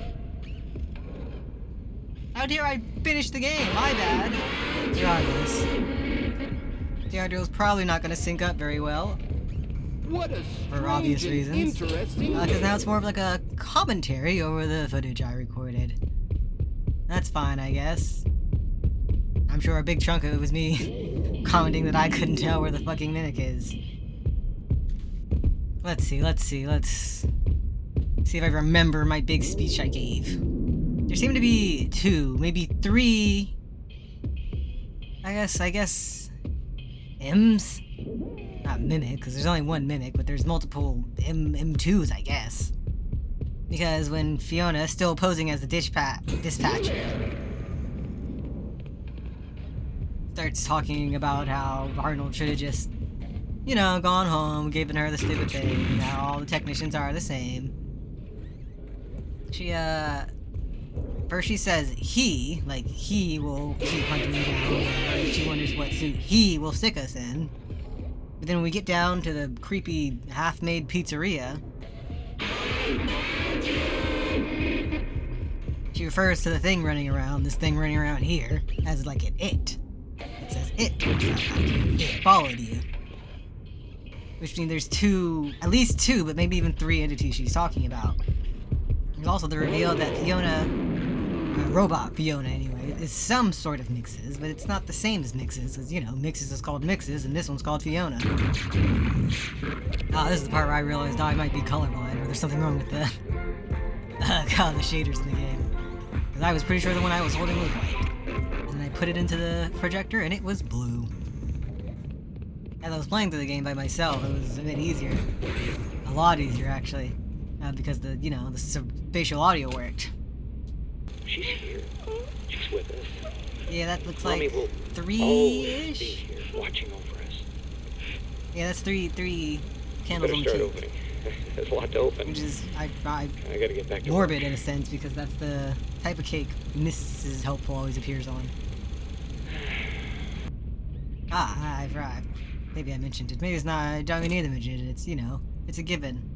How dare I finish the game? My bad. Regardless. The audio's probably not going to sync up very well. What a for obvious reasons. interesting. Because now it's more of like a commentary over the footage I recorded. That's fine, I guess. I'm sure a big chunk of it was me commenting that I couldn't tell where the fucking mimic is. Let's see if I remember my big speech I gave. There seemed to be 2, maybe 3, I guess, M's? Not mimic, because there's only one mimic, but there's multiple M2s, I guess. Because when Fiona, still posing as the dispatcher, starts talking about how Arnold should have just, you know, gone home, given her the stupid thing, and how all the technicians are the same. First she says he will keep hunting me down, and she wonders what suit he will stick us in. But then when we get down to the creepy half-made pizzeria, she refers to the thing running around, this thing running around here, as like an it. It says it followed you. Which means there's at least two, but maybe even 3 entities she's talking about. There's also the reveal that Fiona, robot Fiona anyway, is some sort of Mixes, but it's not the same as Mixes, as, you know, Mixes is called Mixes, and this one's called Fiona. This is the part where I realized I might be colorblind, or there's something wrong with the shaders in the game. Because I was pretty sure the one I was holding was white. And I put it into the projector, and it was blue. As I was playing through the game by myself, it was a bit easier. A lot easier, actually. Because the spatial audio worked. She's here. She's with us. Yeah, that looks Mommy like will 3-ish. be here, watching over us. Yeah, that's three candles on the Better start cake. opening. There's a lot to open. Which is, I gotta get back to morbid work. in a sense, because that's the type of cake Mrs. Helpful always appears on. I've maybe I mentioned it. Maybe it's not. I don't even need to mention it. It's, you know, it's a given.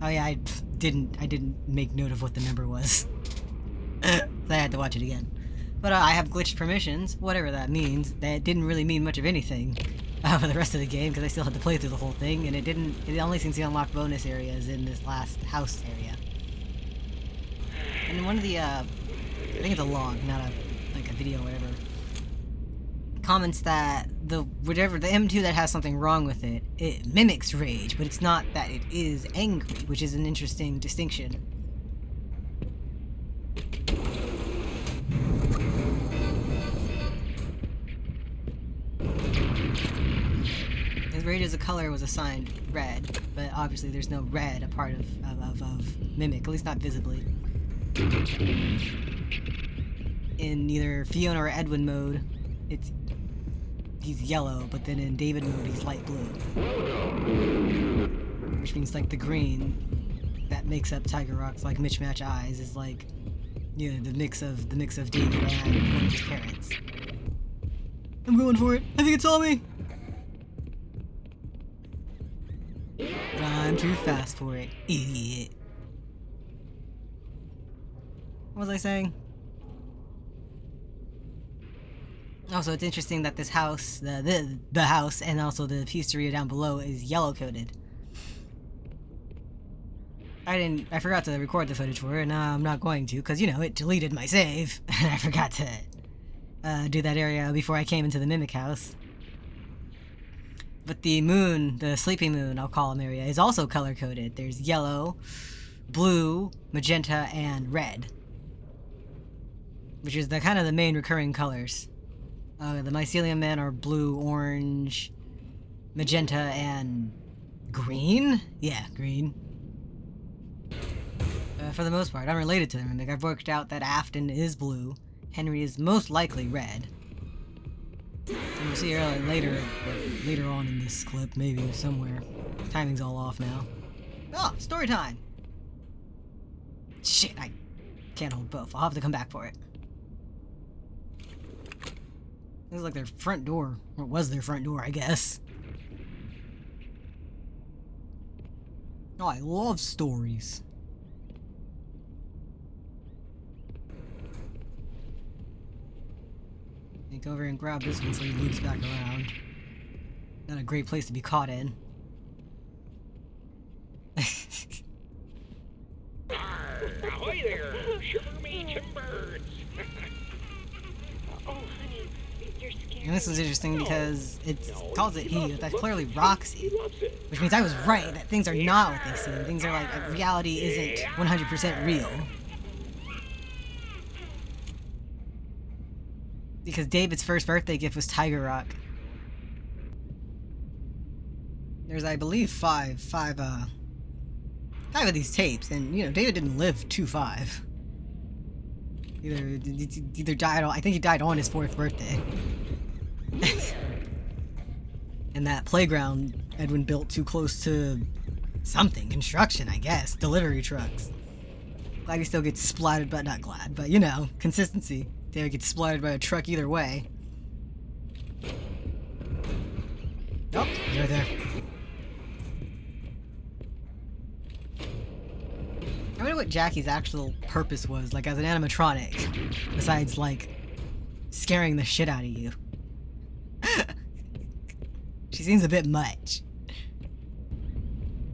Oh yeah, I didn't make note of what the number was. So I had to watch it again. But I have glitched permissions, whatever that means. That didn't really mean much of anything for the rest of the game, because I still had to play through the whole thing, and it only seems to unlock bonus areas in this last house area. And one of the, I think it's a log, not a video or whatever, comments that the M2 that has something wrong with it, it mimics rage, but it's not that it is angry, which is an interesting distinction. His rage as a color was assigned red, but obviously there's no red a part of mimic, at least not visibly. In either Fiona or Edwin mode, he's yellow, but then in David mode he's light blue. Which means like the green that makes up Tiger Rock's like mismatch eyes is like, you know, the mix of David and one of his parents. I'm going for it. I think it's all me. But I'm too fast for it, idiot. What was I saying? Also, it's interesting that this house, the house, and also the pizzeria down below is yellow coded. I forgot to record the footage for it, and I'm not going to, because, you know, it deleted my save, and I forgot to do that area before I came into the Mimic house. But the moon, the sleeping moon, I'll call him area, is also color-coded. There's yellow, blue, magenta, and red. Which is the kind of the main recurring colors. The mycelium men are blue, orange, magenta, and green? Yeah, green. For the most part, unrelated to the Mimic, I've worked out that Afton is blue, Henry is most likely red. And we'll see later on in this clip, maybe somewhere. Timing's all off now. Oh, story time! Shit, I can't hold both. I'll have to come back for it. This is like their front door. Or it was their front door, I guess. Oh, I love stories. Go over and grab this one so he loops back around. Not a great place to be caught in. Ahoy there! Shiver me timbers! Oh, honey, you're scared. And this is interesting because it calls it he, but that's clearly Roxy. He loves it. Which means I was right, that things are not what they seem. Things are like, reality isn't 100% real. Because David's first birthday gift was Tiger Rock. There's, I believe, five of these tapes, and, you know, David didn't live to 5. Either died on, I think he died on his 4th birthday. And that playground Edwin built too close to something, construction, I guess, delivery trucks. Glad he still gets splattered, but not glad, but, you know, consistency. David gets splattered by a truck either way. Oh, he's right there. I wonder what Jackie's actual purpose was, like, as an animatronic. Besides, like, scaring the shit out of you. She seems a bit much.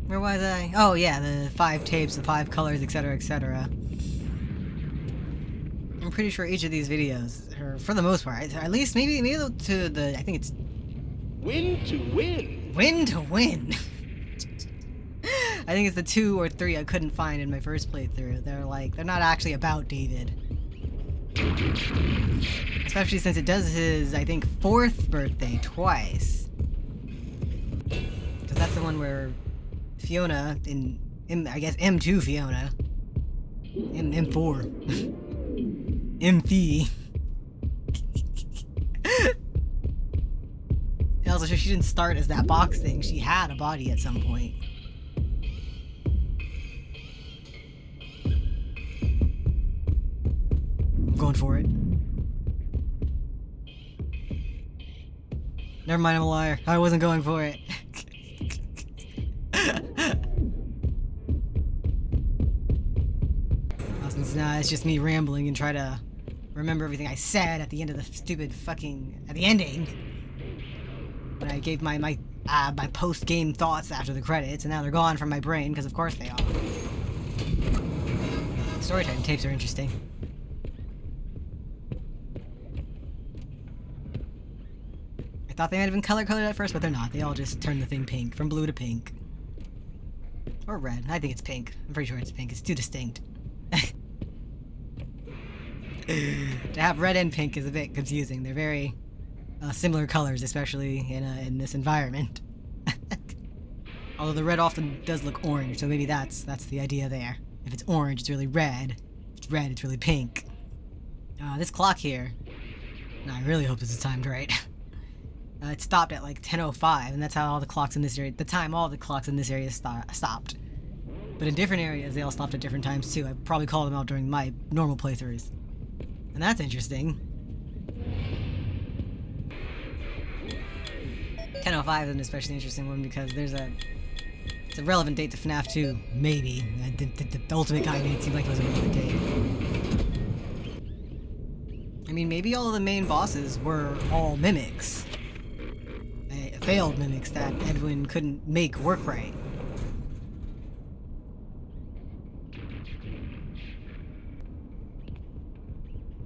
Where was I? Oh, yeah, the 5 tapes, the 5 colors, etc., etc. I'm pretty sure each of these videos, or for the most part, at least maybe to the, I think it's... Win to win! Win to win! I think it's the 2 or 3 I couldn't find in my first playthrough. They're not actually about David. Especially since it does his, I think, 4th birthday twice. Because that's the one where Fiona, I guess M2 Fiona, M4, M3. And also, she didn't start as that box thing. She had a body at some point. I'm going for it. Never mind, I'm a liar. I wasn't going for it. Since now it's just me rambling and try to remember everything I said at the end of the stupid fucking... at the ending. When I gave my post-game thoughts after the credits, and now they're gone from my brain, because of course they are. Storytime tapes are interesting. I thought they might have been color-coded at first, but they're not. They all just turn the thing pink, from blue to pink. Or red. I think it's pink. I'm pretty sure it's pink. It's too distinct. To have red and pink is a bit confusing. They're very similar colors, especially in this environment. Although the red often does look orange, so maybe that's the idea there. If it's orange, it's really red. If it's red, it's really pink. This clock here... No, I really hope this is timed right. It stopped at like 10:05, and that's how all the clocks in this area... The time all the clocks in this area stopped. But in different areas, they all stopped at different times too. I probably called them out during my normal playthroughs. And that's interesting. 10:05 is an especially interesting one because it's a relevant date to FNAF 2, maybe. The ultimate guide date seemed like it was a relevant date. I mean, maybe all of the main bosses were all mimics. Failed mimics that Edwin couldn't make work right.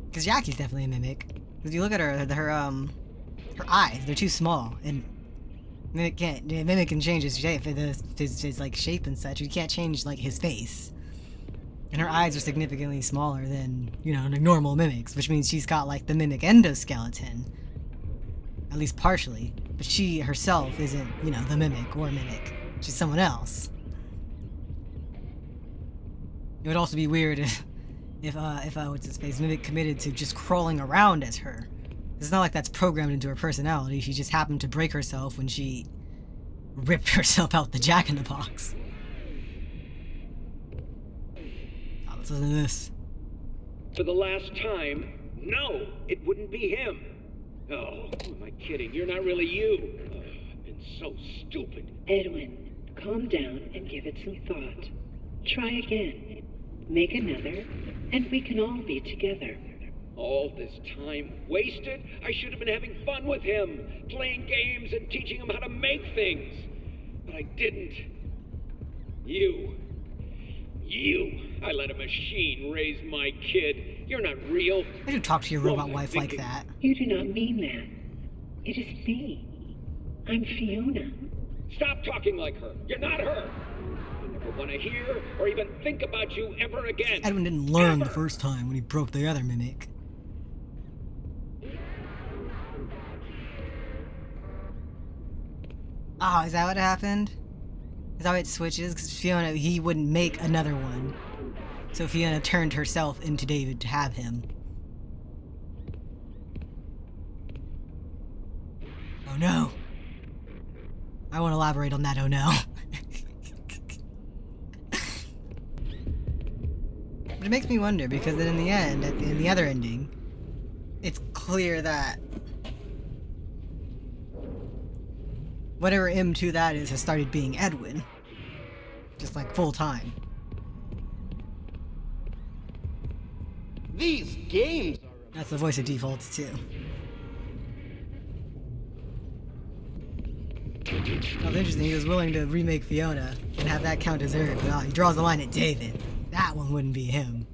Because Jackie's definitely a mimic. If you look at her eyes, they're too small, and Mimic can change his shape, his like shape and such. You can't change like his face. And her eyes are significantly smaller than, you know, normal mimics, which means she's got like the mimic endoskeleton. At least partially. But she herself isn't, you know, the mimic or mimic. She's someone else. It would also be weird if what's his face, Mimic committed to just crawling around as her. It's not like that's programmed into her personality. She just happened to break herself when she ripped herself out the Jack-in-the-Box. Oh, let's listen to this. For the last time, no, it wouldn't be him. Oh, who am I kidding? You're not really you. Oh, I've been so stupid. Edwin, calm down and give it some thought. Try again. Make another, and we can all be together. All this time wasted? I should have been having fun with him, playing games and teaching him how to make things. But I didn't. You. I let a machine raise my kid. You're not real. I don't talk to your robot wife like that. You do not mean that. It is me. I'm Fiona. Stop talking like her. You're not her. I never want to hear or even think about you ever again. Edwin didn't learn the first time when he broke the other mimic. Oh, is that what happened? Is that how it switches? Because Fiona, he wouldn't make another one. So Fiona turned herself into David to have him. Oh no. I won't elaborate on that, oh no. But it makes me wonder, because then in the end, in the other ending, it's clear that whatever M2 that is has started being Edwin. Just like full time. These games are... That's the voice of defaults too. That was interesting, he was willing to remake Fiona and have that count as her, but he draws the line at David. That one wouldn't be him.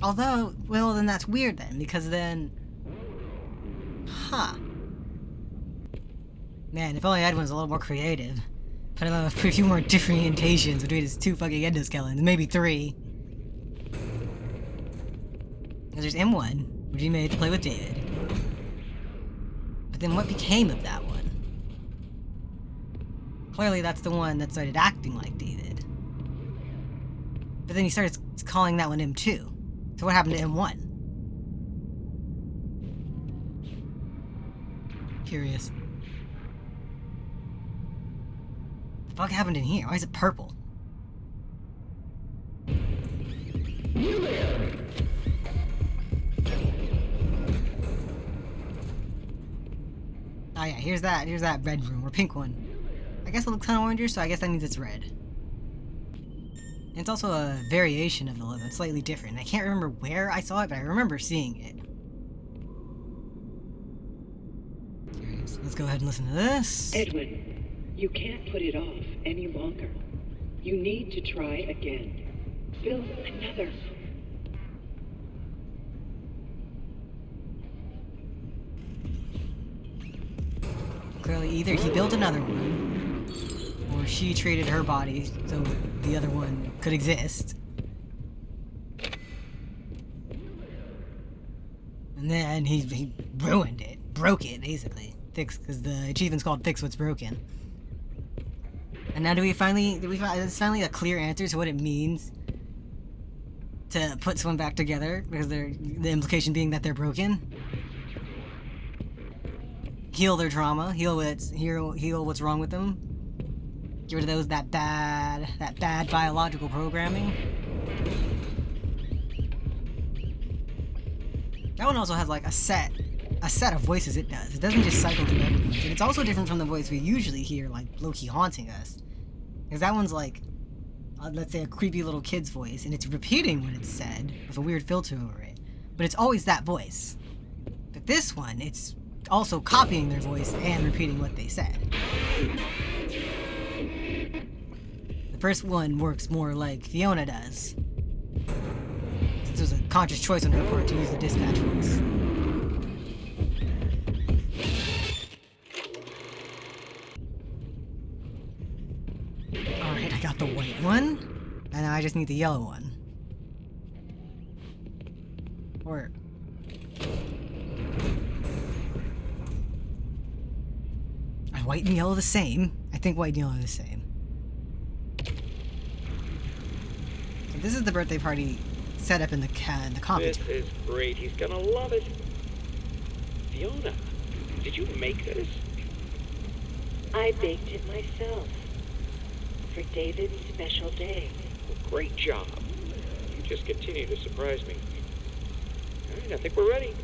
Although, well, then that's weird then, because then... Huh. Man, if only Edwin was a little more creative. Put a few more differentiations between his two fucking endoskeletons, maybe three. Because there's M1, which he made to play with David. But then what became of that one? Clearly that's the one that started acting like David. But then he started calling that one M2. So what happened to M1? Curious. The fuck happened in here? Why is it purple? Oh yeah, here's that red room, or pink one. I guess it looks kind of orange, so I guess that means it's red. And it's also a variation of the logo, it's slightly different. I can't remember where I saw it, but I remember seeing it. Curious. Let's go ahead and listen to this. Edwin, you can't put it off any longer. You need to try again. Build another. Clearly, either he built another one, or she traded her body so the other one could exist. And then he ruined it, broke it, basically. Because the achievement's called Fix What's Broken. And now it's finally a clear answer to what it means to put someone back together, because the implication being that they're broken. Heal their trauma, heal what's wrong with them. Get rid of that bad biological programming. That one also has like a set of voices it does. It doesn't just cycle through everyone. And it's also different from the voice we usually hear, like Loki haunting us. Because that one's like let's say a creepy little kid's voice, and it's repeating what it said with a weird filter over it. But it's always that voice. But this one, it's also copying their voice and repeating what they said. The first one works more like Fiona does. Since it was a conscious choice on her part to use the dispatch voice. Alright, I got the white one, and now I just need the yellow one. Or... are white and yellow the same? I think white and yellow are the same. So this is the birthday party set up in the conference room. This is great. He's gonna love it. Fiona, did you make this? I baked it myself. For David's special day. Great job. You just continue to surprise me. All right, I think we're ready.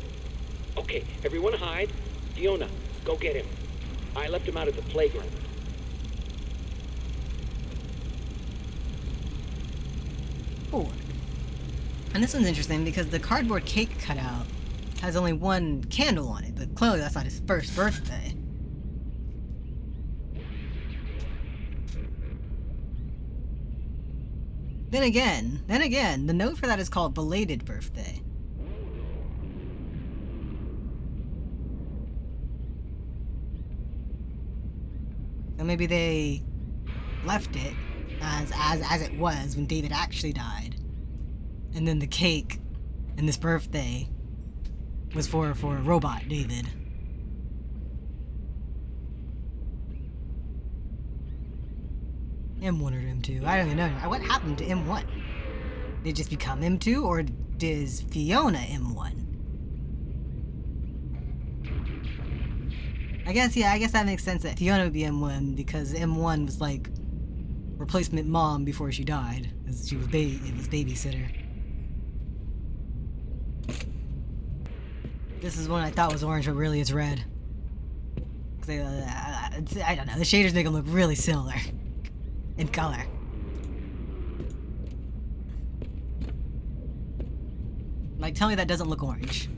Okay, everyone hide. Fiona, go get him. I left him out at the playground. Oh. And this one's interesting because the cardboard cake cutout has only one candle on it, but clearly that's not his first birthday. Then again, the note for that is called belated birthday. So maybe they left it as it was when David actually died. And then the cake and this birthday was for robot David. M1 or M2? I don't even know. What happened to M1? Did it just become M2 or is Fiona M1? I guess that makes sense that Fiona would be M1 because M1 was like replacement mom before she died, as she was babysitter. This is one I thought was orange, but really it's red. I don't know, the shaders make them look really similar in color. Like, tell me that doesn't look orange.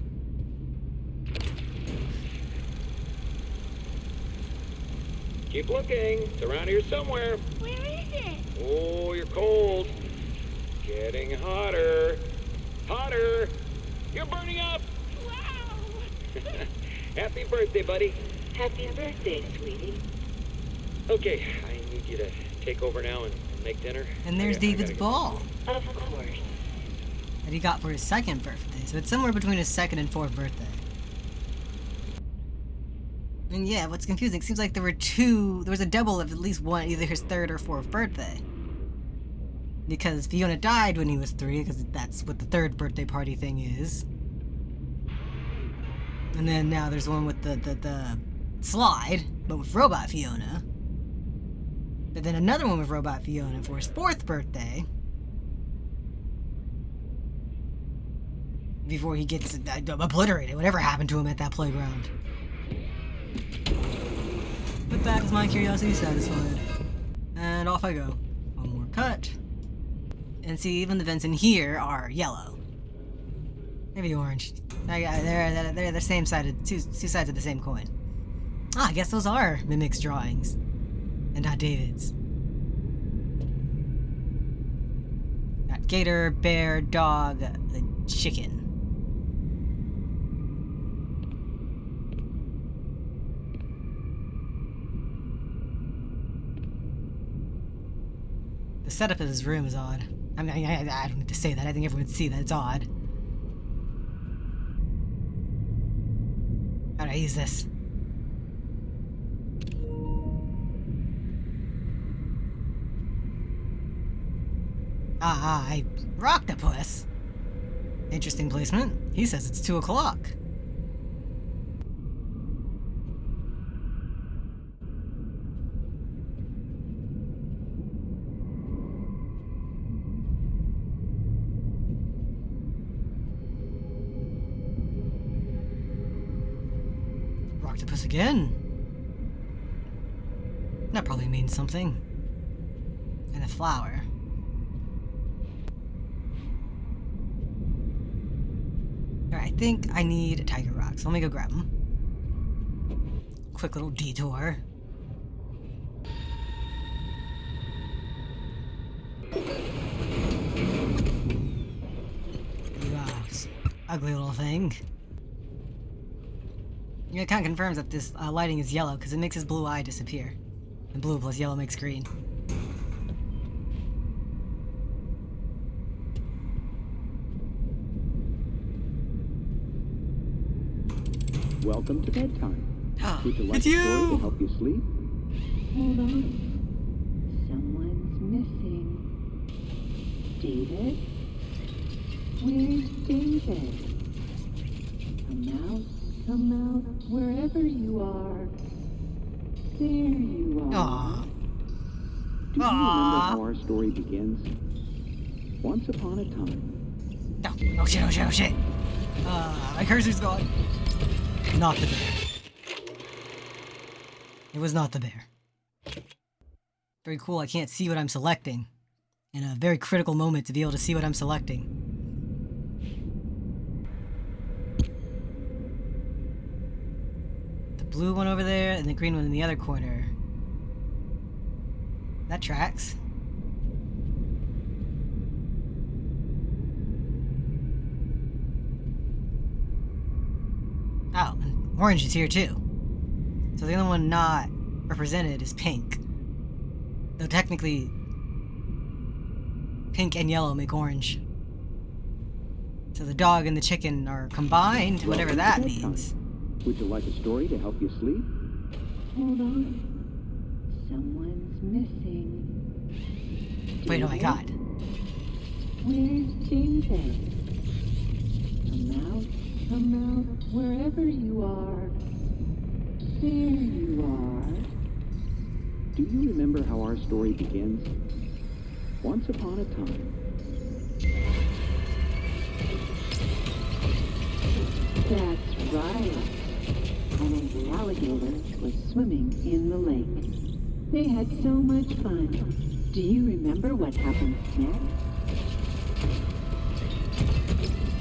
Keep looking. It's around here somewhere. Where is it? Oh, you're cold. Getting hotter. Hotter. You're burning up. Wow. Happy birthday, buddy. Happy birthday, sweetie. Okay, I need you to take over now and make dinner. And there's David's ball Of course. that he got for his second birthday. So it's somewhere between his second and fourth birthday. And yeah, what's confusing, it seems like there was a double of at least one, either his third or fourth birthday. Because Fiona died when he was 3, because that's what the third birthday party thing is. And then now there's one with the slide, but with Robot Fiona. But then another one with Robot Fiona for his 4th birthday. Before he gets obliterated, whatever happened to him at that playground. But that is my curiosity satisfied. And off I go. One more cut. And see, even the vents in here are yellow. Maybe orange. They're the same side of two sides of the same coin. Ah, I guess those are Mimic's drawings. And not David's. Got gator, bear, dog, chicken. The setup of this room is odd. I mean, I don't need to say that. I think everyone would see that it's odd. How do I use this? Ah, Rocktopus. Interesting placement. He says it's 2 o'clock. Rocktopus again. That probably means something. And a flower. Alright, I think I need a tiger rock, so let me go grab them. Quick little detour. You ugly little thing. Yeah, it kind of confirms that this lighting is yellow because it makes his blue eye disappear. And blue plus yellow makes green. Welcome to bedtime. Would you like It's a story you! to help you sleep? Hold on. Someone's missing. David? Where's David? Come out, wherever you are. There you are. Aww. Do you remember how our story begins? Once upon a time. No. Oh shit, oh shit, oh shit. My cursor's gone. Not the bear. It was not the bear. Very cool, I can't see what I'm selecting. In a very critical moment to be able to see what I'm selecting. The blue one over there and the green one in the other corner. That tracks. Oh, and orange is here too. So the only one not represented is pink. Though technically, pink and yellow make orange. So the dog and the chicken are combined, whatever that means. Would you like a story to help you sleep? Hold on. Someone's missing. Wait, oh my god. Where's David? Come out, wherever you are. There you are. Do you remember how our story begins? Once upon a time. That's right. An angry alligator was swimming in the lake. They had so much fun. Do you remember what happened next?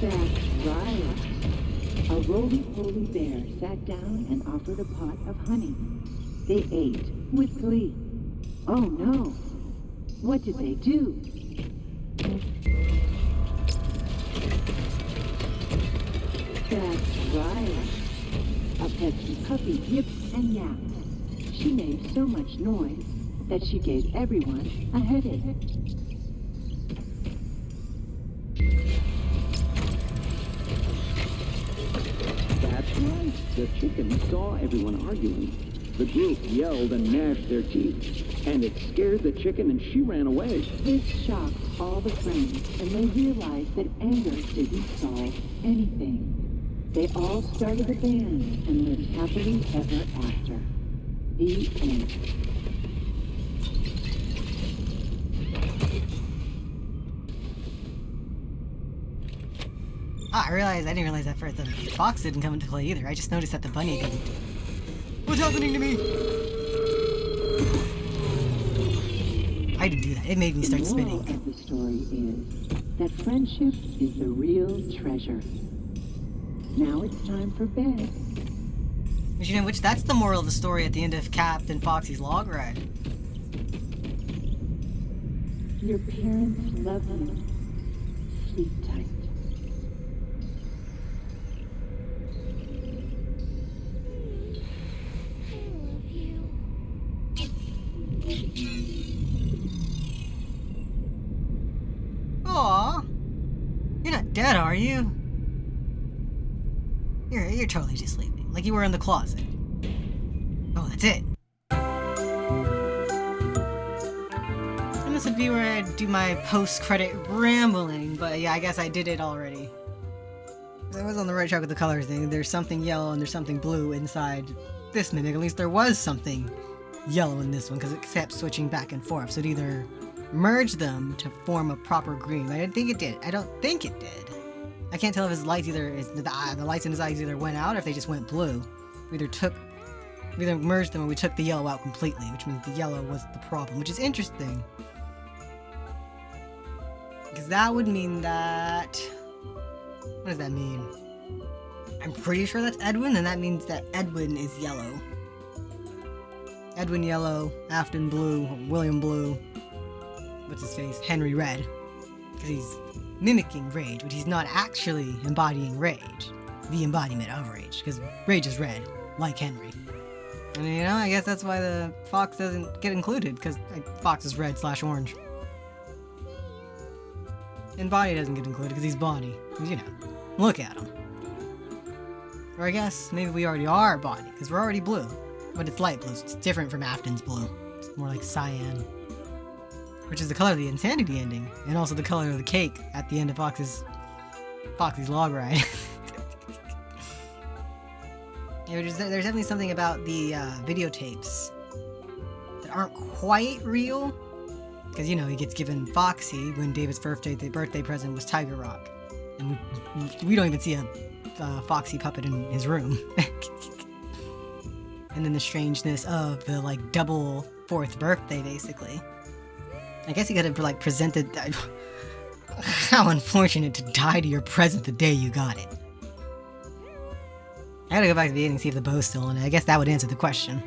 That's right. A roly-poly bear sat down and offered a pot of honey. They ate with glee. Oh no! What did they do? That's right. A pesky puppy yipped and yapped. She made so much noise that she gave everyone a headache. That's right. The chicken saw everyone arguing. The group yelled and gnashed their teeth, and it scared the chicken and she ran away. This shocked all the friends, and they realized that anger didn't solve anything. They all started a band and lived happily ever after. The end. Ah, I didn't realize that first. The fox didn't come into play either. I just noticed that the bunny didn't. What's happening to me? I didn't do that. It made me start spinning. The moral of the story is that friendship is the real treasure. Now it's time for bed. But you know which? That's the moral of the story at the end of Captain Foxy's log ride. Your parents love you. Sleep tight. Aw, you're not dead, are you? You're totally just sleeping, like you were in the closet. Oh, that's it. And this would be where I do my post-credit rambling, but yeah, I guess I did it already. 'Cause I was on the right track with the colors thing. There's something yellow and there's something blue inside this mimic. At least there was something yellow in this one, because it kept switching back and forth. So it either merged them to form a proper green. I didn't think it did. I don't think it did. I can't tell if his lights the lights in his eyes either went out or if they just went blue. We either merged them or we took the yellow out completely, which means the yellow was the problem, which is interesting. Because that would mean that... What does that mean? I'm pretty sure that's Edwin, and that means that Edwin is yellow. Edwin yellow, Afton blue, William blue, what's his face, Henry red. Because he's mimicking rage, but he's not actually embodying rage. The embodiment of rage, because rage is red, like Henry. And you know, I guess that's why the fox doesn't get included, because fox is red/orange. And Bonnie doesn't get included because he's Bonnie. Because, you know, look at him. Or I guess maybe we already are Bonnie, because we're already blue. But it's light blue, so it's different from Afton's blue. It's more like cyan. Which is the color of the Insanity ending, and also the color of the cake at the end of Foxy's log ride. Yeah, there's definitely something about the videotapes that aren't quite real. Because, you know, he gets given Foxy when David's birthday present was Tiger Rock. And we don't even see a Foxy puppet in his room. And then the strangeness of the, like, double 4th birthday, basically. I guess he could have, like, presented... How unfortunate to die to your present the day you got it. I gotta go back to the beginning and see if the bow's still in it. I guess that would answer the question.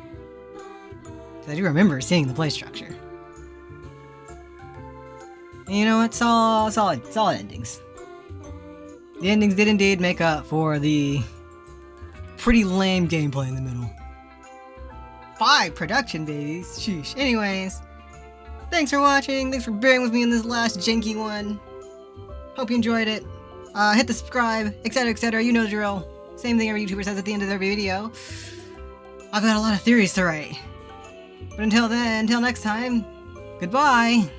Because I do remember seeing the play structure. And you know what? Solid endings. The endings did indeed make up for the pretty lame gameplay in the middle. 5 production babies. Sheesh. Anyways, thanks for watching. Thanks for bearing with me in this last janky one. Hope you enjoyed it. Hit the subscribe, etc., etc. You know the drill. Same thing every YouTuber says at the end of every video. I've got a lot of theories to write. But until then, until next time, goodbye.